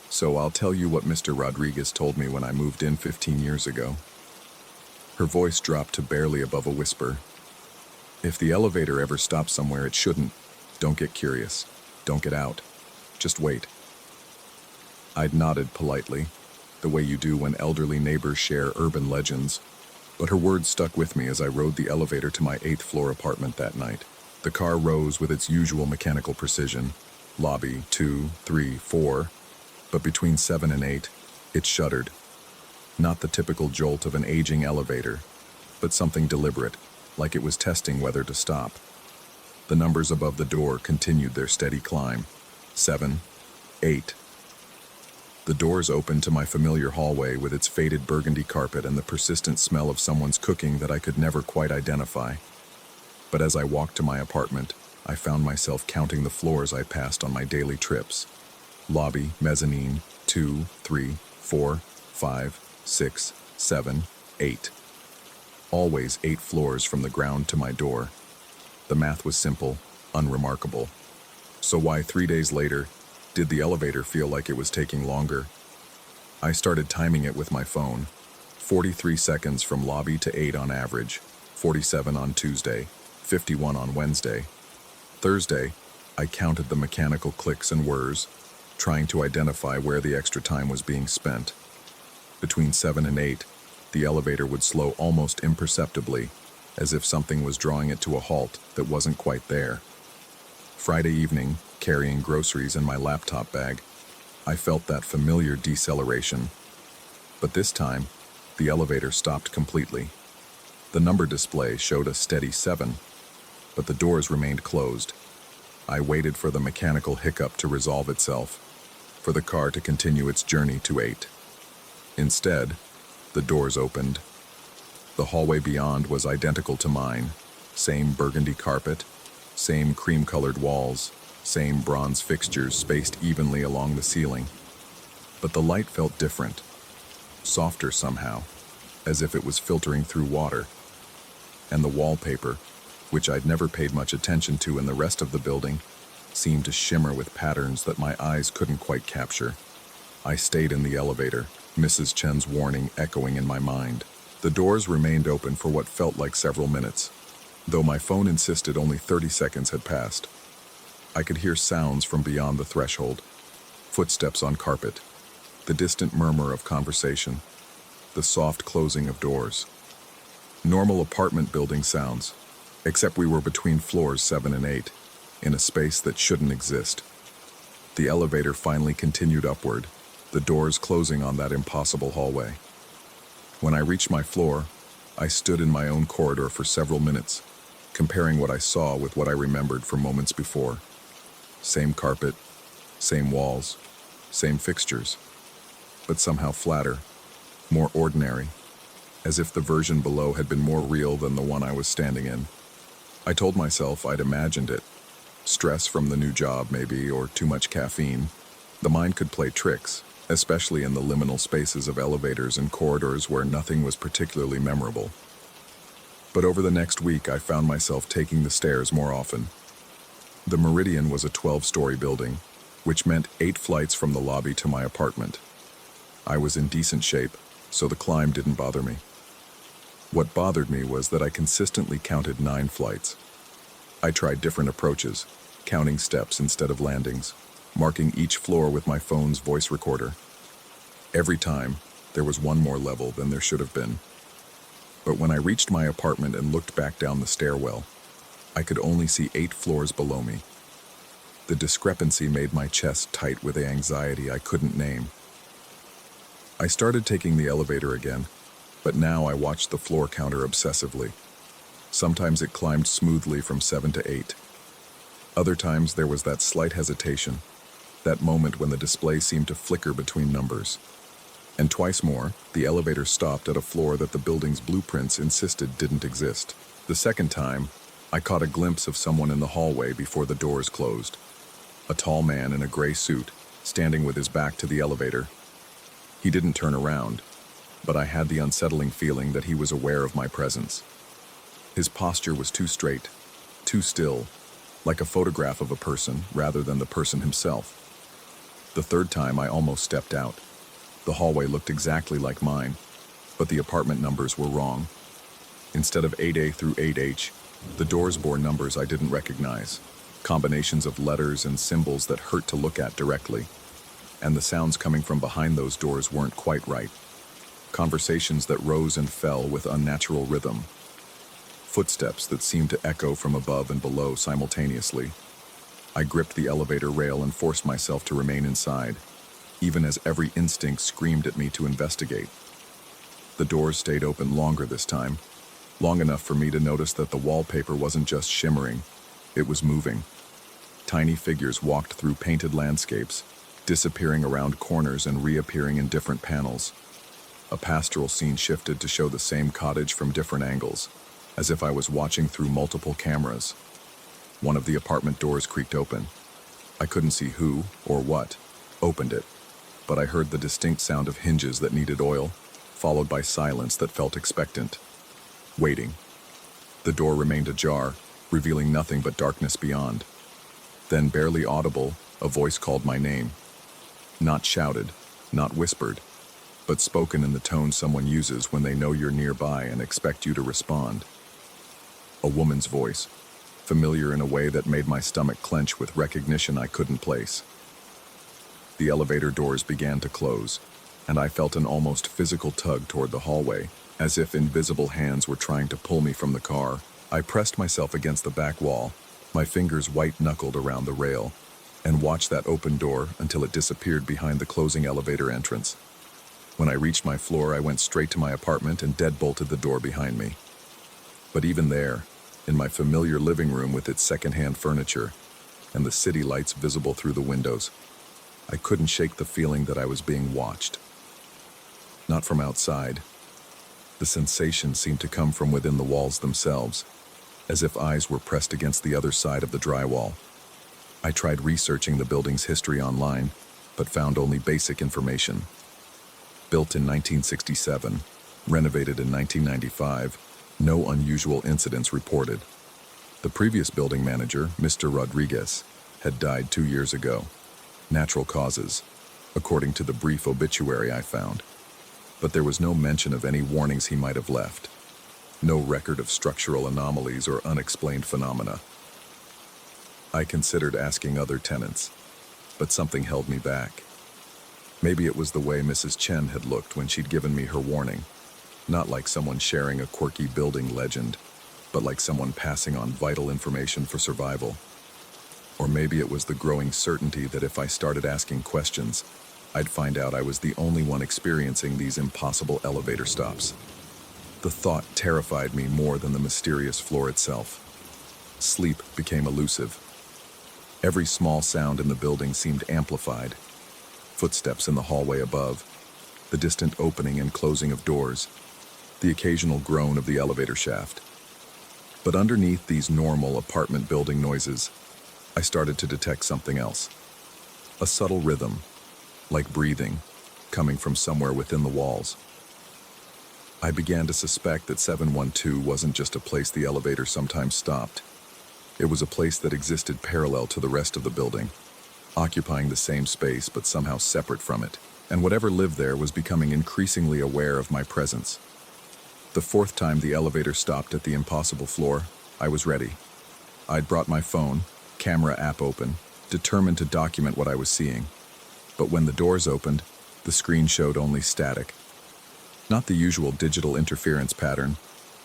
"So I'll tell you what Mr. Rodriguez told me when I moved in 15 years ago." Her voice dropped to barely above a whisper. "If the elevator ever stops somewhere it shouldn't, don't get curious. Don't get out. Just wait." I'd nodded politely, the way you do when elderly neighbors share urban legends, but her words stuck with me as I rode the elevator to my 8th floor apartment that night. The car rose with its usual mechanical precision, lobby 2, 3, 4, but between 7 and 8, it shuddered. Not the typical jolt of an aging elevator, but something deliberate, like it was testing whether to stop. The numbers above the door continued their steady climb. 7, 8. The doors opened to my familiar hallway with its faded burgundy carpet and the persistent smell of someone's cooking that I could never quite identify. But as I walked to my apartment, I found myself counting the floors I passed on my daily trips. Lobby, mezzanine, 2, 3, 4, 5, 6, 7, 8. Always 8 floors from the ground to my door. The math was simple, unremarkable. So why 3 days later did the elevator feel like it was taking longer? I started timing it with my phone. 43 seconds from lobby to 8 on average, 47 on Tuesday, 51 on Wednesday. Thursday, I counted the mechanical clicks and whirs, trying to identify where the extra time was being spent. Between 7 and 8, the elevator would slow almost imperceptibly, as if something was drawing it to a halt that wasn't quite there. Friday evening, carrying groceries in my laptop bag, I felt that familiar deceleration. But this time, the elevator stopped completely. The number display showed a steady 7, but the doors remained closed. I waited for the mechanical hiccup to resolve itself, for the car to continue its journey to 8. Instead, the doors opened. The hallway beyond was identical to mine. Same burgundy carpet, same cream-colored walls, same bronze fixtures spaced evenly along the ceiling. But the light felt different, softer somehow, as if it was filtering through water. And the wallpaper, which I'd never paid much attention to in the rest of the building, seemed to shimmer with patterns that my eyes couldn't quite capture. I stayed in the elevator, Mrs. Chen's warning echoing in my mind. The doors remained open for what felt like several minutes, though my phone insisted only 30 seconds had passed. I could hear sounds from beyond the threshold, footsteps on carpet, the distant murmur of conversation, the soft closing of doors. Normal apartment building sounds, except we were between floors 7 and 8, in a space that shouldn't exist. The elevator finally continued upward, the doors closing on that impossible hallway. When I reached my floor, I stood in my own corridor for several minutes, comparing what I saw with what I remembered from moments before. Same carpet, same walls, same fixtures, but somehow flatter, more ordinary, as if the version below had been more real than the one I was standing in. I told myself I'd imagined it, Stress from the new job, maybe, or too much caffeine. The mind could play tricks, especially in the liminal spaces of elevators and corridors where nothing was particularly memorable. But over the next week, I found myself taking the stairs more often. The Meridian was a 12-story building, which meant 8 flights from the lobby to my apartment. I was in decent shape, so the climb didn't bother me. What bothered me was that I consistently counted 9 flights. I tried different approaches, counting steps instead of landings, marking each floor with my phone's voice recorder. Every time, there was one more level than there should have been. But when I reached my apartment and looked back down the stairwell, I could only see 8 floors below me. The discrepancy made my chest tight with the anxiety I couldn't name. I started taking the elevator again, but now I watched the floor counter obsessively. Sometimes it climbed smoothly from 7 to 8. Other times there was that slight hesitation, that moment when the display seemed to flicker between numbers. And twice more, the elevator stopped at a floor that the building's blueprints insisted didn't exist. The second time, I caught a glimpse of someone in the hallway before the doors closed. A tall man in a gray suit, standing with his back to the elevator. He didn't turn around, but I had the unsettling feeling that he was aware of my presence. His posture was too straight, too still, like a photograph of a person rather than the person himself. The third time, I almost stepped out. The hallway looked exactly like mine, but the apartment numbers were wrong. Instead of 8A through 8H, the doors bore numbers I didn't recognize, combinations of letters and symbols that hurt to look at directly. And the sounds coming from behind those doors weren't quite right. Conversations that rose and fell with unnatural rhythm. Footsteps that seemed to echo from above and below simultaneously. I gripped the elevator rail and forced myself to remain inside, even as every instinct screamed at me to investigate. The doors stayed open longer this time, long enough for me to notice that the wallpaper wasn't just shimmering, it was moving. Tiny figures walked through painted landscapes, disappearing around corners and reappearing in different panels. A pastoral scene shifted to show the same cottage from different angles, as if I was watching through multiple cameras. One of the apartment doors creaked open. I couldn't see who, or what, opened it, but I heard the distinct sound of hinges that needed oil, followed by silence that felt expectant. Waiting. The door remained ajar, revealing nothing but darkness beyond. Then, barely audible, a voice called my name. Not shouted, not whispered, but spoken in the tone someone uses when they know you're nearby and expect you to respond. A woman's voice, familiar in a way that made my stomach clench with recognition I couldn't place. The elevator doors began to close, and I felt an almost physical tug toward the hallway, as if invisible hands were trying to pull me from the car. I pressed myself against the back wall, my fingers white-knuckled around the rail, and watched that open door until it disappeared behind the closing elevator entrance. When I reached my floor, I went straight to my apartment and deadbolted the door behind me. But even there, in my familiar living room with its secondhand furniture, and the city lights visible through the windows, I couldn't shake the feeling that I was being watched. Not from outside. The sensation seemed to come from within the walls themselves, as if eyes were pressed against the other side of the drywall. I tried researching the building's history online, but found only basic information. Built in 1967, renovated in 1995, no unusual incidents reported. The previous building manager, Mr. Rodriguez, had died 2 years ago. Natural causes, according to the brief obituary I found. But there was no mention of any warnings he might have left. No record of structural anomalies or unexplained phenomena. I considered asking other tenants, but something held me back. Maybe it was the way Mrs. Chen had looked when she'd given me her warning. Not like someone sharing a quirky building legend, but like someone passing on vital information for survival. Or maybe it was the growing certainty that if I started asking questions, I'd find out I was the only one experiencing these impossible elevator stops. The thought terrified me more than the mysterious floor itself. Sleep became elusive. Every small sound in the building seemed amplified. Footsteps in the hallway above, the distant opening and closing of doors, the occasional groan of the elevator shaft. But underneath these normal apartment building noises, I started to detect something else. A subtle rhythm, like breathing, coming from somewhere within the walls. I began to suspect that 712 wasn't just a place the elevator sometimes stopped. It was a place that existed parallel to the rest of the building, occupying the same space but somehow separate from it. And whatever lived there was becoming increasingly aware of my presence. The fourth time the elevator stopped at the impossible floor, I was ready. I'd brought my phone, camera app open, determined to document what I was seeing. But when the doors opened, the screen showed only static. Not the usual digital interference pattern,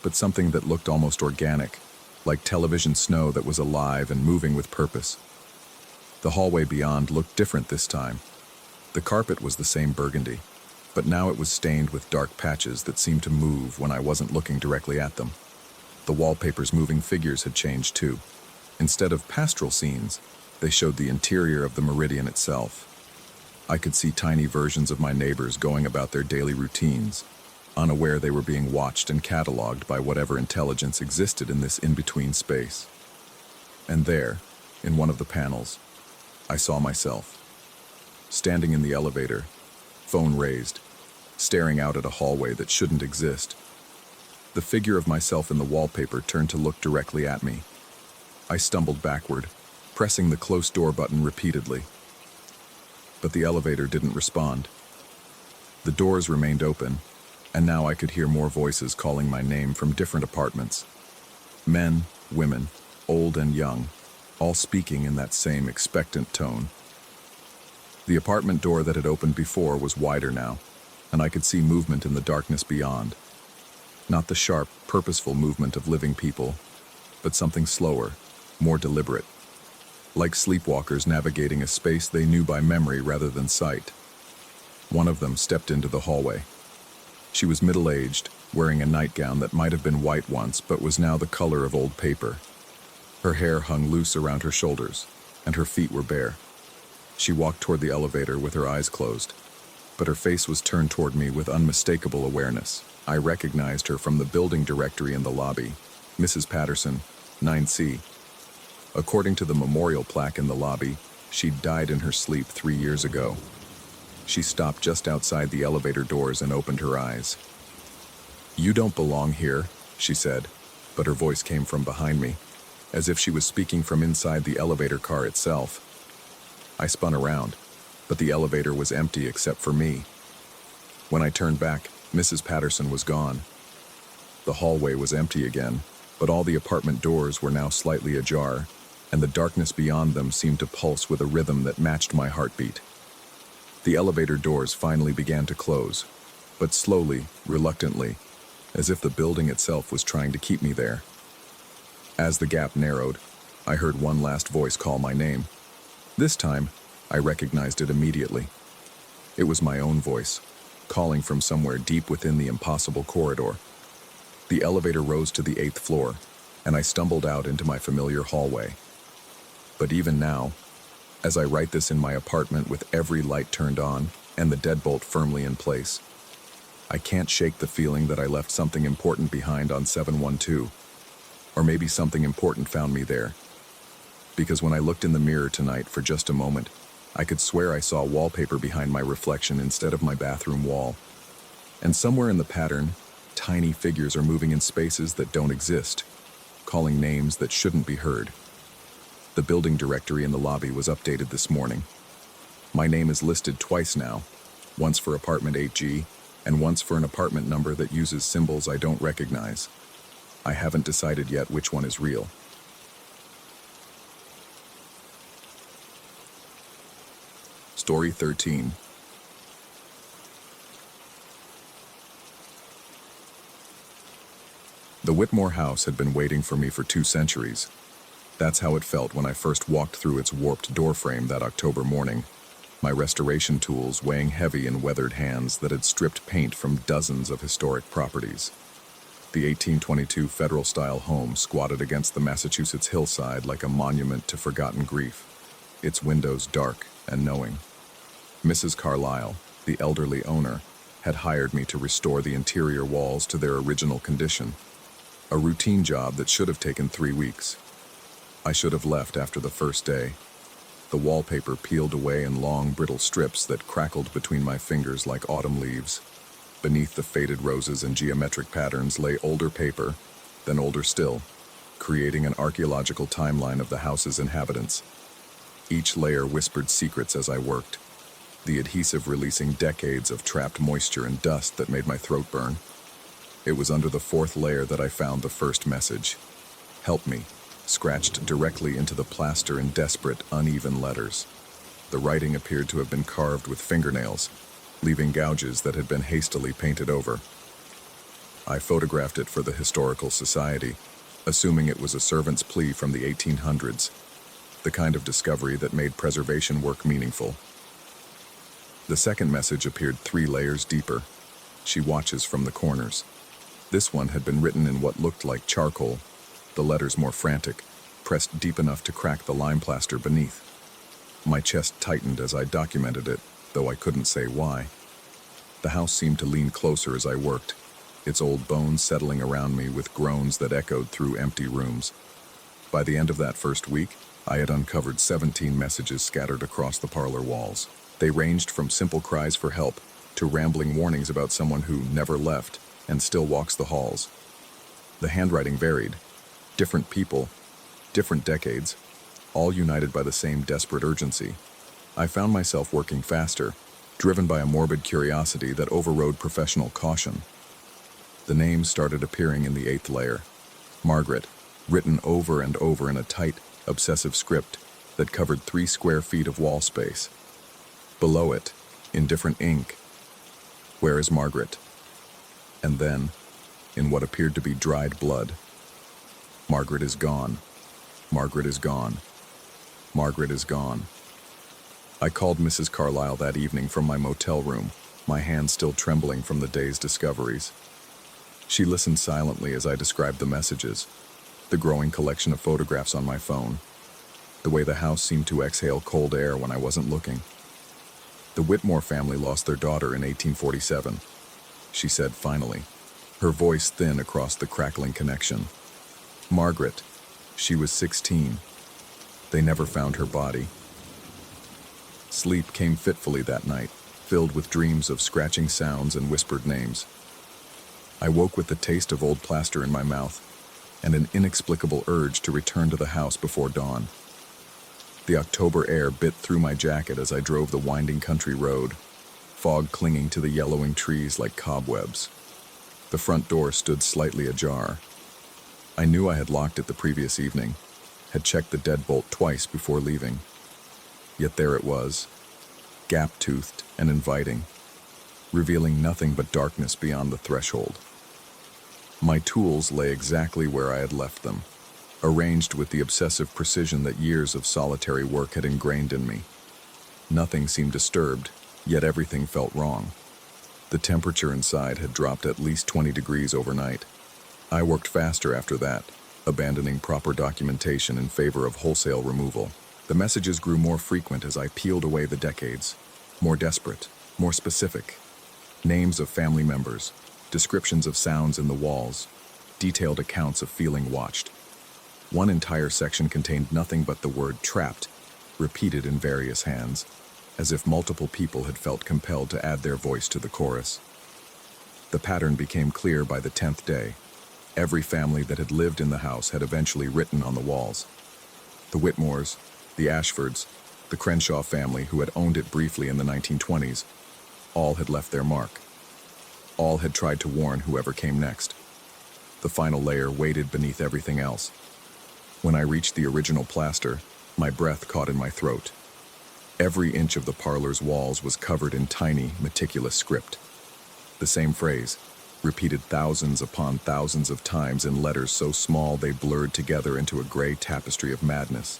but something that looked almost organic, like television snow that was alive and moving with purpose. The hallway beyond looked different this time. The carpet was the same burgundy, but now it was stained with dark patches that seemed to move when I wasn't looking directly at them. The wallpaper's moving figures had changed too. Instead of pastoral scenes, they showed the interior of the meridian itself. I could see tiny versions of my neighbors going about their daily routines, unaware they were being watched and cataloged by whatever intelligence existed in this in-between space. And there, in one of the panels, I saw myself. Standing in the elevator, phone raised, staring out at a hallway that shouldn't exist. The figure of myself in the wallpaper turned to look directly at me. I stumbled backward, pressing the close door button repeatedly. But the elevator didn't respond. The doors remained open, and now I could hear more voices calling my name from different apartments. Men, women, old and young, all speaking in that same expectant tone. The apartment door that had opened before was wider now, and I could see movement in the darkness beyond. Not the sharp, purposeful movement of living people, but something slower, more deliberate. Like sleepwalkers navigating a space they knew by memory rather than sight. One of them stepped into the hallway. She was middle-aged, wearing a nightgown that might have been white once but was now the color of old paper. Her hair hung loose around her shoulders, and her feet were bare. She walked toward the elevator with her eyes closed, but her face was turned toward me with unmistakable awareness. I recognized her from the building directory in the lobby, Mrs. Patterson, 9C. According to the memorial plaque in the lobby, she'd died in her sleep 3 years ago. She stopped just outside the elevator doors and opened her eyes. "You don't belong here," she said, but her voice came from behind me, as if she was speaking from inside the elevator car itself. I spun around, but the elevator was empty except for me. When I turned back, Mrs. Patterson was gone. The hallway was empty again, but all the apartment doors were now slightly ajar, and the darkness beyond them seemed to pulse with a rhythm that matched my heartbeat. The elevator doors finally began to close, but slowly, reluctantly, as if the building itself was trying to keep me there. As the gap narrowed, I heard one last voice call my name. This time, I recognized it immediately. It was my own voice, calling from somewhere deep within the impossible corridor. The elevator rose to the 8th floor, and I stumbled out into my familiar hallway. But even now, as I write this in my apartment with every light turned on and the deadbolt firmly in place, I can't shake the feeling that I left something important behind on 712. Or maybe something important found me there. Because when I looked in the mirror tonight for just a moment, I could swear I saw wallpaper behind my reflection instead of my bathroom wall. And somewhere in the pattern, tiny figures are moving in spaces that don't exist, calling names that shouldn't be heard. The building directory in the lobby was updated this morning. My name is listed twice now, once for apartment 8G and once for an apartment number that uses symbols I don't recognize. I haven't decided yet which one is real. Story 13. The Whitmore house had been waiting for me for 2 centuries. That's how it felt when I first walked through its warped doorframe that October morning, my restoration tools weighing heavy in weathered hands that had stripped paint from dozens of historic properties. The 1822 Federal-style home squatted against the Massachusetts hillside like a monument to forgotten grief, its windows dark and knowing. Mrs. Carlyle, the elderly owner, had hired me to restore the interior walls to their original condition, a routine job that should have taken 3 weeks. I should have left after the first day. The wallpaper peeled away in long, brittle strips that crackled between my fingers like autumn leaves. Beneath the faded roses and geometric patterns lay older paper, then older still, creating an archaeological timeline of the house's inhabitants. Each layer whispered secrets as I worked, the adhesive releasing decades of trapped moisture and dust that made my throat burn. It was under the fourth layer that I found the first message. "Help me," scratched directly into the plaster in desperate, uneven letters. The writing appeared to have been carved with fingernails, leaving gouges that had been hastily painted over. I photographed it for the Historical Society, assuming it was a servant's plea from the 1800s, the kind of discovery that made preservation work meaningful. The second message appeared 3 layers deeper. "She watches from the corners." This one had been written in what looked like charcoal, the letters more frantic, pressed deep enough to crack the lime plaster beneath. My chest tightened as I documented it, though I couldn't say why. The house seemed to lean closer as I worked, its old bones settling around me with groans that echoed through empty rooms. By the end of that first week, I had uncovered 17 messages scattered across the parlor walls. They ranged from simple cries for help to rambling warnings about someone who never left and still walks the halls. The handwriting varied. Different people, different decades, all united by the same desperate urgency. I found myself working faster, driven by a morbid curiosity that overrode professional caution. The names started appearing in the 8th layer. Margaret, written over and over in a tight, obsessive script that covered 3 square feet of wall space. Below it, in different ink, "Where is Margaret?" And then, in what appeared to be dried blood, "Margaret is gone. Margaret is gone. Margaret is gone." I called Mrs. Carlyle that evening from my motel room, my hands still trembling from the day's discoveries. She listened silently as I described the messages, the growing collection of photographs on my phone, the way the house seemed to exhale cold air when I wasn't looking. "The Whitmore family lost their daughter in 1847, she said finally, her voice thin across the crackling connection. "Margaret, she was 16. They never found her body." Sleep came fitfully that night, filled with dreams of scratching sounds and whispered names. I woke with the taste of old plaster in my mouth and an inexplicable urge to return to the house before dawn. The October air bit through my jacket as I drove the winding country road, fog clinging to the yellowing trees like cobwebs. The front door stood slightly ajar. I knew I had locked it the previous evening, had checked the deadbolt twice before leaving. Yet there it was, gap-toothed and inviting, revealing nothing but darkness beyond the threshold. My tools lay exactly where I had left them, arranged with the obsessive precision that years of solitary work had ingrained in me. Nothing seemed disturbed, yet everything felt wrong. The temperature inside had dropped at least 20 degrees overnight. I worked faster after that, abandoning proper documentation in favor of wholesale removal. The messages grew more frequent as I peeled away the decades, more desperate, more specific. Names of family members, descriptions of sounds in the walls, detailed accounts of feeling watched. One entire section contained nothing but the word "trapped," repeated in various hands, as if multiple people had felt compelled to add their voice to the chorus. The pattern became clear by the 10th day. Every family that had lived in the house had eventually written on the walls. The Whitmores, the Ashfords, the Crenshaw family who had owned it briefly in the 1920s, all had left their mark. All had tried to warn whoever came next. The final layer waited beneath everything else. When I reached the original plaster, my breath caught in my throat. Every inch of the parlor's walls was covered in tiny, meticulous script. The same phrase, repeated thousands upon thousands of times in letters so small they blurred together into a gray tapestry of madness.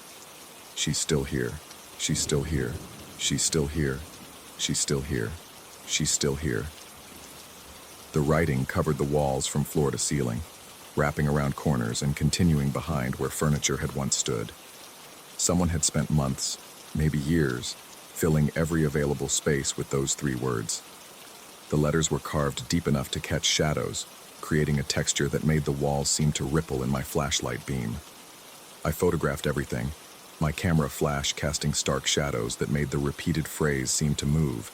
She's still here. She's still here. She's still here. She's still here. She's still here. The writing covered the walls from floor to ceiling, wrapping around corners and continuing behind where furniture had once stood. Someone had spent months, maybe years, filling every available space with those 3 words. The letters were carved deep enough to catch shadows, creating a texture that made the walls seem to ripple in my flashlight beam. I photographed everything, my camera flash casting stark shadows that made the repeated phrase seem to move.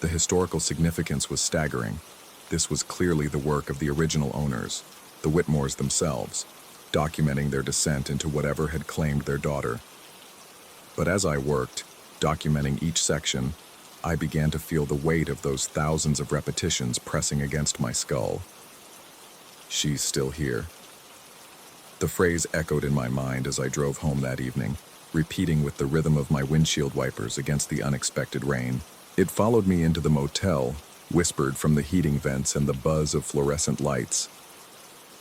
The historical significance was staggering. This was clearly the work of the original owners, the Whitmores themselves, documenting their descent into whatever had claimed their daughter. But as I worked, documenting each section, I began to feel the weight of those thousands of repetitions pressing against my skull. She's still here. The phrase echoed in my mind as I drove home that evening, repeating with the rhythm of my windshield wipers against the unexpected rain. It followed me into the motel, whispered from the heating vents and the buzz of fluorescent lights.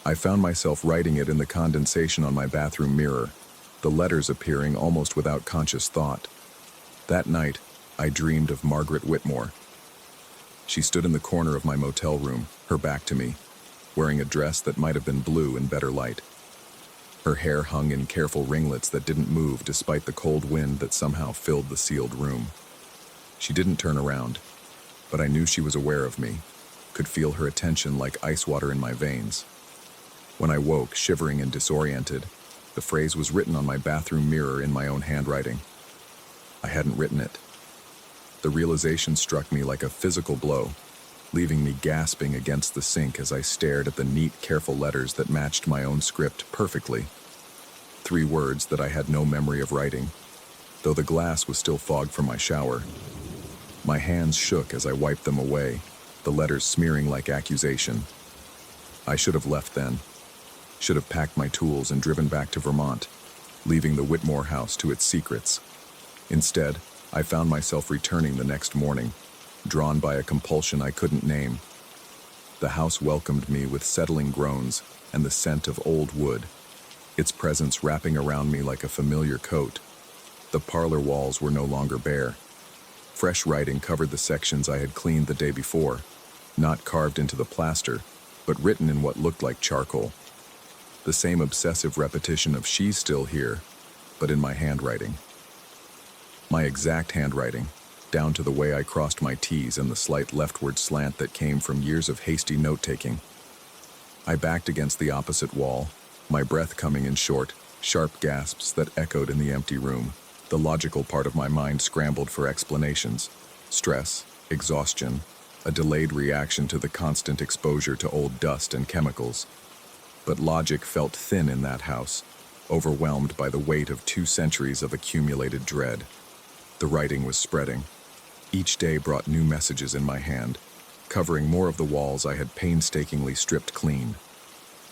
I found myself writing it in the condensation on my bathroom mirror, the letters appearing almost without conscious thought. That night, I dreamed of Margaret Whitmore. She stood in the corner of my motel room, her back to me, wearing a dress that might have been blue in better light. Her hair hung in careful ringlets that didn't move despite the cold wind that somehow filled the sealed room. She didn't turn around, but I knew she was aware of me, could feel her attention like ice water in my veins. When I woke, shivering and disoriented, the phrase was written on my bathroom mirror in my own handwriting. I hadn't written it. The realization struck me like a physical blow, leaving me gasping against the sink as I stared at the neat, careful letters that matched my own script perfectly. 3 words that I had no memory of writing, though the glass was still fogged from my shower. My hands shook as I wiped them away, the letters smearing like accusation. I should have left then. Should have packed my tools and driven back to Vermont, leaving the Whitmore house to its secrets. Instead, I found myself returning the next morning, drawn by a compulsion I couldn't name. The house welcomed me with settling groans and the scent of old wood, its presence wrapping around me like a familiar coat. The parlor walls were no longer bare. Fresh writing covered the sections I had cleaned the day before, not carved into the plaster, but written in what looked like charcoal. The same obsessive repetition of "she's still here," but in my handwriting. My exact handwriting, down to the way I crossed my T's and the slight leftward slant that came from years of hasty note-taking. I backed against the opposite wall, my breath coming in short, sharp gasps that echoed in the empty room. The logical part of my mind scrambled for explanations. Stress, exhaustion, a delayed reaction to the constant exposure to old dust and chemicals. But logic felt thin in that house, overwhelmed by the weight of 2 centuries of accumulated dread. The writing was spreading. Each day brought new messages in my hand, covering more of the walls I had painstakingly stripped clean.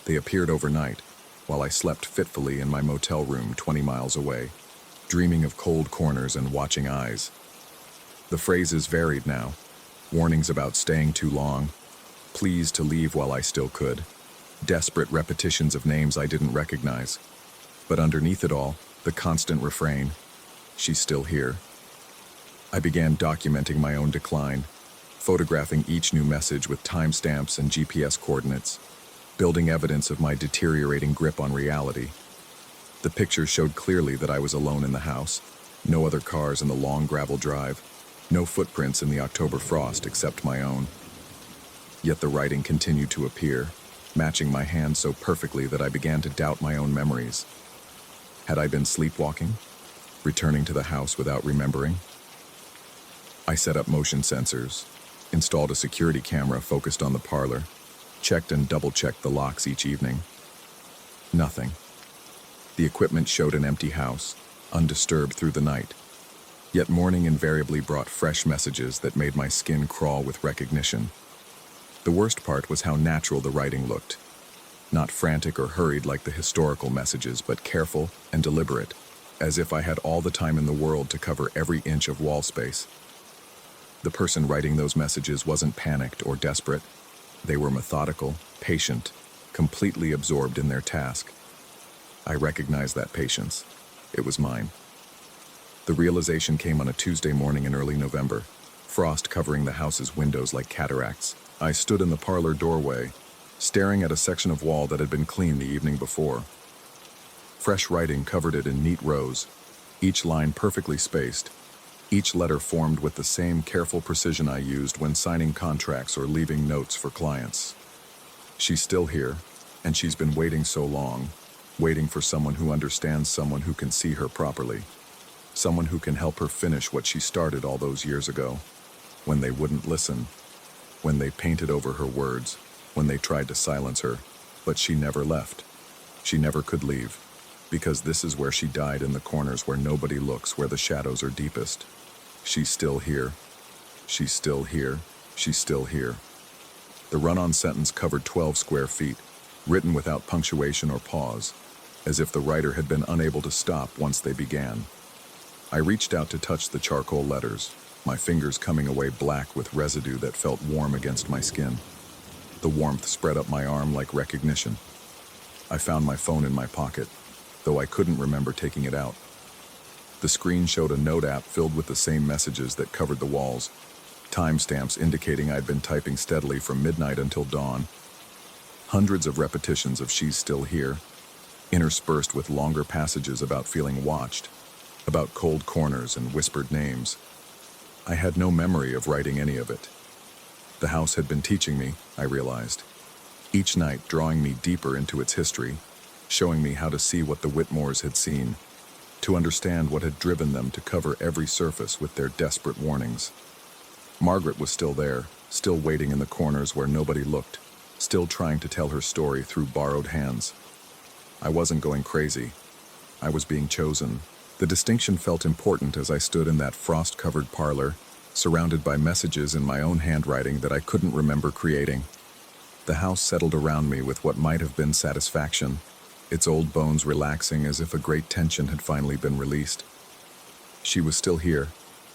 They appeared overnight, while I slept fitfully in my motel room 20 miles away, dreaming of cold corners and watching eyes. The phrases varied now, warnings about staying too long, pleas to leave while I still could, desperate repetitions of names I didn't recognize. But underneath it all, the constant refrain, "She's still here." I began documenting my own decline, photographing each new message with timestamps and GPS coordinates, building evidence of my deteriorating grip on reality. The pictures showed clearly that I was alone in the house, no other cars in the long gravel drive, no footprints in the October frost except my own. Yet the writing continued to appear, matching my hand so perfectly that I began to doubt my own memories. Had I been sleepwalking, returning to the house without remembering? I set up motion sensors, installed a security camera focused on the parlor, checked and double-checked the locks each evening. Nothing. The equipment showed an empty house, undisturbed through the night. Yet morning invariably brought fresh messages that made my skin crawl with recognition. The worst part was how natural the writing looked. Not frantic or hurried like the historical messages, but careful and deliberate, as if I had all the time in the world to cover every inch of wall space. The person writing those messages wasn't panicked or desperate. They were methodical, patient, completely absorbed in their task. I recognized that patience. It was mine. The realization came on a Tuesday morning in early November, frost covering the house's windows like cataracts. I stood in the parlor doorway, staring at a section of wall that had been cleaned the evening before. Fresh writing covered it in neat rows, each line perfectly spaced, each letter formed with the same careful precision I used when signing contracts or leaving notes for clients. She's still here, and she's been waiting so long. waiting for someone who understands, someone who can see her properly, someone who can help her finish what she started all those years ago, when they wouldn't listen, when they painted over her words, when they tried to silence her. But she never left. She never could leave, because this is where she died, in the corners where nobody looks, where the shadows are deepest. She's still here. She's still here. She's still here. The run-on sentence covered 12 square feet, written without punctuation or pause, as if the writer had been unable to stop once they began. I reached out to touch the charcoal letters, my fingers coming away black with residue that felt warm against my skin. The warmth spread up my arm like recognition. I found my phone in my pocket, though I couldn't remember taking it out. The screen showed a note app filled with the same messages that covered the walls, timestamps indicating I'd been typing steadily from midnight until dawn. Hundreds of repetitions of "she's still here," interspersed with longer passages about feeling watched, about cold corners and whispered names. I had no memory of writing any of it. The house had been teaching me, I realized, each night drawing me deeper into its history, showing me how to see what the Whitmores had seen, to understand what had driven them to cover every surface with their desperate warnings. Margaret was still there, still waiting in the corners where nobody looked, still trying to tell her story through borrowed hands. I wasn't going crazy. I was being chosen. The distinction felt important as I stood in that frost-covered parlor, surrounded by messages in my own handwriting that I couldn't remember creating. The house settled around me with what might have been satisfaction, its old bones relaxing as if a great tension had finally been released. She was still here,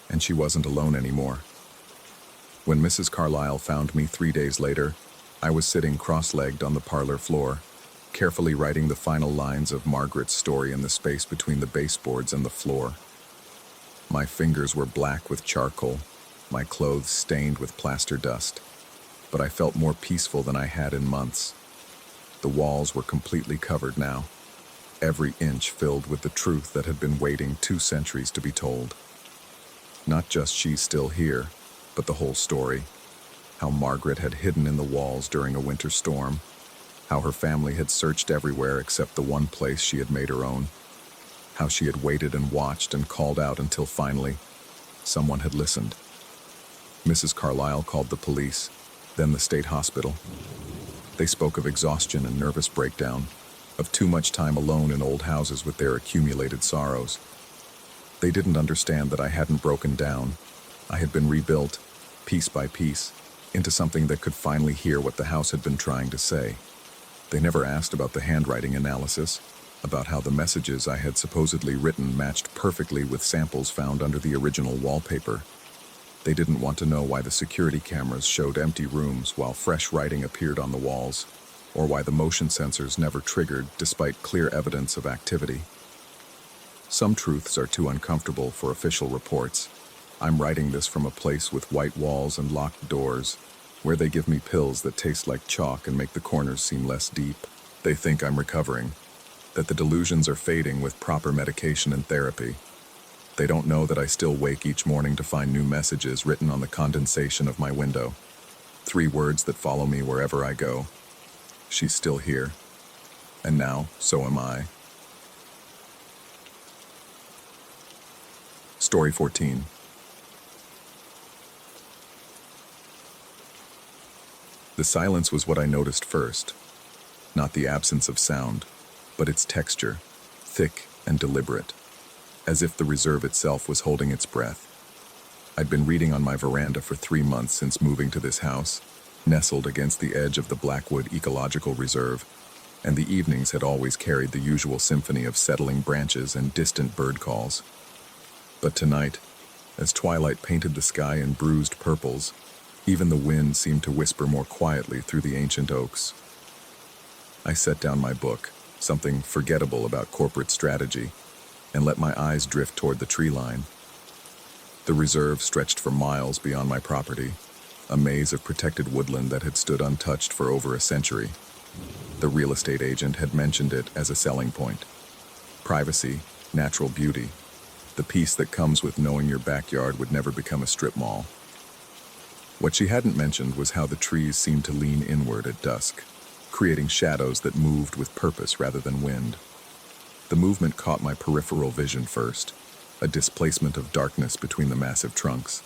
and she wasn't alone anymore. When Mrs. Carlyle found me 3 days later, I was sitting cross-legged on the parlor floor, carefully writing the final lines of Margaret's story in the space between the baseboards and the floor. My fingers were black with charcoal, my clothes stained with plaster dust, but I felt more peaceful than I had in months. The walls were completely covered now, every inch filled with the truth that had been waiting 2 centuries to be told. Not just "she's still here," but the whole story. How Margaret had hidden in the walls during a winter storm, how her family had searched everywhere except the one place she had made her own, how she had waited and watched and called out until finally, someone had listened. Mrs. Carlyle called the police, then the state hospital. They spoke of exhaustion and nervous breakdown, of too much time alone in old houses with their accumulated sorrows. They didn't understand that I hadn't broken down. I had been rebuilt, piece by piece, into something that could finally hear what the house had been trying to say. They never asked about the handwriting analysis, about how the messages I had supposedly written matched perfectly with samples found under the original wallpaper. They didn't want to know why the security cameras showed empty rooms while fresh writing appeared on the walls, or why the motion sensors never triggered despite clear evidence of activity. Some truths are too uncomfortable for official reports. I'm writing this from a place with white walls and locked doors, where they give me pills that taste like chalk and make the corners seem less deep. They think I'm recovering, that the delusions are fading with proper medication and therapy. They don't know that I still wake each morning to find new messages written on the condensation of my window. 3 words that follow me wherever I go. She's still here. And now, so am I. Story 14. The silence was what I noticed first. Not the absence of sound, but its texture, thick and deliberate, as if the reserve itself was holding its breath. I'd been reading on my veranda for 3 months since moving to this house, nestled against the edge of the Blackwood Ecological Reserve, and the evenings had always carried the usual symphony of settling branches and distant bird calls. But tonight, as twilight painted the sky in bruised purples, even the wind seemed to whisper more quietly through the ancient oaks. I set down my book, something forgettable about corporate strategy, and let my eyes drift toward the tree line. The reserve stretched for miles beyond my property, a maze of protected woodland that had stood untouched for over a century. The real estate agent had mentioned it as a selling point. Privacy, natural beauty, the peace that comes with knowing your backyard would never become a strip mall. What she hadn't mentioned was how the trees seemed to lean inward at dusk, creating shadows that moved with purpose rather than wind. The movement caught my peripheral vision first, a displacement of darkness between the massive trunks.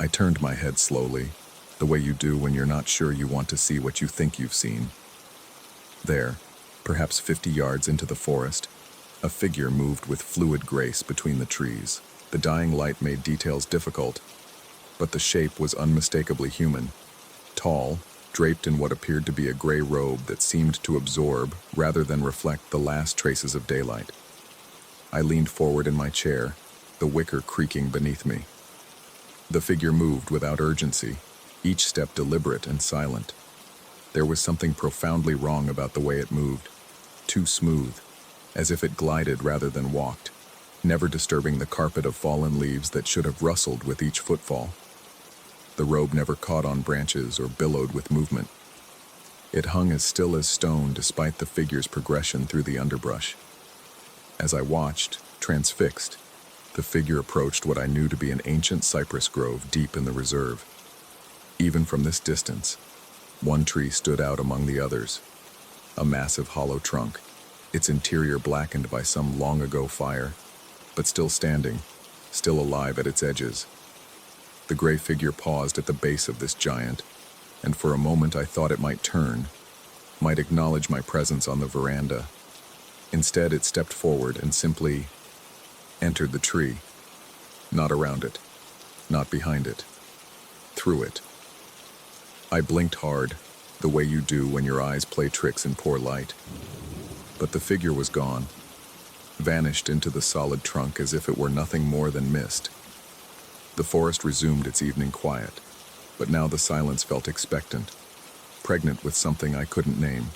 I turned my head slowly, the way you do when you're not sure you want to see what you think you've seen. There, perhaps 50 yards into the forest, a figure moved with fluid grace between the trees. The dying light made details difficult, but the shape was unmistakably human. Tall, draped in what appeared to be a gray robe that seemed to absorb rather than reflect the last traces of daylight. I leaned forward in my chair, the wicker creaking beneath me. The figure moved without urgency, each step deliberate and silent. There was something profoundly wrong about the way it moved, too smooth, as if it glided rather than walked, never disturbing the carpet of fallen leaves that should have rustled with each footfall. The robe never caught on branches or billowed with movement. It hung as still as stone despite the figure's progression through the underbrush. As I watched, transfixed, the figure approached what I knew to be an ancient cypress grove deep in the reserve. Even from this distance, one tree stood out among the others, a massive hollow trunk, its interior blackened by some long-ago fire, but still standing, still alive at its edges. The gray figure paused at the base of this giant, and for a moment I thought it might turn, might acknowledge my presence on the veranda. Instead, it stepped forward and simply entered the tree, not around it, not behind it, through it. I blinked hard, the way you do when your eyes play tricks in poor light. But the figure was gone, vanished into the solid trunk as if it were nothing more than mist. The forest resumed its evening quiet, but now the silence felt expectant, pregnant with something I couldn't name.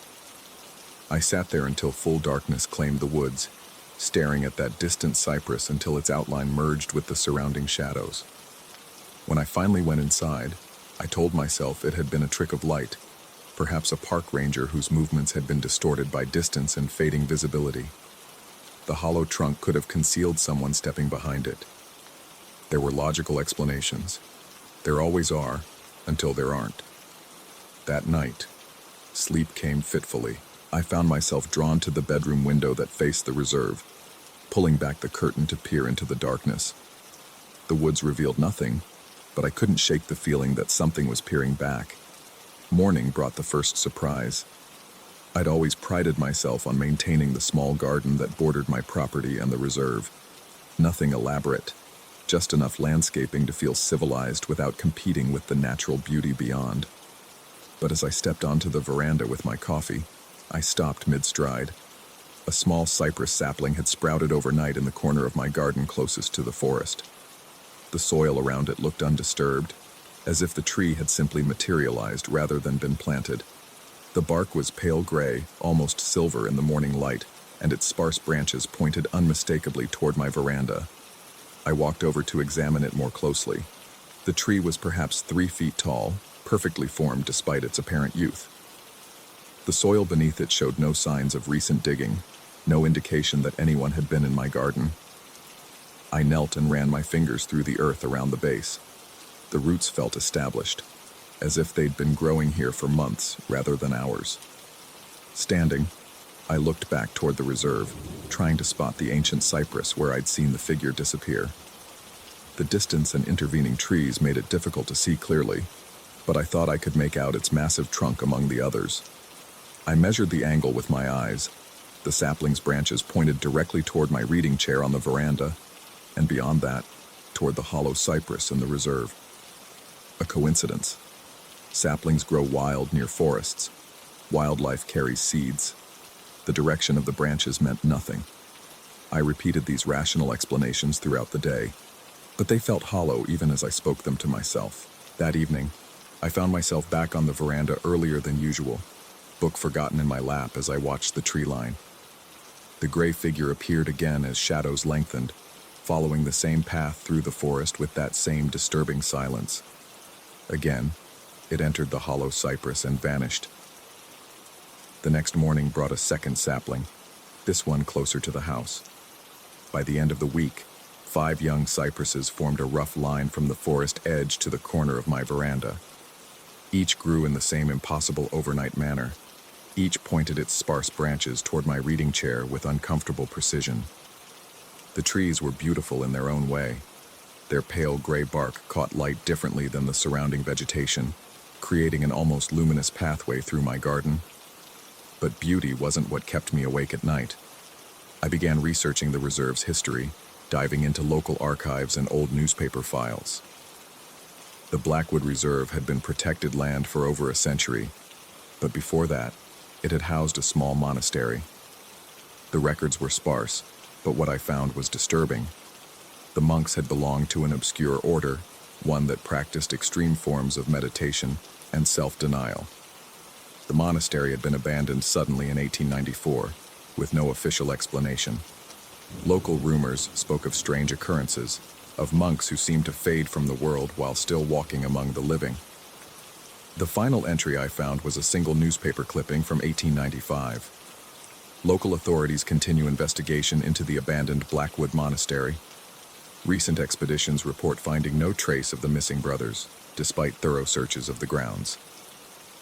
I sat there until full darkness claimed the woods, staring at that distant cypress until its outline merged with the surrounding shadows. When I finally went inside, I told myself it had been a trick of light, perhaps a park ranger whose movements had been distorted by distance and fading visibility. The hollow trunk could have concealed someone stepping behind it. There were logical explanations. There always are, until there aren't. That night, sleep came fitfully. I found myself drawn to the bedroom window that faced the reserve, pulling back the curtain to peer into the darkness. The woods revealed nothing, but I couldn't shake the feeling that something was peering back. Morning brought the first surprise. I'd always prided myself on maintaining the small garden that bordered my property and the reserve. Nothing elaborate, just enough landscaping to feel civilized without competing with the natural beauty beyond. But as I stepped onto the veranda with my coffee, I stopped mid-stride. A small cypress sapling had sprouted overnight in the corner of my garden closest to the forest. The soil around it looked undisturbed, as if the tree had simply materialized rather than been planted. The bark was pale gray, almost silver in the morning light, and its sparse branches pointed unmistakably toward my veranda. I walked over to examine it more closely. The tree was perhaps 3 feet tall, perfectly formed despite its apparent youth. The soil beneath it showed no signs of recent digging, no indication that anyone had been in my garden. I knelt and ran my fingers through the earth around the base. The roots felt established, as if they'd been growing here for months rather than hours. Standing, I looked back toward the reserve, trying to spot the ancient cypress where I'd seen the figure disappear. The distance and intervening trees made it difficult to see clearly, but I thought I could make out its massive trunk among the others. I measured the angle with my eyes. The sapling's branches pointed directly toward my reading chair on the veranda, and beyond that, toward the hollow cypress in the reserve. A coincidence. Saplings grow wild near forests. Wildlife carries seeds. The direction of the branches meant nothing. I repeated these rational explanations throughout the day, but they felt hollow even as I spoke them to myself. That evening, I found myself back on the veranda earlier than usual, book forgotten in my lap as I watched the tree line. The gray figure appeared again as shadows lengthened, following the same path through the forest with that same disturbing silence. Again, it entered the hollow cypress and vanished. The next morning brought a second sapling, this one closer to the house. By the end of the week, 5 young cypresses formed a rough line from the forest edge to the corner of my veranda. Each grew in the same impossible overnight manner, Each pointed its sparse branches toward my reading chair with uncomfortable precision. The trees were beautiful in their own way. Their pale gray bark caught light differently than the surrounding vegetation, creating an almost luminous pathway through my garden. But beauty wasn't what kept me awake at night. I began researching the reserve's history, diving into local archives and old newspaper files. The Blackwood Reserve had been protected land for over a century, but before that, it had housed a small monastery. The records were sparse, but what I found was disturbing. The monks had belonged to an obscure order, one that practiced extreme forms of meditation and self-denial. The monastery had been abandoned suddenly in 1894, with no official explanation. Local rumors spoke of strange occurrences, of monks who seemed to fade from the world while still walking among the living. The final entry I found was a single newspaper clipping from 1895. Local authorities continue investigation into the abandoned Blackwood Monastery. Recent expeditions report finding no trace of the missing brothers, despite thorough searches of the grounds.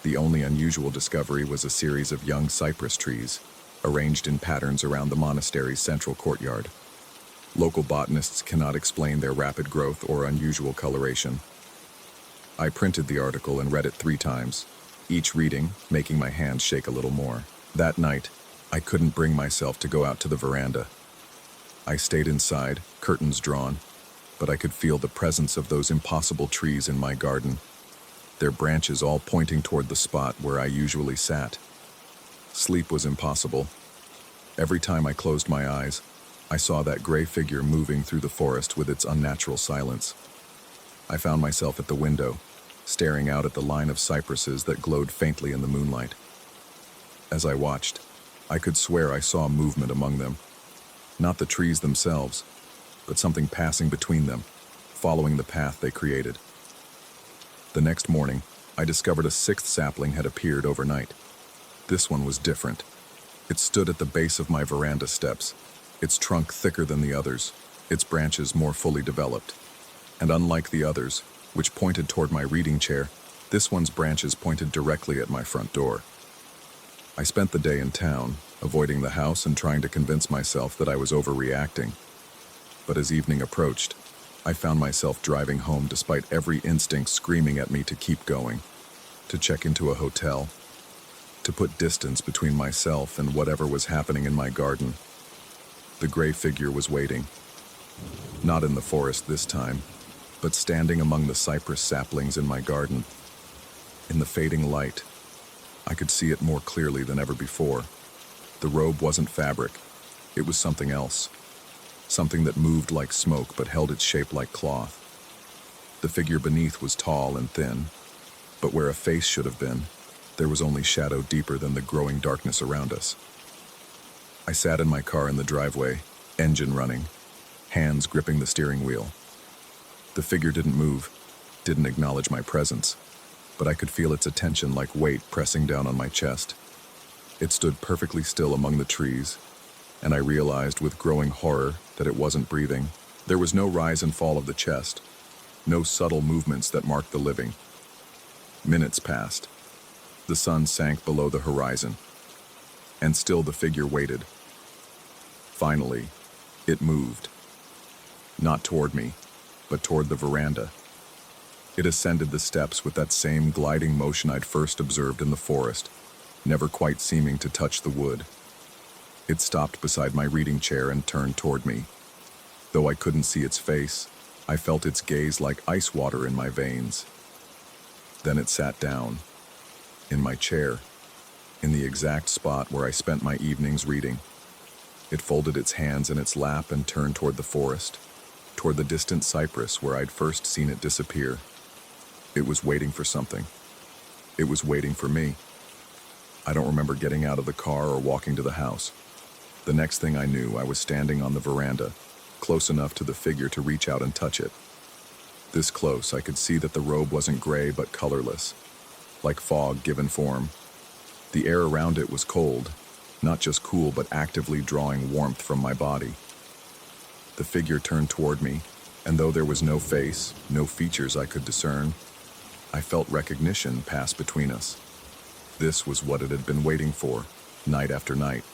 The only unusual discovery was a series of young cypress trees, arranged in patterns around the monastery's central courtyard. Local botanists cannot explain their rapid growth or unusual coloration. I printed the article and read it 3 times, each reading making my hands shake a little more. That night, I couldn't bring myself to go out to the veranda. I stayed inside, curtains drawn, but I could feel the presence of those impossible trees in my garden, their branches all pointing toward the spot where I usually sat. Sleep was impossible. Every time I closed my eyes, I saw that gray figure moving through the forest with its unnatural silence. I found myself at the window, staring out at the line of cypresses that glowed faintly in the moonlight. As I watched, I could swear I saw movement among them. Not the trees themselves, but something passing between them, following the path they created. The next morning, I discovered a 6th sapling had appeared overnight. This one was different. It stood at the base of my veranda steps, its trunk thicker than the others, its branches more fully developed. And unlike the others, which pointed toward my reading chair, this one's branches pointed directly at my front door. I spent the day in town, avoiding the house and trying to convince myself that I was overreacting. But as evening approached, I found myself driving home despite every instinct screaming at me to keep going, to check into a hotel, to put distance between myself and whatever was happening in my garden. The gray figure was waiting. Not in the forest this time, but standing among the cypress saplings in my garden. In the fading light, I could see it more clearly than ever before. The robe wasn't fabric. It was something else. Something that moved like smoke but held its shape like cloth. The figure beneath was tall and thin, but where a face should have been, there was only shadow deeper than the growing darkness around us. I sat in my car in the driveway, engine running, hands gripping the steering wheel. The figure didn't move, didn't acknowledge my presence, but I could feel its attention like weight pressing down on my chest. It stood perfectly still among the trees, and I realized with growing horror that it wasn't breathing. There was no rise and fall of the chest, no subtle movements that marked the living. Minutes passed. The sun sank below the horizon, and still the figure waited. Finally, it moved. Not toward me, but toward the veranda. It ascended the steps with that same gliding motion I'd first observed in the forest, never quite seeming to touch the wood. It stopped beside my reading chair and turned toward me. Though I couldn't see its face, I felt its gaze like ice water in my veins. Then it sat down, in my chair, in the exact spot where I spent my evenings reading. It folded its hands in its lap and turned toward the forest, toward the distant cypress where I'd first seen it disappear. It was waiting for something. It was waiting for me. I don't remember getting out of the car or walking to the house. The next thing I knew, I was standing on the veranda, close enough to the figure to reach out and touch it. This close, I could see that the robe wasn't gray but colorless, like fog given form. The air around it was cold, not just cool but actively drawing warmth from my body. The figure turned toward me, and though there was no face, no features I could discern, I felt recognition pass between us. This was what it had been waiting for, night after night,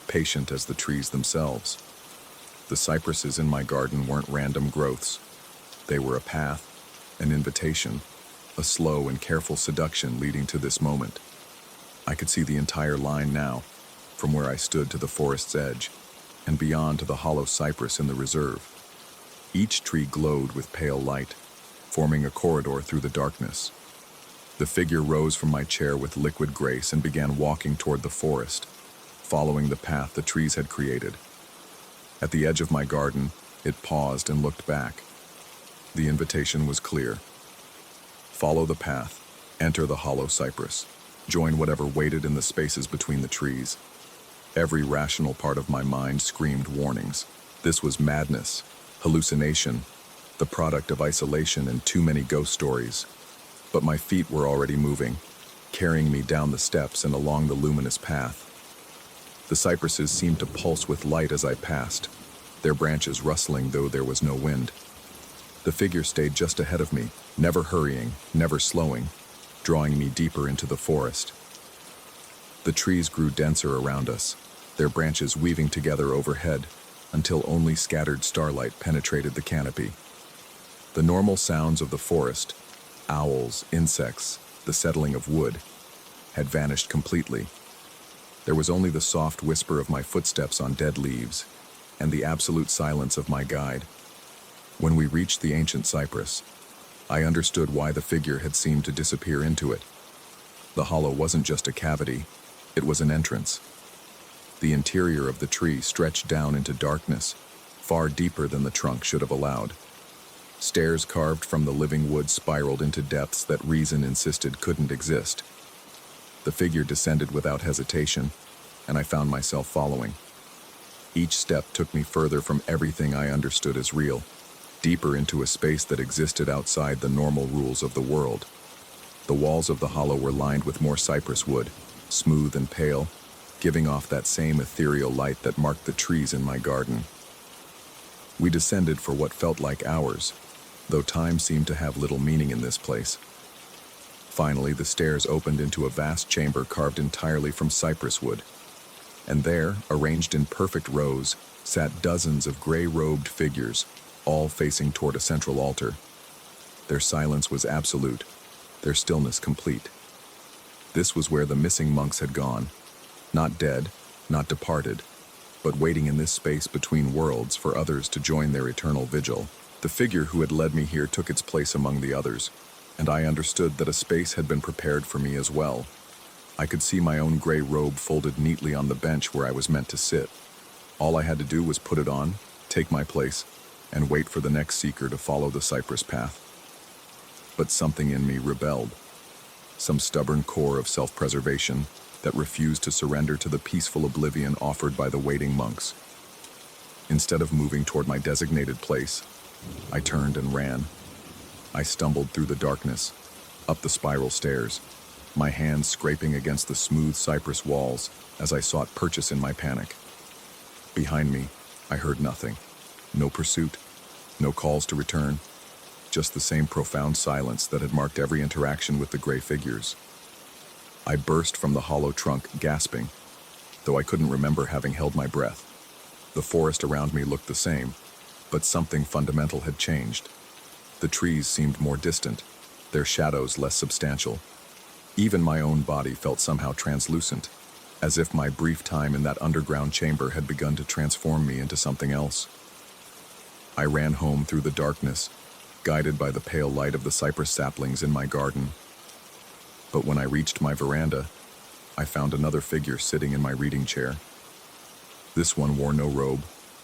patient as the trees themselves. The cypresses in my garden weren't random growths. They were a path, an invitation, a slow and careful seduction leading to this moment. I could see the entire line now, from where I stood to the forest's edge, and beyond to the hollow cypress in the reserve. Each tree glowed with pale light, forming a corridor through the darkness. The figure rose from my chair with liquid grace and began walking toward the forest, following the path the trees had created. At the edge of my garden, it paused and looked back. The invitation was clear. Follow the path, enter the hollow cypress, join whatever waited in the spaces between the trees. Every rational part of my mind screamed warnings. This was madness, hallucination, the product of isolation and too many ghost stories. But my feet were already moving, carrying me down the steps and along the luminous path. The cypresses seemed to pulse with light as I passed, their branches rustling though there was no wind. The figure stayed just ahead of me, never hurrying, never slowing, drawing me deeper into the forest. The trees grew denser around us, their branches weaving together overhead until only scattered starlight penetrated the canopy. The normal sounds of the forest, owls, insects, the settling of wood, had vanished completely. There was only the soft whisper of my footsteps on dead leaves and the absolute silence of my guide. When we reached the ancient cypress, I understood why the figure had seemed to disappear into it. The hollow wasn't just a cavity, it was an entrance. The interior of the tree stretched down into darkness, far deeper than the trunk should have allowed. Stairs carved from the living wood spiraled into depths that reason insisted couldn't exist. The figure descended without hesitation, and I found myself following. Each step took me further from everything I understood as real, deeper into a space that existed outside the normal rules of the world. The walls of the hollow were lined with more cypress wood, smooth and pale, giving off that same ethereal light that marked the trees in my garden. We descended for what felt like hours, though time seemed to have little meaning in this place. Finally, the stairs opened into a vast chamber carved entirely from cypress wood, and there, arranged in perfect rows, sat dozens of gray-robed figures, all facing toward a central altar. Their silence was absolute, their stillness complete. This was where the missing monks had gone, not dead, not departed, but waiting in this space between worlds for others to join their eternal vigil. The figure who had led me here took its place among the others, and I understood that a space had been prepared for me as well. I could see my own gray robe folded neatly on the bench where I was meant to sit. All I had to do was put it on, take my place, and wait for the next seeker to follow the cypress path. But something in me rebelled, some stubborn core of self-preservation that refused to surrender to the peaceful oblivion offered by the waiting monks. Instead of moving toward my designated place, I turned and ran. I stumbled through the darkness, up the spiral stairs, my hands scraping against the smooth cypress walls as I sought purchase in my panic. Behind me, I heard nothing. No pursuit, no calls to return, just the same profound silence that had marked every interaction with the gray figures. I burst from the hollow trunk, gasping, though I couldn't remember having held my breath. The forest around me looked the same, but something fundamental had changed. The trees seemed more distant, their shadows less substantial. Even my own body felt somehow translucent, as if my brief time in that underground chamber had begun to transform me into something else. I ran home through the darkness, guided by the pale light of the cypress saplings in my garden. But when I reached my veranda, I found another figure sitting in my reading chair. This one wore no robe,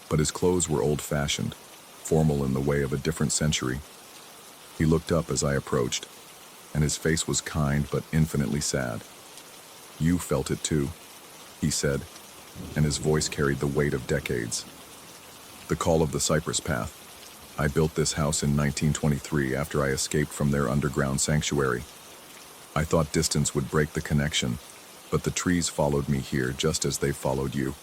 but his clothes were old-fashioned, formal in the way of a different century. He looked up as I approached, and his face was kind but infinitely sad. "You felt it too," he said, and his voice carried the weight of decades. "The call of the cypress path. I built this house in 1923 after I escaped from their underground sanctuary. I thought distance would break the connection, but the trees followed me here just as they followed you.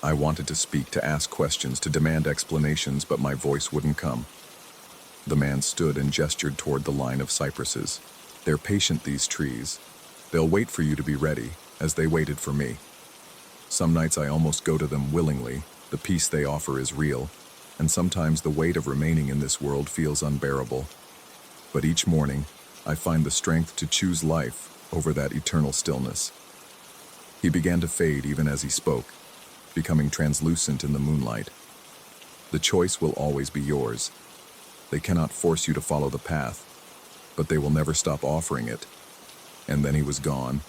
I wanted to speak, to ask questions, to demand explanations, but my voice wouldn't come." The man stood and gestured toward the line of cypresses. "They're patient, these trees. They'll wait for you to be ready, as they waited for me. Some nights I almost go to them willingly. The peace they offer is real, and sometimes the weight of remaining in this world feels unbearable. But each morning, I find the strength to choose life over that eternal stillness. He began to fade even as he spoke, becoming translucent in the moonlight. The choice will always be yours. They cannot force you to follow the path, but they will never stop offering it. And then he was gone,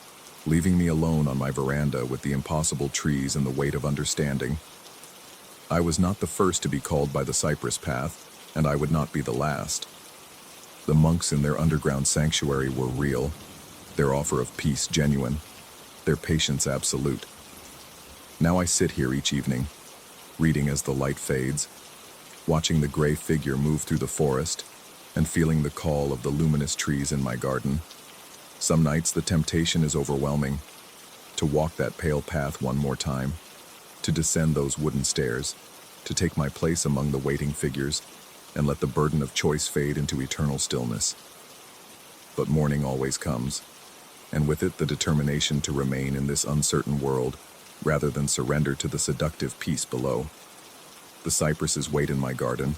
leaving me alone on my veranda with the impossible trees and the weight of understanding. I was not the first to be called by the cypress path, and I would not be the last. The monks in their underground sanctuary were real, their offer of peace genuine, their patience absolute. Now I sit here each evening, reading as the light fades, watching the gray figure move through the forest, and feeling the call of the luminous trees in my garden. Some nights the temptation is overwhelming, to walk that pale path one more time, to descend those wooden stairs, to take my place among the waiting figures, and let the burden of choice fade into eternal stillness. But morning always comes, and with it the determination to remain in this uncertain world, rather than surrender to the seductive peace below. The cypresses wait in my garden,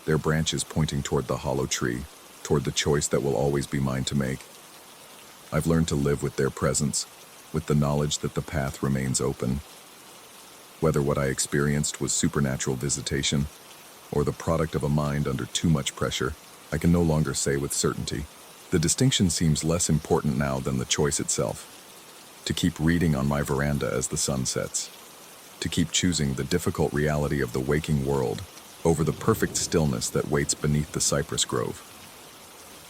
their branches pointing toward the hollow tree, toward the choice that will always be mine to make. I've learned to live with their presence, with the knowledge that the path remains open. Whether what I experienced was supernatural visitation, or the product of a mind under too much pressure, I can no longer say with certainty. The distinction seems less important now than the choice itself. To keep reading on my veranda as the sun sets. To keep choosing the difficult reality of the waking world over the perfect stillness that waits beneath the cypress grove.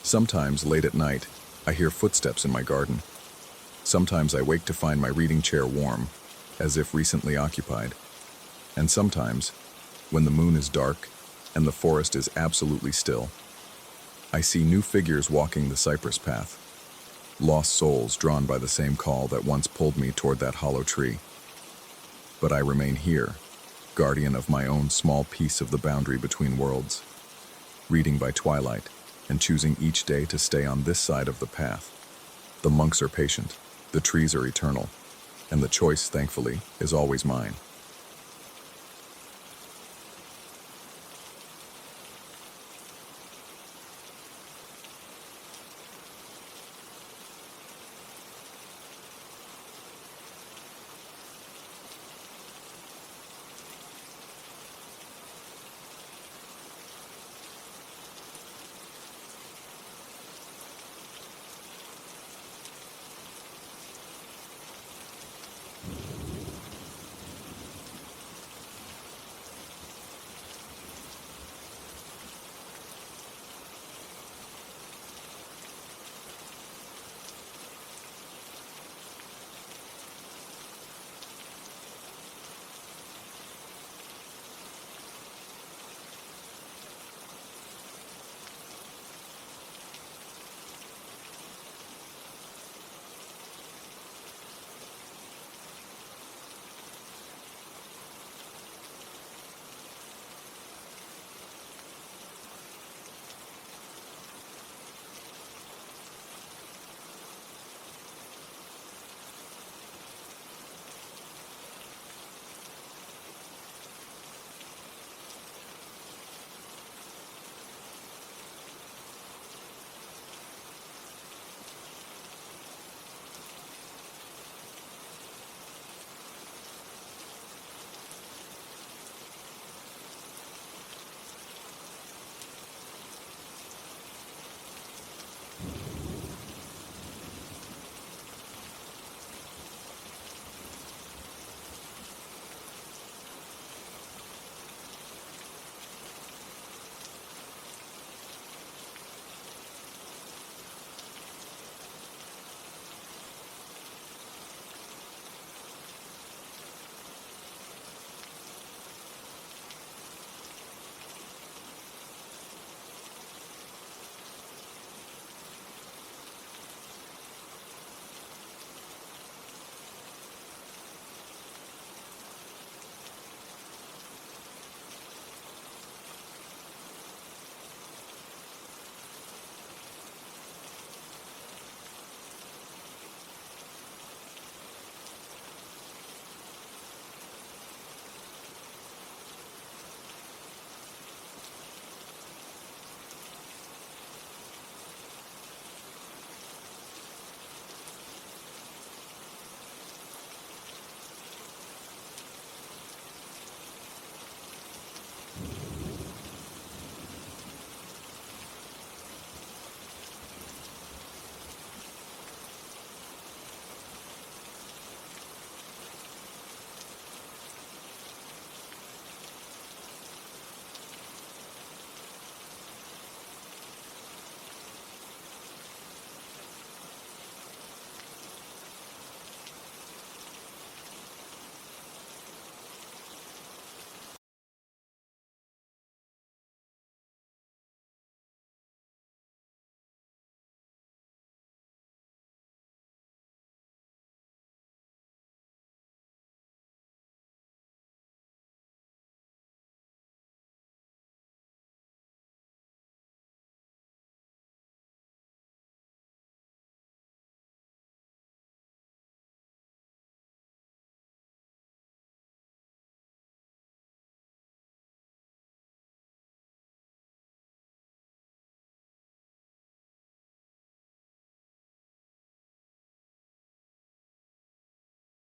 Sometimes, late at night, I hear footsteps in my garden. Sometimes I wake to find my reading chair warm, as if recently occupied. And sometimes, when the moon is dark and the forest is absolutely still, I see new figures walking the cypress path, lost souls drawn by the same call that once pulled me toward that hollow tree. But I remain here, guardian of my own small piece of the boundary between worlds, reading by twilight and choosing each day to stay on this side of the path. The monks are patient, the trees are eternal, and the choice, thankfully, is always mine.